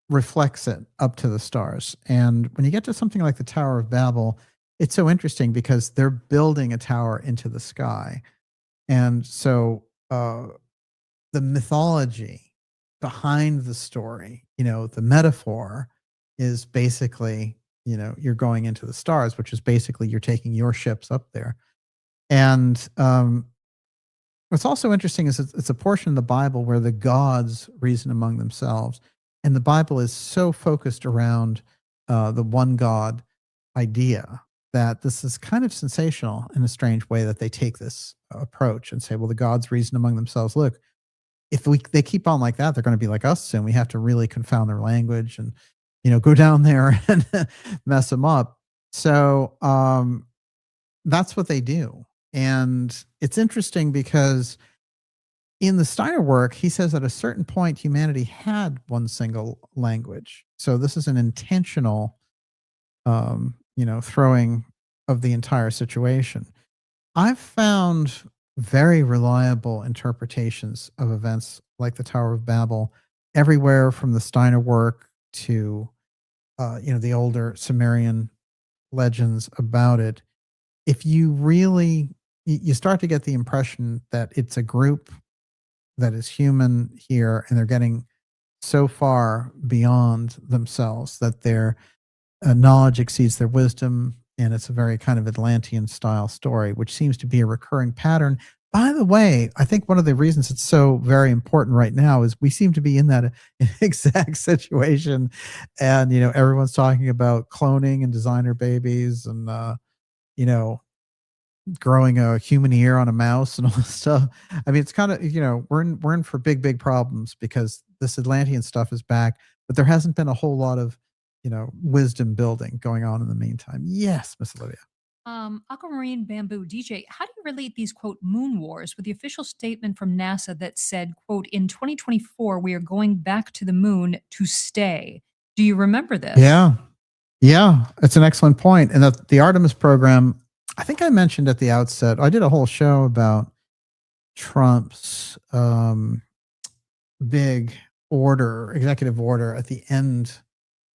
reflects it up to the stars. And when you get to something like the Tower of Babel, it's so interesting because they're building a tower into the sky. And so the mythology behind the story, the metaphor is basically, you're going into the stars, which is basically you're taking your ships up there. And what's also interesting is it's a portion of the Bible where the gods reason among themselves. And the Bible is so focused around the one God idea, that this is kind of sensational in a strange way that they take this approach and say, well, the gods reason among themselves. Look, if they keep on like that, they're going to be like us soon. We have to really confound their language and, go down there and mess them up. So that's what they do. And it's interesting because in the Steiner work, he says at a certain point, humanity had one single language. So this is an intentional, throwing of the entire situation. I've found very reliable interpretations of events like the Tower of Babel everywhere from the Steiner work to, the older Sumerian legends about it. If you really, you start to get the impression that it's a group that is human here, and they're getting so far beyond themselves that their knowledge exceeds their wisdom, and it's a very kind of Atlantean style story, which seems to be a recurring pattern. By the way, I think one of the reasons it's so very important right now is we seem to be in that exact situation, and everyone's talking about cloning and designer babies, and growing a human ear on a mouse and all this stuff. I mean, it's kind of, we're in for big problems because this Atlantean stuff is back, but there hasn't been a whole lot of, wisdom building going on in the meantime. Yes, Miss Olivia. Aquamarine Bamboo DJ, how do you relate these, quote, moon wars with the official statement from NASA that said, quote, in 2024, we are going back to the moon to stay? Do you remember this? Yeah, it's an excellent point. And the Artemis program, I think I mentioned at the outset, I did a whole show about Trump's big executive order at the end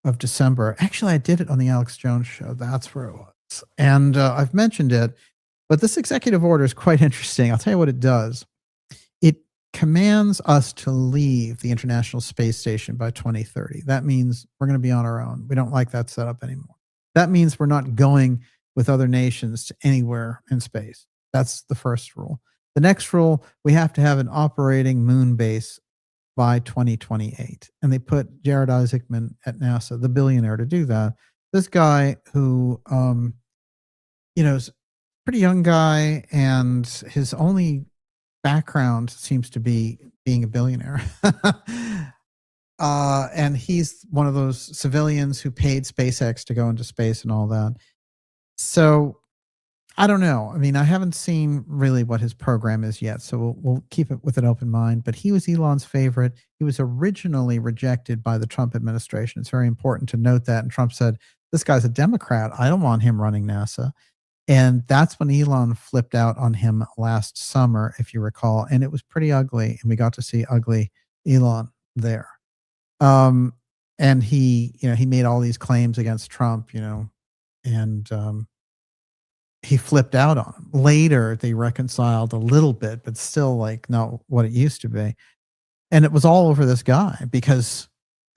of December. Actually, I did it on the Alex Jones show. That's where it was. And I've mentioned it, but this executive order is quite interesting. I'll tell you what it does. It commands us to leave the International Space Station by 2030. That means we're going to be on our own. We don't like that setup anymore. That means we're not going with other nations to anywhere in space. That's the first rule. The next rule, we have to have an operating moon base by 2028. And they put Jared Isaacman at NASA, the billionaire, to do that. This guy who, is a pretty young guy, and his only background seems to be being a billionaire. And he's one of those civilians who paid SpaceX to go into space and all that. So I don't know. I mean, I haven't seen really what his program is yet, so we'll keep it with an open mind. But he was Elon's favorite. He was originally rejected by the Trump administration. It's very important to note that. And Trump said, this guy's a Democrat. I don't want him running NASA. And that's when Elon flipped out on him last summer, if you recall. And it was pretty ugly. And we got to see ugly Elon there. And he made all these claims against Trump, and he flipped out on him. Later, they reconciled a little bit, but still not what it used to be. And it was all over this guy because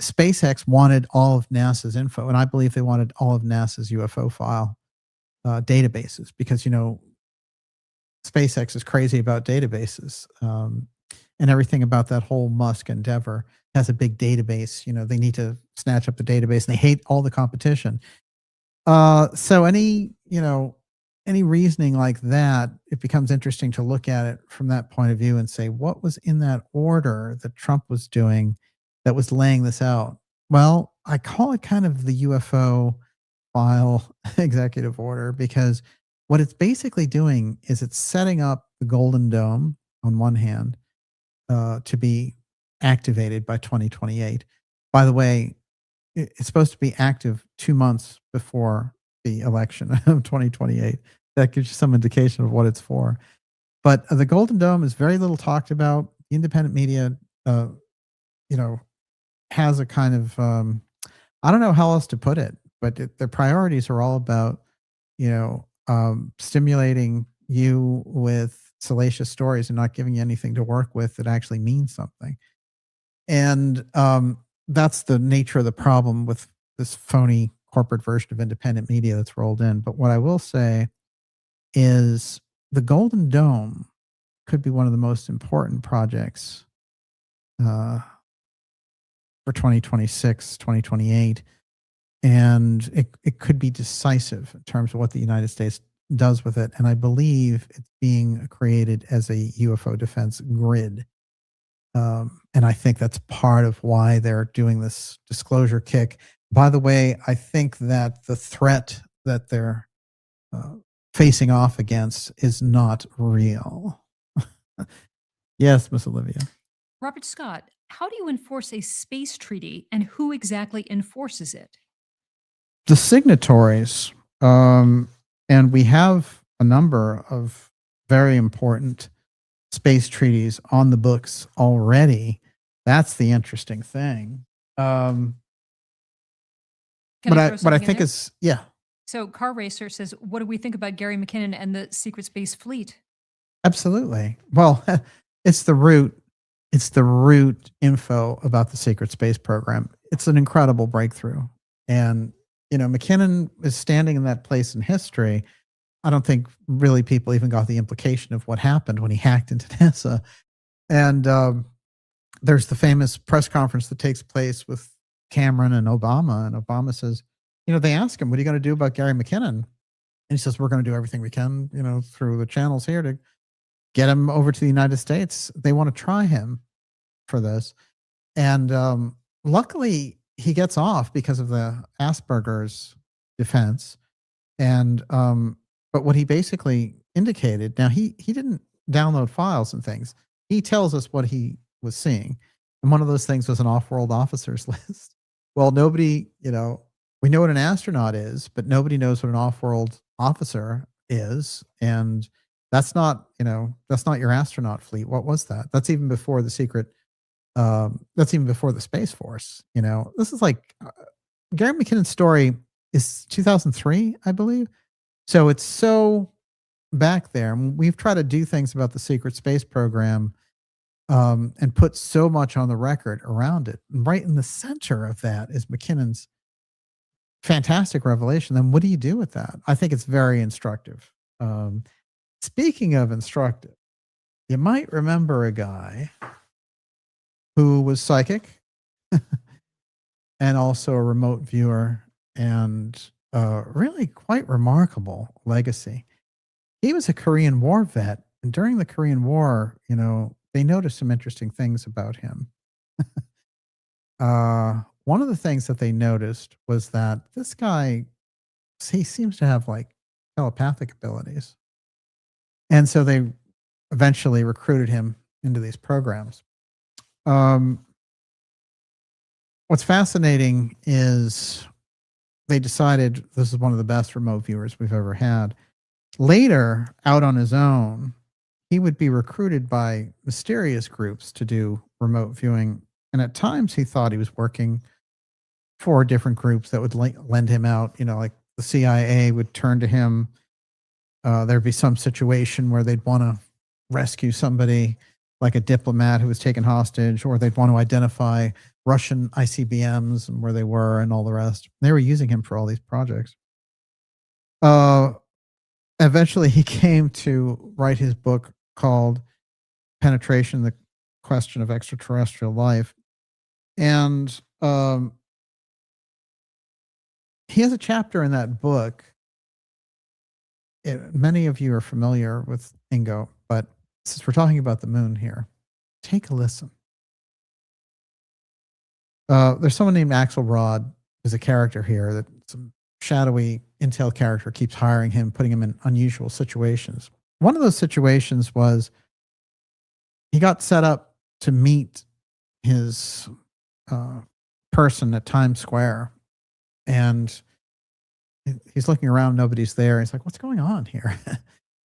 SpaceX wanted all of NASA's info. And I believe they wanted all of NASA's UFO file databases because, SpaceX is crazy about databases. And everything about that whole Musk endeavor has a big database. They need to snatch up the database, and they hate all the competition. So any reasoning like that, it becomes interesting to look at it from that point of view and say, what was in that order that Trump was doing that was laying this out? Well, I call it kind of the UFO file executive order, because what it's basically doing is it's setting up the Golden Dome on one hand to be activated by 2028. By the way, it's supposed to be active 2 months before the election of 2028. That gives you some indication of what it's for. But the Golden Dome is very little talked about. The independent media, has a kind of, I don't know how else to put it, but their priorities are all about, stimulating you with salacious stories and not giving you anything to work with that actually means something. And that's the nature of the problem with this phony corporate version of independent media that's rolled in. But what I will say is the Golden Dome could be one of the most important projects for 2026, 2028, and it could be decisive in terms of what the United States does with it. And I believe it's being created as a UFO defense grid. And I think that's part of why they're doing this disclosure kick. By the way, I think that the threat that they're facing off against is not real. Yes, Miss Olivia. Robert Scott, how do you enforce a space treaty and who exactly enforces it? The signatories, and we have a number of very important space treaties on the books already. That's the interesting thing. Can What throw I something in think there? is, yeah, So Car Racer says, what do we think about Gary McKinnon and the secret space fleet? absolutely. Well, it's the root info about the secret space program. It's an incredible breakthrough. And, McKinnon is standing in that place in history. I don't think really people even got the implication of what happened when he hacked into NASA. And there's the famous press conference that takes place with Cameron and Obama. And Obama says, they ask him, what are you going to do about Gary McKinnon? And he says, we're going to do everything we can, through the channels here to get him over to the United States. They want to try him for this. And luckily, he gets off because of the Asperger's defense. And but what he basically indicated, now he didn't download files and things. He tells us what he was seeing. And one of those things was an off-world officers list. Well, nobody, we know what an astronaut is, but nobody knows what an off-world officer is. And that's not your astronaut fleet. What was that? That's even before the secret. That's even before the Space Force. This is like Gary McKinnon's story is 2003, I believe. So it's so back there. And we've tried to do things about the secret space program and put so much on the record around it. And right in the center of that is McKinnon's fantastic revelation. Then what do you do with that? I think it's very instructive. Speaking of instructive, you might remember a guy who was psychic and also a remote viewer and really quite remarkable legacy. He was a Korean War vet, and during the Korean War, they noticed some interesting things about him. One of the things that they noticed was that this guy, he seems to have like telepathic abilities. And so they eventually recruited him into these programs. What's fascinating is they decided this is one of the best remote viewers we've ever had. Later, out on his own, he would be recruited by mysterious groups to do remote viewing. And at times he thought he was working for different groups that would lend him out. Like the CIA would turn to him. There'd be some situation where they'd want to rescue somebody, like a diplomat who was taken hostage, or they'd want to identify Russian ICBMs and where they were and all the rest. They were using him for all these projects. Eventually, he came to write his book called Penetration, the Question of Extraterrestrial Life. And he has a chapter in that book. Many of you are familiar with Ingo, but since we're talking about the moon here, take a listen. There's someone named Axelrod who's a character here that some shadowy intel character keeps hiring him, putting him in unusual situations. One of those situations was he got set up to meet his person at Times Square, and he's looking around, nobody's there. He's like, what's going on here?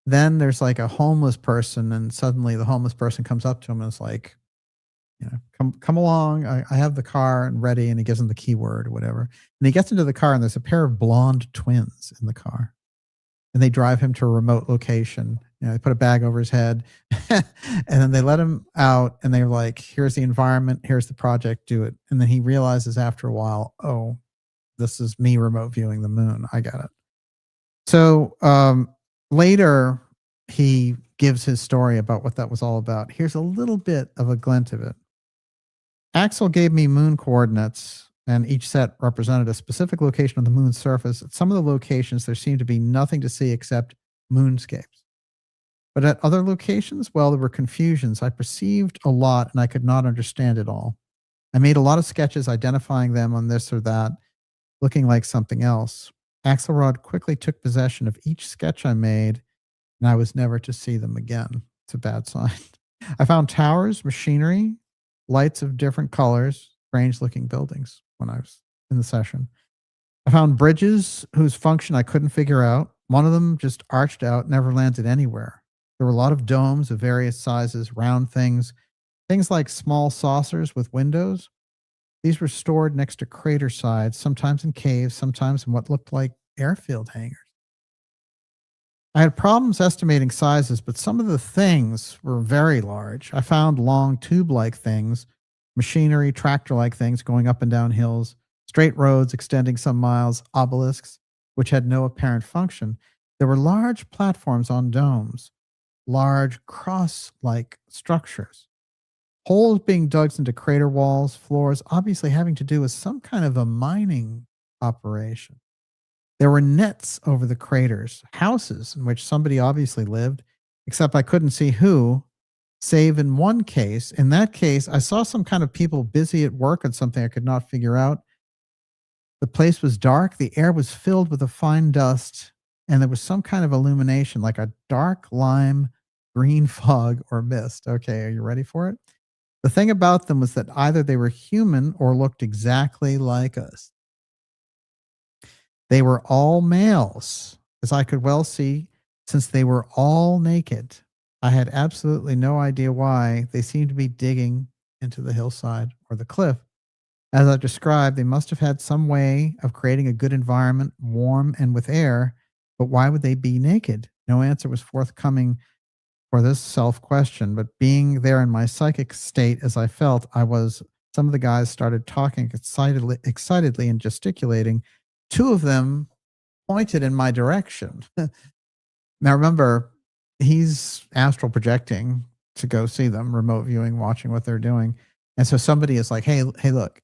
Then there's like a homeless person, and suddenly the homeless person comes up to him and is like, come along. I have the car and ready. And he gives him the keyword or whatever. And he gets into the car, and there's a pair of blonde twins in the car. And they drive him to a remote location. They put a bag over his head, and then they let him out, and they're like, here's the environment. Here's the project. Do it. And then he realizes after a while, oh, this is me remote viewing the moon. I got it. So later, he gives his story about what that was all about. Here's a little bit of a glint of it. Axel gave me moon coordinates and each set represented a specific location on the moon's surface. At some of the locations, there seemed to be nothing to see except moonscapes. But at other locations, well, there were confusions. I perceived a lot, and I could not understand it all. I made a lot of sketches identifying them on this or that, looking like something else. Axelrod quickly took possession of each sketch I made, and I was never to see them again. It's a bad sign. I found towers, machinery, lights of different colors, strange-looking buildings when I was in the session. I found bridges whose function I couldn't figure out. One of them just arched out, never landed anywhere. There were a lot of domes of various sizes, round things like small saucers with windows. These were stored next to crater sides, sometimes in caves, sometimes in what looked like airfield hangars. I had problems estimating sizes, but some of the things were very large. I found long tube-like things, machinery, tractor-like things going up and down hills, straight roads extending some miles, obelisks, which had no apparent function. There were large platforms on domes, large cross-like structures, holes being dug into crater walls, floors, obviously having to do with some kind of a mining operation. There were nets over the craters, houses in which somebody obviously lived, except I couldn't see who, save in one case. In that case, I saw some kind of people busy at work on something I could not figure out. The place was dark, the air was filled with a fine dust, and there was some kind of illumination, like a dark lime green fog or mist. Okay, are you ready for it? The thing about them was that either they were human or looked exactly like us. They were all males, as I could well see, since they were all naked. I had absolutely no idea why. They seemed to be digging into the hillside or the cliff. As I described, they must have had some way of creating a good environment, warm and with air, but why would they be naked? No answer was forthcoming for this self-question, but being there in my psychic state as I felt I was, some of the guys started talking excitedly and gesticulating. Two of them pointed in my direction. Now remember, he's astral projecting to go see them, remote viewing, watching what they're doing. And so somebody is like, hey, look.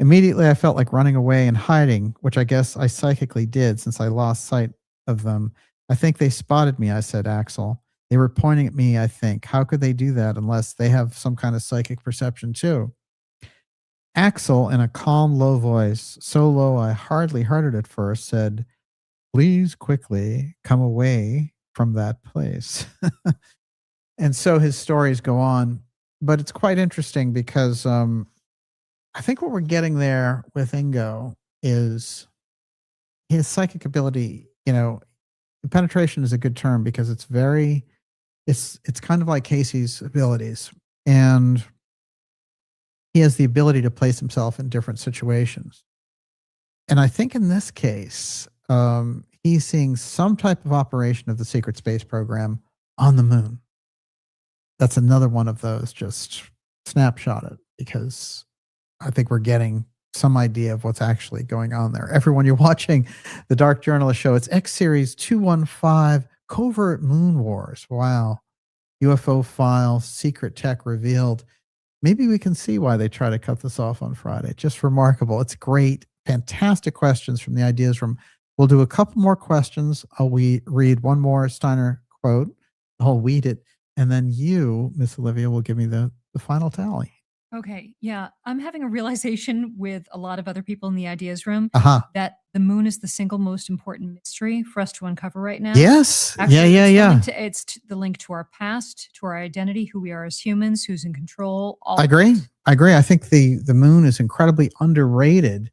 Immediately I felt like running away and hiding, which I guess I psychically did since I lost sight of them. I think they spotted me, I said, Axel. They were pointing at me, I think. How could they do that unless they have some kind of psychic perception too? Axel, in a calm, low voice, so low I hardly heard it at first, said, please quickly come away from that place. And so his stories go on. But it's quite interesting because I think what we're getting there with Ingo is his psychic ability. You know, penetration is a good term because it's very, it's kind of like Casey's abilities. And he has the ability to place himself in different situations. And I think in this case, he's seeing some type of operation of the secret space program on the moon. That's another one of those, just snapshot it, because I think we're getting some idea of what's actually going on there. Everyone, you're watching the Dark Journalist Show. It's X Series 215, Covert Moon Wars. Wow. UFO files, secret tech revealed. Maybe we can see why they try to cut this off on Friday. Just remarkable. It's great. Fantastic questions from the Ideas Room. We'll do a couple more questions. I'll read one more Steiner quote. I'll weed it. And then you, Miss Olivia, will give me the final tally. Okay. Yeah. I'm having a realization with a lot of other people in the Ideas Room that the moon is the single most important mystery for us to uncover right now. Yes. Actually, Yeah. It's the link to our past, to our identity, who we are as humans, who's in control. I agree. I think the moon is incredibly underrated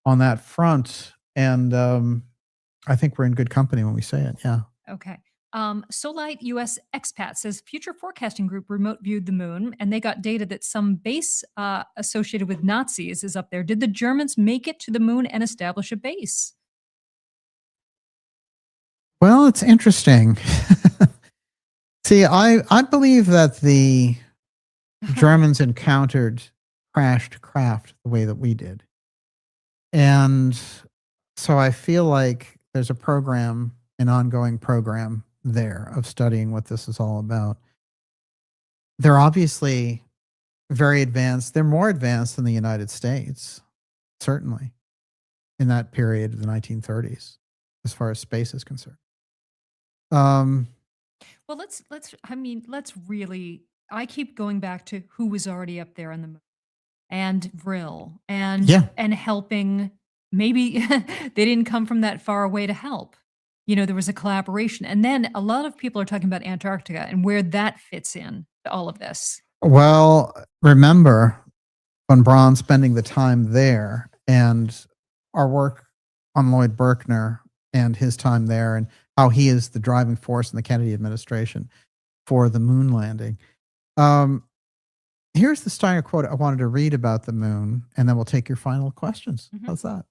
on that front. And I think we're in good company when we say it. Yeah. Okay. Solite US Expat says Future Forecasting Group remote viewed the moon and they got data that some base associated with Nazis is up there. Did the Germans make it to the moon and establish a base? Well, it's interesting. See, I believe that the Germans encountered crashed craft the way that we did. And so I feel like there's a program, an ongoing program there of studying what this is all about. They're obviously very advanced. They're more advanced than the United States, certainly, in that period of the 1930s, as far as space is concerned. Well, let's really, I keep going back to who was already up there on the moon and Vril and Yeah. and helping. Maybe they didn't come from that far away to help. There was a collaboration. And then a lot of people are talking about Antarctica and where that fits in to all of this. Well, remember von Braun spending the time there and our work on Lloyd Berkner and his time there and how he is the driving force in the Kennedy administration for the moon landing. Here's the Steiner quote I wanted to read about the moon, and then we'll take your final questions. Mhm. How's that?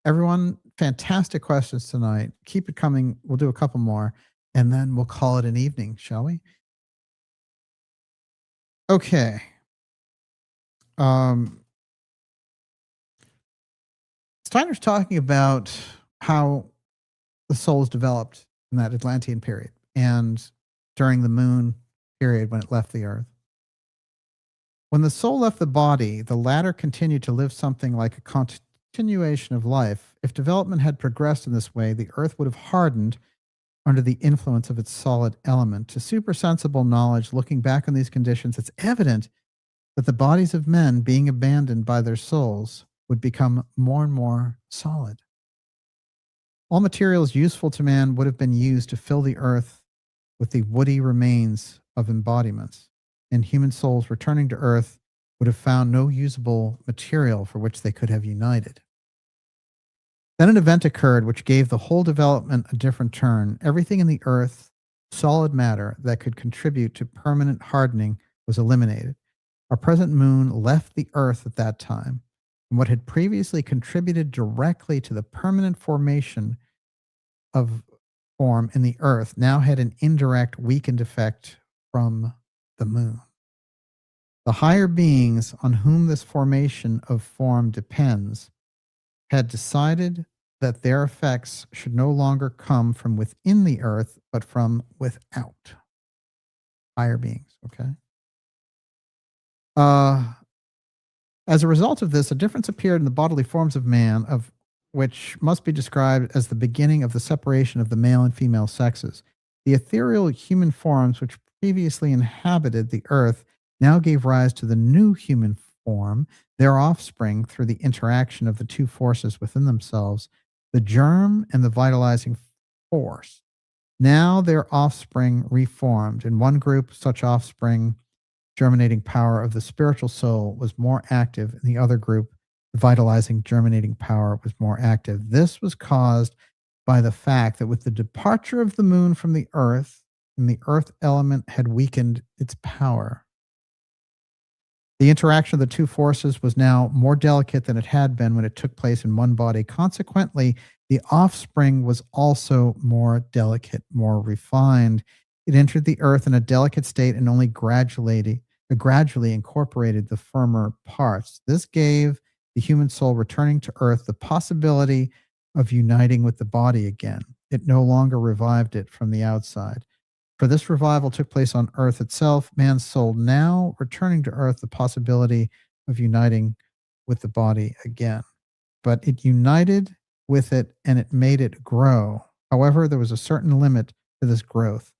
Everyone, fantastic questions tonight. Keep it coming. We'll do a couple more, and then we'll call it an evening, shall we? Okay. Steiner's talking about how the soul is developed in that Atlantean period and during the moon period when it left the earth. When the soul left the body, the latter continued to live something like a continuation of life. If development had progressed in this way, the earth would have hardened under the influence of its solid element. To supersensible knowledge, looking back on these conditions, it's evident that the bodies of men, being abandoned by their souls, would become more and more solid. All materials useful to man would have been used to fill the earth with the woody remains of embodiments, and human souls returning to earth would have found no usable material for which they could have united. Then an event occurred which gave the whole development a different turn. Everything in the earth, solid matter that could contribute to permanent hardening, was eliminated. Our present moon left the earth at that time, and what had previously contributed directly to the permanent formation of form in the earth now had an indirect weakened effect from the moon. The higher beings on whom this formation of form depends had decided that their effects should no longer come from within the earth, but from without. Higher beings, okay? As a result of this, a difference appeared in the bodily forms of man, of which must be described as the beginning of the separation of the male and female sexes. The ethereal human forms which previously inhabited the earth now gave rise to the new human form, their offspring, through the interaction of the two forces within themselves, the germ and the vitalizing force. Now their offspring reformed. In one group, such offspring, germinating power of the spiritual soul, was more active. In the other group, the vitalizing, germinating power was more active. This was caused by the fact that with the departure of the moon from the earth, and the earth element had weakened its power. The interaction of the two forces was now more delicate than it had been when it took place in one body. Consequently, the offspring was also more delicate, more refined. It entered the earth in a delicate state and only gradually incorporated the firmer parts. This gave the human soul returning to earth the possibility of uniting with the body again. It no longer revived it from the outside. For this revival took place on earth itself, man's soul now returning to earth the possibility of uniting with the body again. But it united with it and it made it grow. However, there was a certain limit to this growth.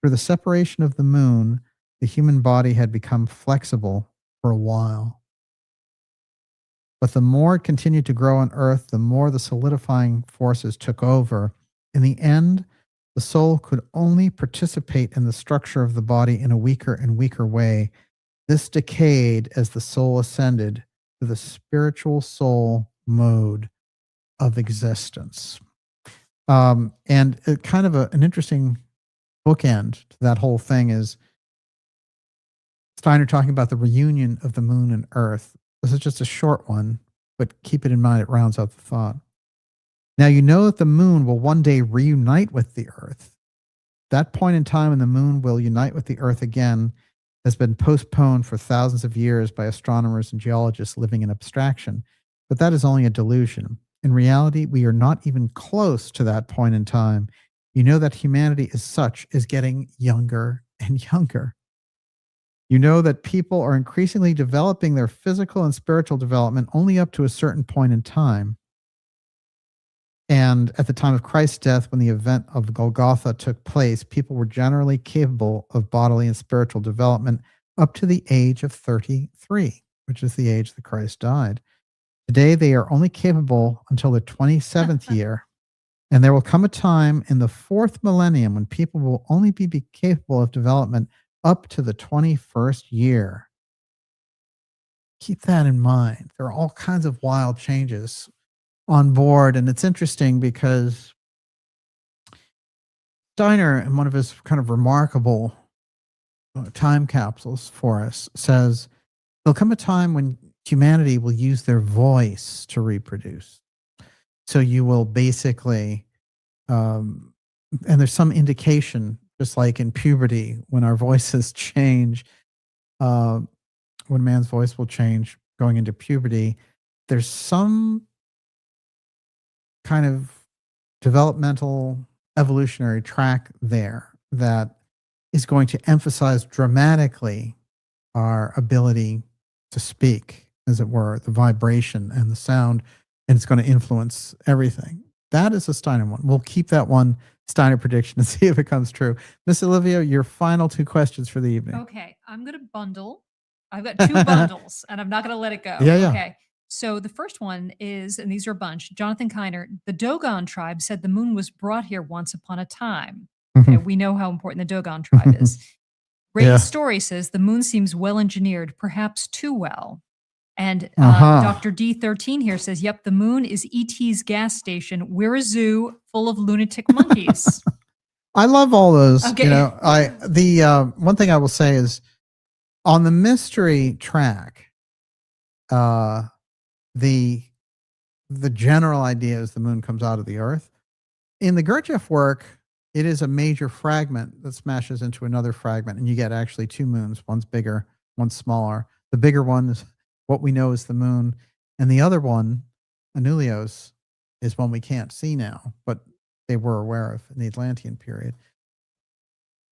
Through the separation of the moon, the human body had become flexible for a while. But the more it continued to grow on earth, the more the solidifying forces took over. In the end, the soul could only participate in the structure of the body in a weaker and weaker way. This decayed as the soul ascended to the spiritual soul mode of existence. And kind of an interesting bookend to that whole thing is Steiner talking about the reunion of the moon and earth. This is just a short one, but keep it in mind, it rounds out the thought. Now, you know that the moon will one day reunite with the earth. That point in time when the moon will unite with the earth again has been postponed for thousands of years by astronomers and geologists living in abstraction. But that is only a delusion. In reality, we are not even close to that point in time. You know that humanity as such is getting younger and younger. You know that people are increasingly developing their physical and spiritual development only up to a certain point in time. And at the time of Christ's death, when the event of Golgotha took place, people were generally capable of bodily and spiritual development up to the age of 33, which is the age that Christ died. Today, they are only capable until the 27th year. And there will come a time in the 4th millennium when people will only be capable of development up to the 21st year. Keep that in mind. There are all kinds of wild changes on board. And it's interesting because Steiner, in one of his kind of remarkable time capsules for us, says there'll come a time when humanity will use their voice to reproduce. So you will basically, and there's some indication, just like in puberty, when our voices change, when a man's voice will change going into puberty, there's some kind of developmental evolutionary track there that is going to emphasize dramatically our ability to speak, as it were, the vibration and the sound, and it's going to influence everything. That is a Steiner one. We'll keep that one Steiner prediction and see if it comes true. Miss Olivia, your final 2 questions for the evening. Okay, I'm going to bundle. I've got 2 bundles, and I'm not going to let it go. Yeah. Okay. So the first one is, and these are a bunch, Jonathan Kiner, the Dogon tribe said the moon was brought here once upon a time. Okay, we know how important the Dogon tribe is. Ray's story says the moon seems well engineered, perhaps too well. And Dr. D13 here says, yep, the moon is ET's gas station. We're a zoo full of lunatic monkeys. I love all those. Okay. You know, the one thing I will say is on the mystery track, the general idea is the moon comes out of the earth. In the Gurdjieff work, it is a major fragment that smashes into another fragment, and you get actually 2 moons. One's bigger, one's smaller. The bigger one is what we know is the moon, and the other one, Anulios, is one we can't see now, but they were aware of in the Atlantean period.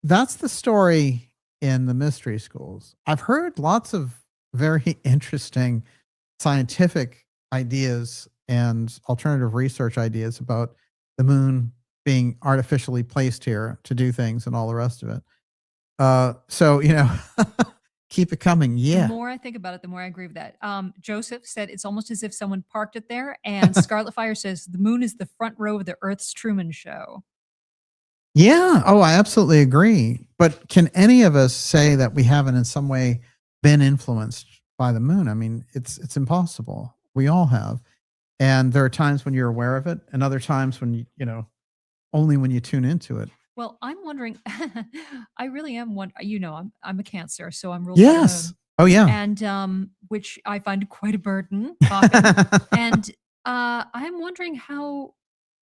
That's the story in the mystery schools. I've heard lots of very interesting scientific ideas and alternative research ideas about the moon being artificially placed here to do things and all the rest of it. So, you know, keep it coming. Yeah. The more I think about it, the more I agree with that. Joseph said it's almost as if someone parked it there. And Scarlet Fire says the moon is the front row of the Earth's Truman Show. Yeah. Oh, I absolutely agree. But can any of us say that we haven't in some way been influenced by the moon? I mean, it's impossible. We all have. And there are times when you're aware of it and other times when, you know, only when you tune into it. Well, I'm wondering, I really am wondering, you know, I'm a Cancer, so I'm ruled by the Yes. moon. Oh, yeah. And which I find quite a burden. And I'm wondering how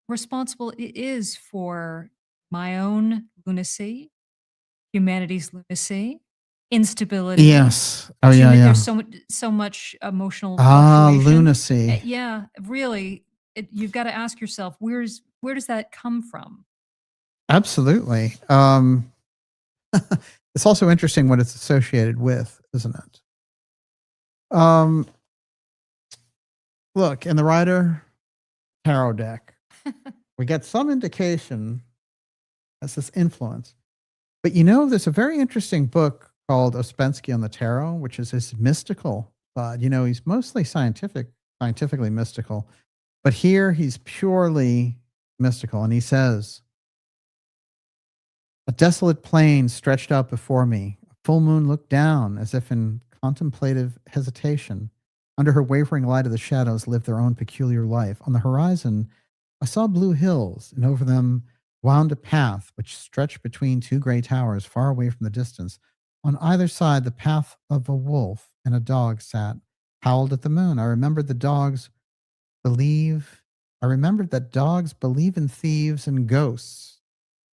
responsible it is for my own lunacy, humanity's lunacy, instability. Yes. Oh, yeah. There's so much emotional fluctuation. Lunacy. Yeah, really. You've got to ask yourself, where does that come from? Absolutely. It's also interesting what it's associated with, isn't it? Look, in the Rider Tarot deck, we get some indication as this influence. But you know, there's a very interesting book called Ouspensky on the Tarot, which is his mystical side. You know, he's mostly scientifically mystical, but here he's purely mystical. And he says, a desolate plain stretched out before me. A full moon looked down as if in contemplative hesitation. Under her wavering light of the shadows lived their own peculiar life. On the horizon, I saw blue hills, and over them wound a path which stretched between 2 gray towers far away from the distance. On either side, the path of a wolf and a dog sat, howled at the moon. I remembered that dogs believe in thieves and ghosts.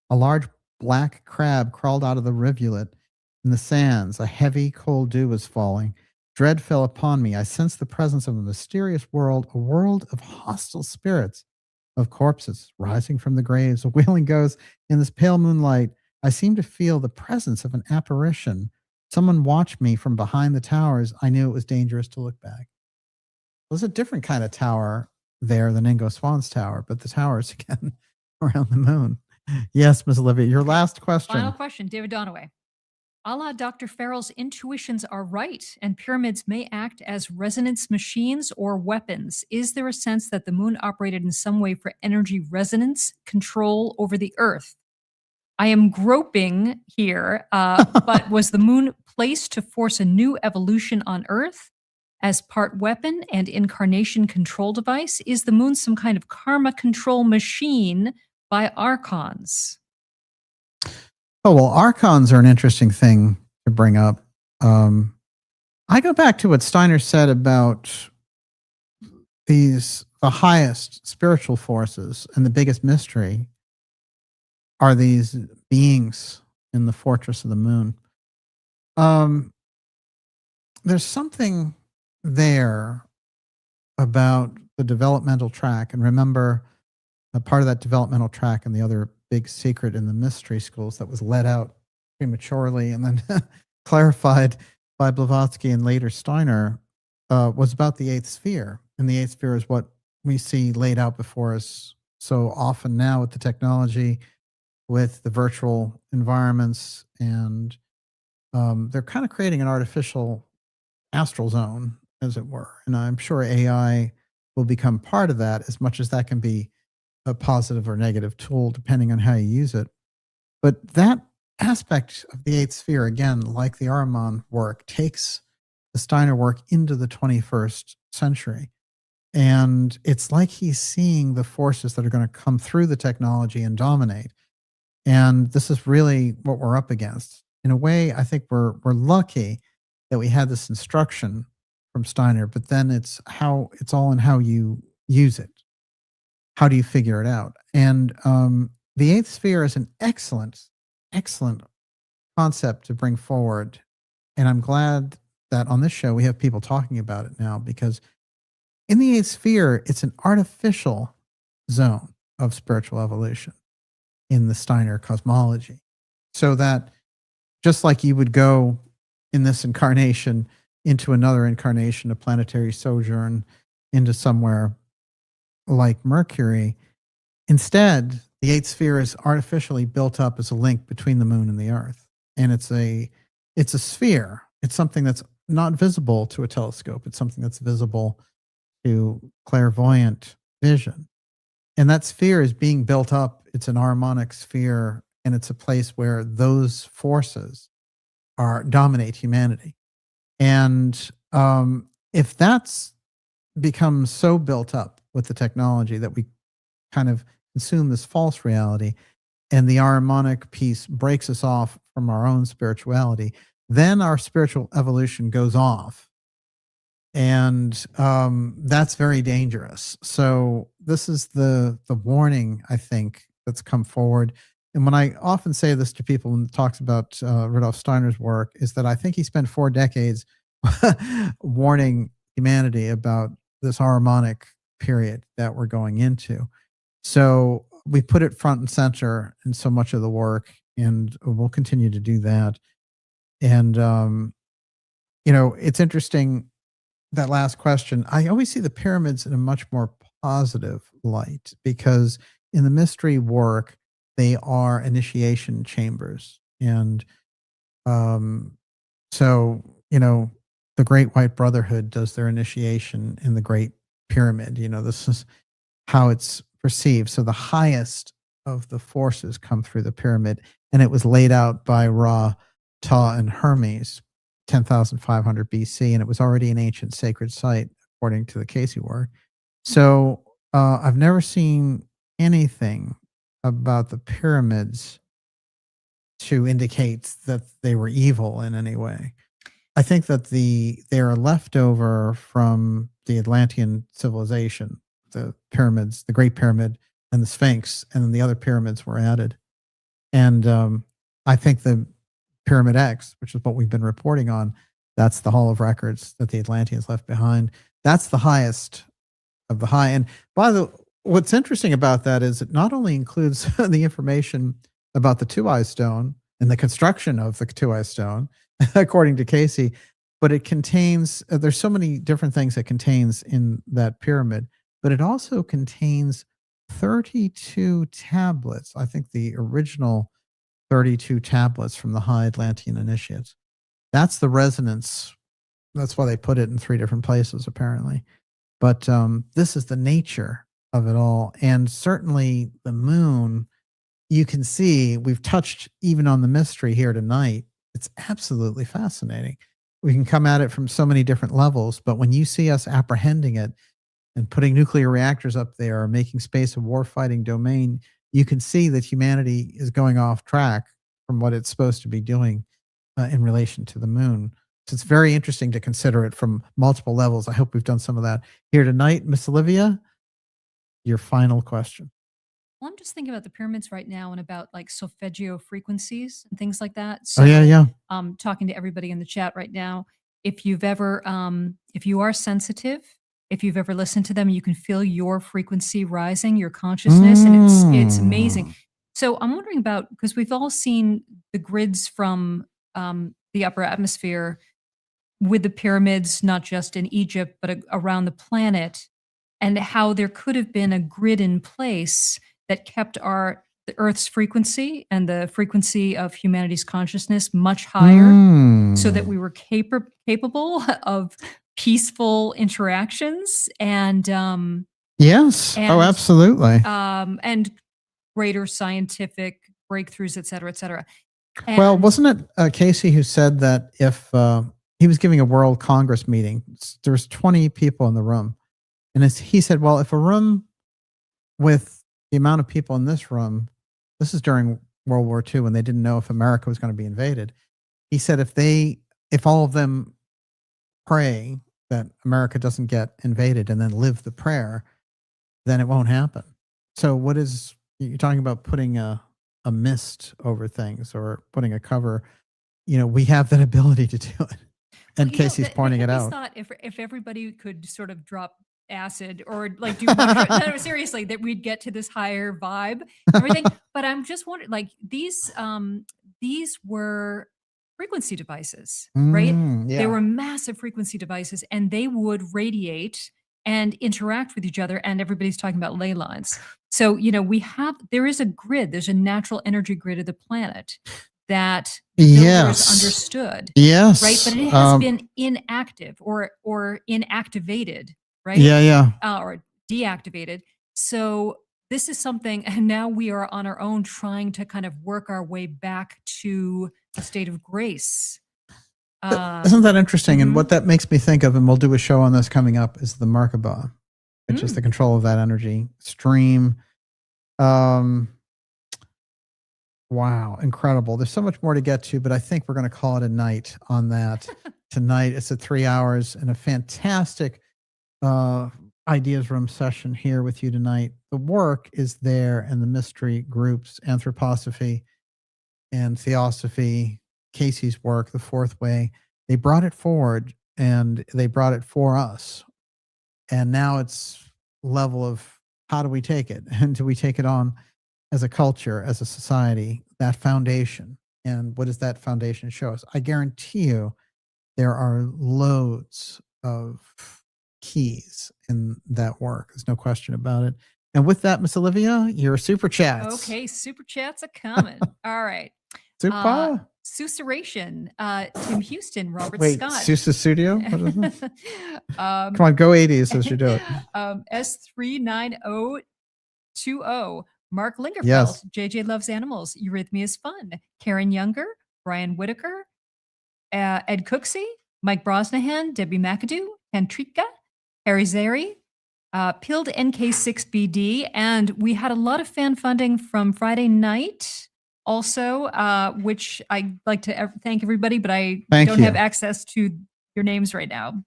A large black crab crawled out of the rivulet in the sands. A heavy, cold dew was falling. Dread fell upon me. I sensed the presence of a mysterious world, a world of hostile spirits, of corpses rising from the graves. A wailing ghost in this pale moonlight. I seemed to feel the presence of an apparition. someone watched me from behind the towers, I knew it was dangerous to look back. It was a different kind of tower there than Ingo Swann's tower, but the towers again around the moon. Yes, Ms. Olivia, your last question. Final question, David Donaway. A la Dr. Farrell's intuitions are right, and pyramids may act as resonance machines or weapons. Is there a sense that the moon operated in some way for energy resonance control over the Earth? I am groping here, but was the moon placed to force a new evolution on Earth as part weapon and incarnation control device? Is the moon some kind of karma control machine by archons? Oh, well, archons are an interesting thing to bring up. I go back to what Steiner said about the highest spiritual forces, and the biggest mystery are these beings in the fortress of the moon. There's something there about the developmental track. And remember, a part of that developmental track and the other big secret in the mystery schools that was let out prematurely and then clarified by Blavatsky and later Steiner was about the eighth sphere. And the eighth sphere is what we see laid out before us so often now with the technology, with the virtual environments, and they're kind of creating an artificial astral zone, as it were. And I'm sure AI will become part of that, as much as that can be a positive or negative tool, depending on how you use it. But that aspect of the eighth sphere, again, like the Ahriman work, takes the Steiner work into the 21st century. And it's like he's seeing the forces that are going to come through the technology and dominate. And this is really what we're up against. In a way, I think we're lucky that we had this instruction from Steiner, but then it's all in how you use it. How do you figure it out? And the eighth sphere is an excellent concept to bring forward. And I'm glad that on this show we have people talking about it now, because in the eighth sphere, it's an artificial zone of spiritual evolution in the Steiner cosmology. So that just like you would go in this incarnation into another incarnation, a planetary sojourn into somewhere like Mercury, instead, the eighth sphere is artificially built up as a link between the moon and the Earth. And it's a sphere. It's something that's not visible to a telescope. It's something that's visible to clairvoyant vision. And that sphere is being built up. It's an harmonic sphere, and it's a place where those forces dominate humanity. And if that's become so built up with the technology that we kind of consume this false reality, and the harmonic piece breaks us off from our own spirituality, then our spiritual evolution goes off. And that's very dangerous. So this is the warning, I think, that's come forward. And when I often say this to people when it talks about Rudolf Steiner's work, is that I think he spent 4 decades warning humanity about this harmonic period that we're going into. So we put it front and center in so much of the work, and we'll continue to do that. And, it's interesting, that last question. I always see the pyramids in a much more positive light, because in the mystery work, they are initiation chambers. And so, the Great White Brotherhood does their initiation in the Great Pyramid. This is how it's perceived. So the highest of the forces come through the pyramid, and it was laid out by Ra, Ta, and Hermes, 10,500 BC, and it was already an ancient sacred site, according to the Casey work. So I've never seen anything about the pyramids to indicate that they were evil in any way. I think that they are leftover from the Atlantean civilization, the pyramids, the Great Pyramid and the Sphinx, and then the other pyramids were added. And I think the Pyramid X, which is what we've been reporting on, that's the Hall of Records that the Atlanteans left behind. That's the highest of the high. And what's interesting about that is it not only includes the information about the Two-Eye Stone, in the construction of the two-eyed stone, according to Casey. But it contains, there's so many different things it contains in that pyramid, but it also contains 32 tablets. I think the original 32 tablets from the High Atlantean initiates. That's the resonance. That's why they put it in 3 different places, apparently. But this is the nature of it all. And certainly the moon, you can see, we've touched even on the mystery here tonight. It's absolutely fascinating. We can come at it from so many different levels, but when you see us apprehending it and putting nuclear reactors up there or making space a warfighting domain, you can see that humanity is going off track from what it's supposed to be doing in relation to the moon. So it's very interesting to consider it from multiple levels. I hope we've done some of that here tonight. Miss Olivia, your final question. Well, I'm just thinking about the pyramids right now and about like solfeggio frequencies and things like that. So, Oh, yeah. talking to everybody in the chat right now, if you've ever, if you are sensitive, if you've ever listened to them, you can feel your frequency rising, your consciousness, and it's amazing. So I'm wondering about, because we've all seen the grids from the upper atmosphere with the pyramids, not just in Egypt, but around the planet, and how there could have been a grid in place that kept the Earth's frequency and the frequency of humanity's consciousness much higher, so that we were capable of peaceful interactions and yes. Oh, absolutely. And greater scientific breakthroughs, et cetera, et cetera. Well, wasn't it Casey who said that if he was giving a World Congress meeting, there was 20 people in the room, and he said, well, if a room with the amount of people in this room, this is during World War II when they didn't know if America was going to be invaded. He said, if all of them pray that America doesn't get invaded and then live the prayer, then it won't happen. So you're talking about putting a mist over things or putting a cover, we have that ability to do it. And Casey's pointing it out. I thought if everybody could sort of drop acid or like do no, seriously, that we'd get to this higher vibe and everything. But I'm just wondering, like these were frequency devices, right? Yeah. They were massive frequency devices, and they would radiate and interact with each other. And everybody's talking about ley lines. So there is a grid. There's a natural energy grid of the planet that builders understood. Yes. Right, but it has been inactive or inactivated. Right? Yeah. Or deactivated. So this is something, and now we are on our own trying to kind of work our way back to a state of grace. Isn't that interesting? And what that makes me think of, and we'll do a show on this coming up, is the Merkaba, which is the control of that energy stream. Wow, incredible. There's so much more to get to, but I think we're going to call it a night on that. Tonight, it's at 3 hours and a fantastic ideas room session here with you tonight. The work is there, and the mystery groups, anthroposophy and theosophy, Casey's work, the fourth way, they brought it forward and they brought it for us. And now it's level of how do we take it? And do we take it on as a culture, as a society, that foundation? And what does that foundation show us? I guarantee you there are loads of keys in that work. There's no question about it. And with that, Miss Olivia, your super chats. Okay, super chats are coming. All right. Super. Susurration, Tim Houston, Robert Wait, Scott. Susa Studio? What is it? Come on, go 80s as you do it. S39020, Mark Lingerfeld, Yes. JJ Loves Animals, Eurythmia is Fun, Karen Younger, Brian Whitaker, Ed Cooksey, Mike Brosnahan, Debbie McAdoo, Tantrika, Harry Zeri, Pilled NK6BD, and we had a lot of fan funding from Friday night also, which I'd like to thank everybody, but I don't have access to your names right now.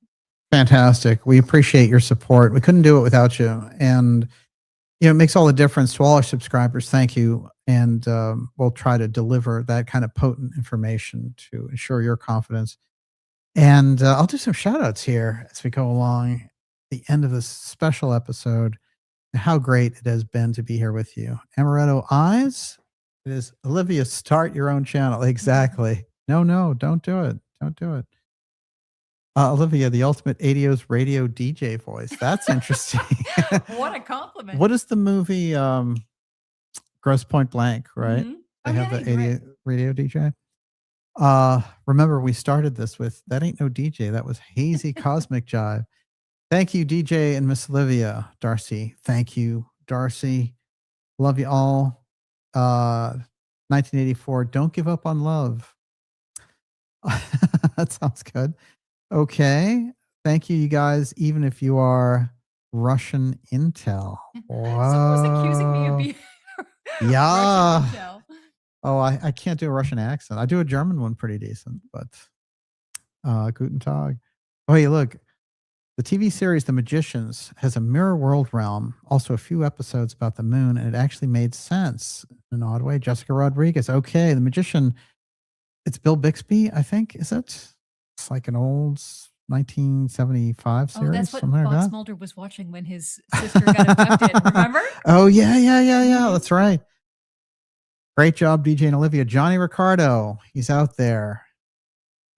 Fantastic. We appreciate your support. We couldn't do it without you. And, it makes all the difference to all our subscribers. Thank you. And we'll try to deliver that kind of potent information to ensure your confidence. And I'll do some shout outs here as we go along the end of this special episode. How great it has been to be here with you. Amaretto Eyes, It is Olivia, start your own channel. Exactly. No, don't do it. Don't do it. Olivia, the ultimate 80s radio DJ voice. That's interesting. What a compliment. What is the movie Gross Point Blank, right? Mhm. They Oh, have yeah, the you're 80 right. radio DJ. Remember, we started this with that ain't no DJ. That was hazy cosmic jive. Thank you, DJ and Miss Olivia. Darcy, thank you, Darcy. Love you all. 1984, don't give up on love. That sounds good. Okay. Thank you, you guys, even if you are Russian intel. Someone was accusing me of Wow. being Yeah. Russian intel. Oh, I can't do a Russian accent. I do a German one pretty decent, but Guten Tag. Oh, hey, look. The TV series The Magicians has a mirror world realm, also a few episodes about the moon, and it actually made sense in an odd way. Jessica Rodriguez. Okay, The Magician. It's Bill Bixby, I think. Is it? It's like an old 1975 series. Oh, that's what something like Fox that. Mulder was watching when his sister got abducted. Remember? Oh, yeah. Mhm. That's right. Great job, DJ and Olivia. Johnny Ricardo. He's out there.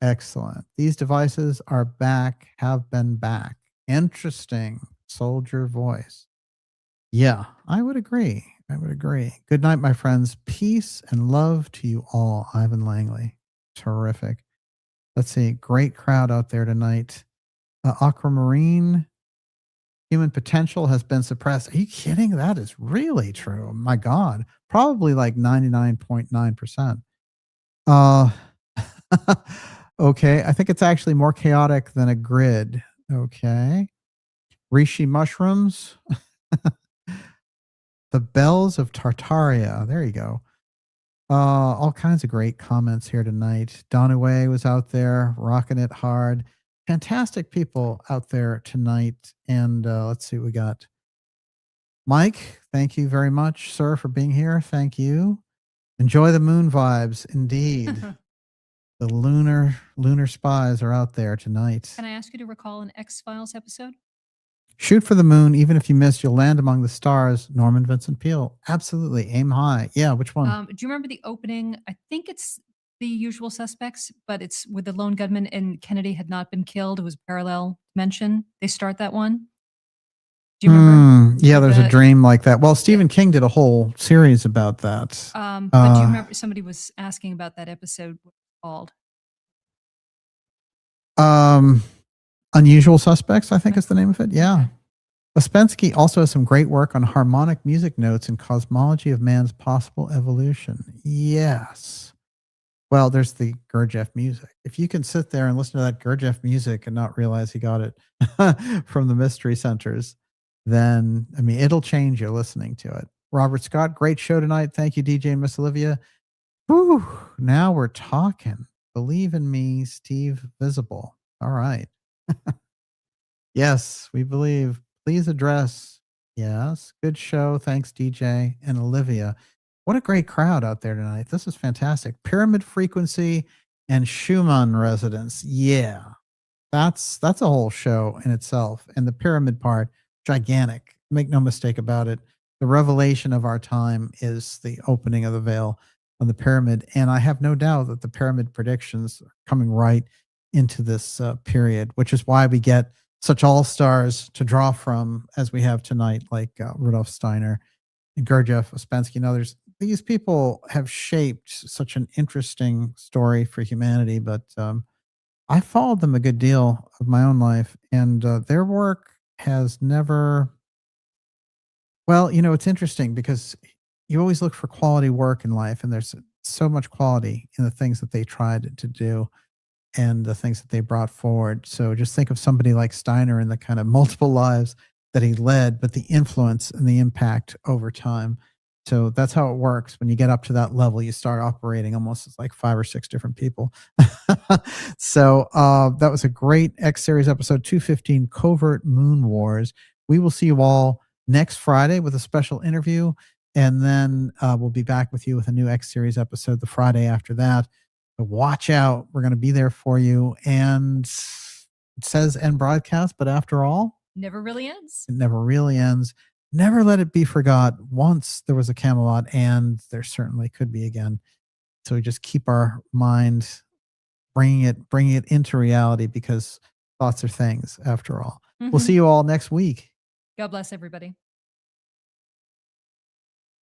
Excellent. These devices are back, have been back. Interesting. Soldier voice. Yeah, I would agree. Good night, my friends. Peace and love to you all. Ivan Langley. Terrific. Let's see. Great crowd out there tonight. Aquamarine. Human potential has been suppressed. Are you kidding? That is really true. My God. Probably like 99.9%. Okay. I think it's actually more chaotic than a grid. Okay. Reishi mushrooms. The bells of Tartaria. There you go. All kinds of great comments here tonight. Donaway was out there rocking it hard. Fantastic people out there tonight. And let's see what we got. Mike, thank you very much, sir, for being here. Thank you. Enjoy the moon vibes. Indeed. The lunar spies are out there tonight. Can I ask you to recall an X-Files episode? Shoot for the moon. Even if you miss, you'll land among the stars. Norman Vincent Peale. Absolutely. Aim high. Yeah. Which one? Do you remember the opening? I think it's The Usual Suspects, but it's with the lone gunman and Kennedy had not been killed. It was parallel dimension. They start that one. Do you remember? Yeah, there's a dream like that. Well, Stephen King did a whole series about that. But do you remember somebody was asking about that episode? What it's called? Unusual Suspects, I think is the name of it. Yeah. Okay. Ouspensky also has some great work on harmonic music notes and cosmology of man's possible evolution. Yes. Well, there's the Gurdjieff music. If you can sit there and listen to that Gurdjieff music and not realize he got it from the mystery centers, then, I mean, it'll change you listening to it. Robert Scott, great show tonight. Thank you, DJ and Miss Olivia. Whew, now we're talking. Believe in me, Steve Visible. All right. Yes, we believe. Please address. Yes. Good show. Thanks, DJ and Olivia. What a great crowd out there tonight. This is fantastic. Pyramid frequency and Schumann resonance. Yeah. That's a whole show in itself. And the pyramid part, gigantic. Make no mistake about it. The revelation of our time is the opening of the veil on the pyramid. And I have no doubt that the pyramid predictions are coming right into this period, which is why we get such all-stars to draw from as we have tonight, like Rudolf Steiner and Gurdjieff, Ouspensky, and others. These people have shaped such an interesting story for humanity, but I followed them a good deal of my own life, and their work has never... Well, you know, it's interesting because you always look for quality work in life, and there's so much quality in the things that they tried to do and the things that they brought forward. So just think of somebody like Steiner and the kind of multiple lives that he led, but the influence and the impact over time. So that's how it works. When you get up to that level, you start operating almost as like 5 or 6 different people. So that was a great X Series episode 215, Covert Moon Wars. We will see you all next Friday with a special interview. And then we'll be back with you with a new X Series episode the Friday after that. But watch out. We're going to be there for you. And it says end broadcast, but after all, Never really ends. it never really ends. never let it be forgot. Once there was a Camelot, and there certainly could be again. So we just keep our mind bringing it into reality, because thoughts are things after all. We'll see you all next week. God bless everybody.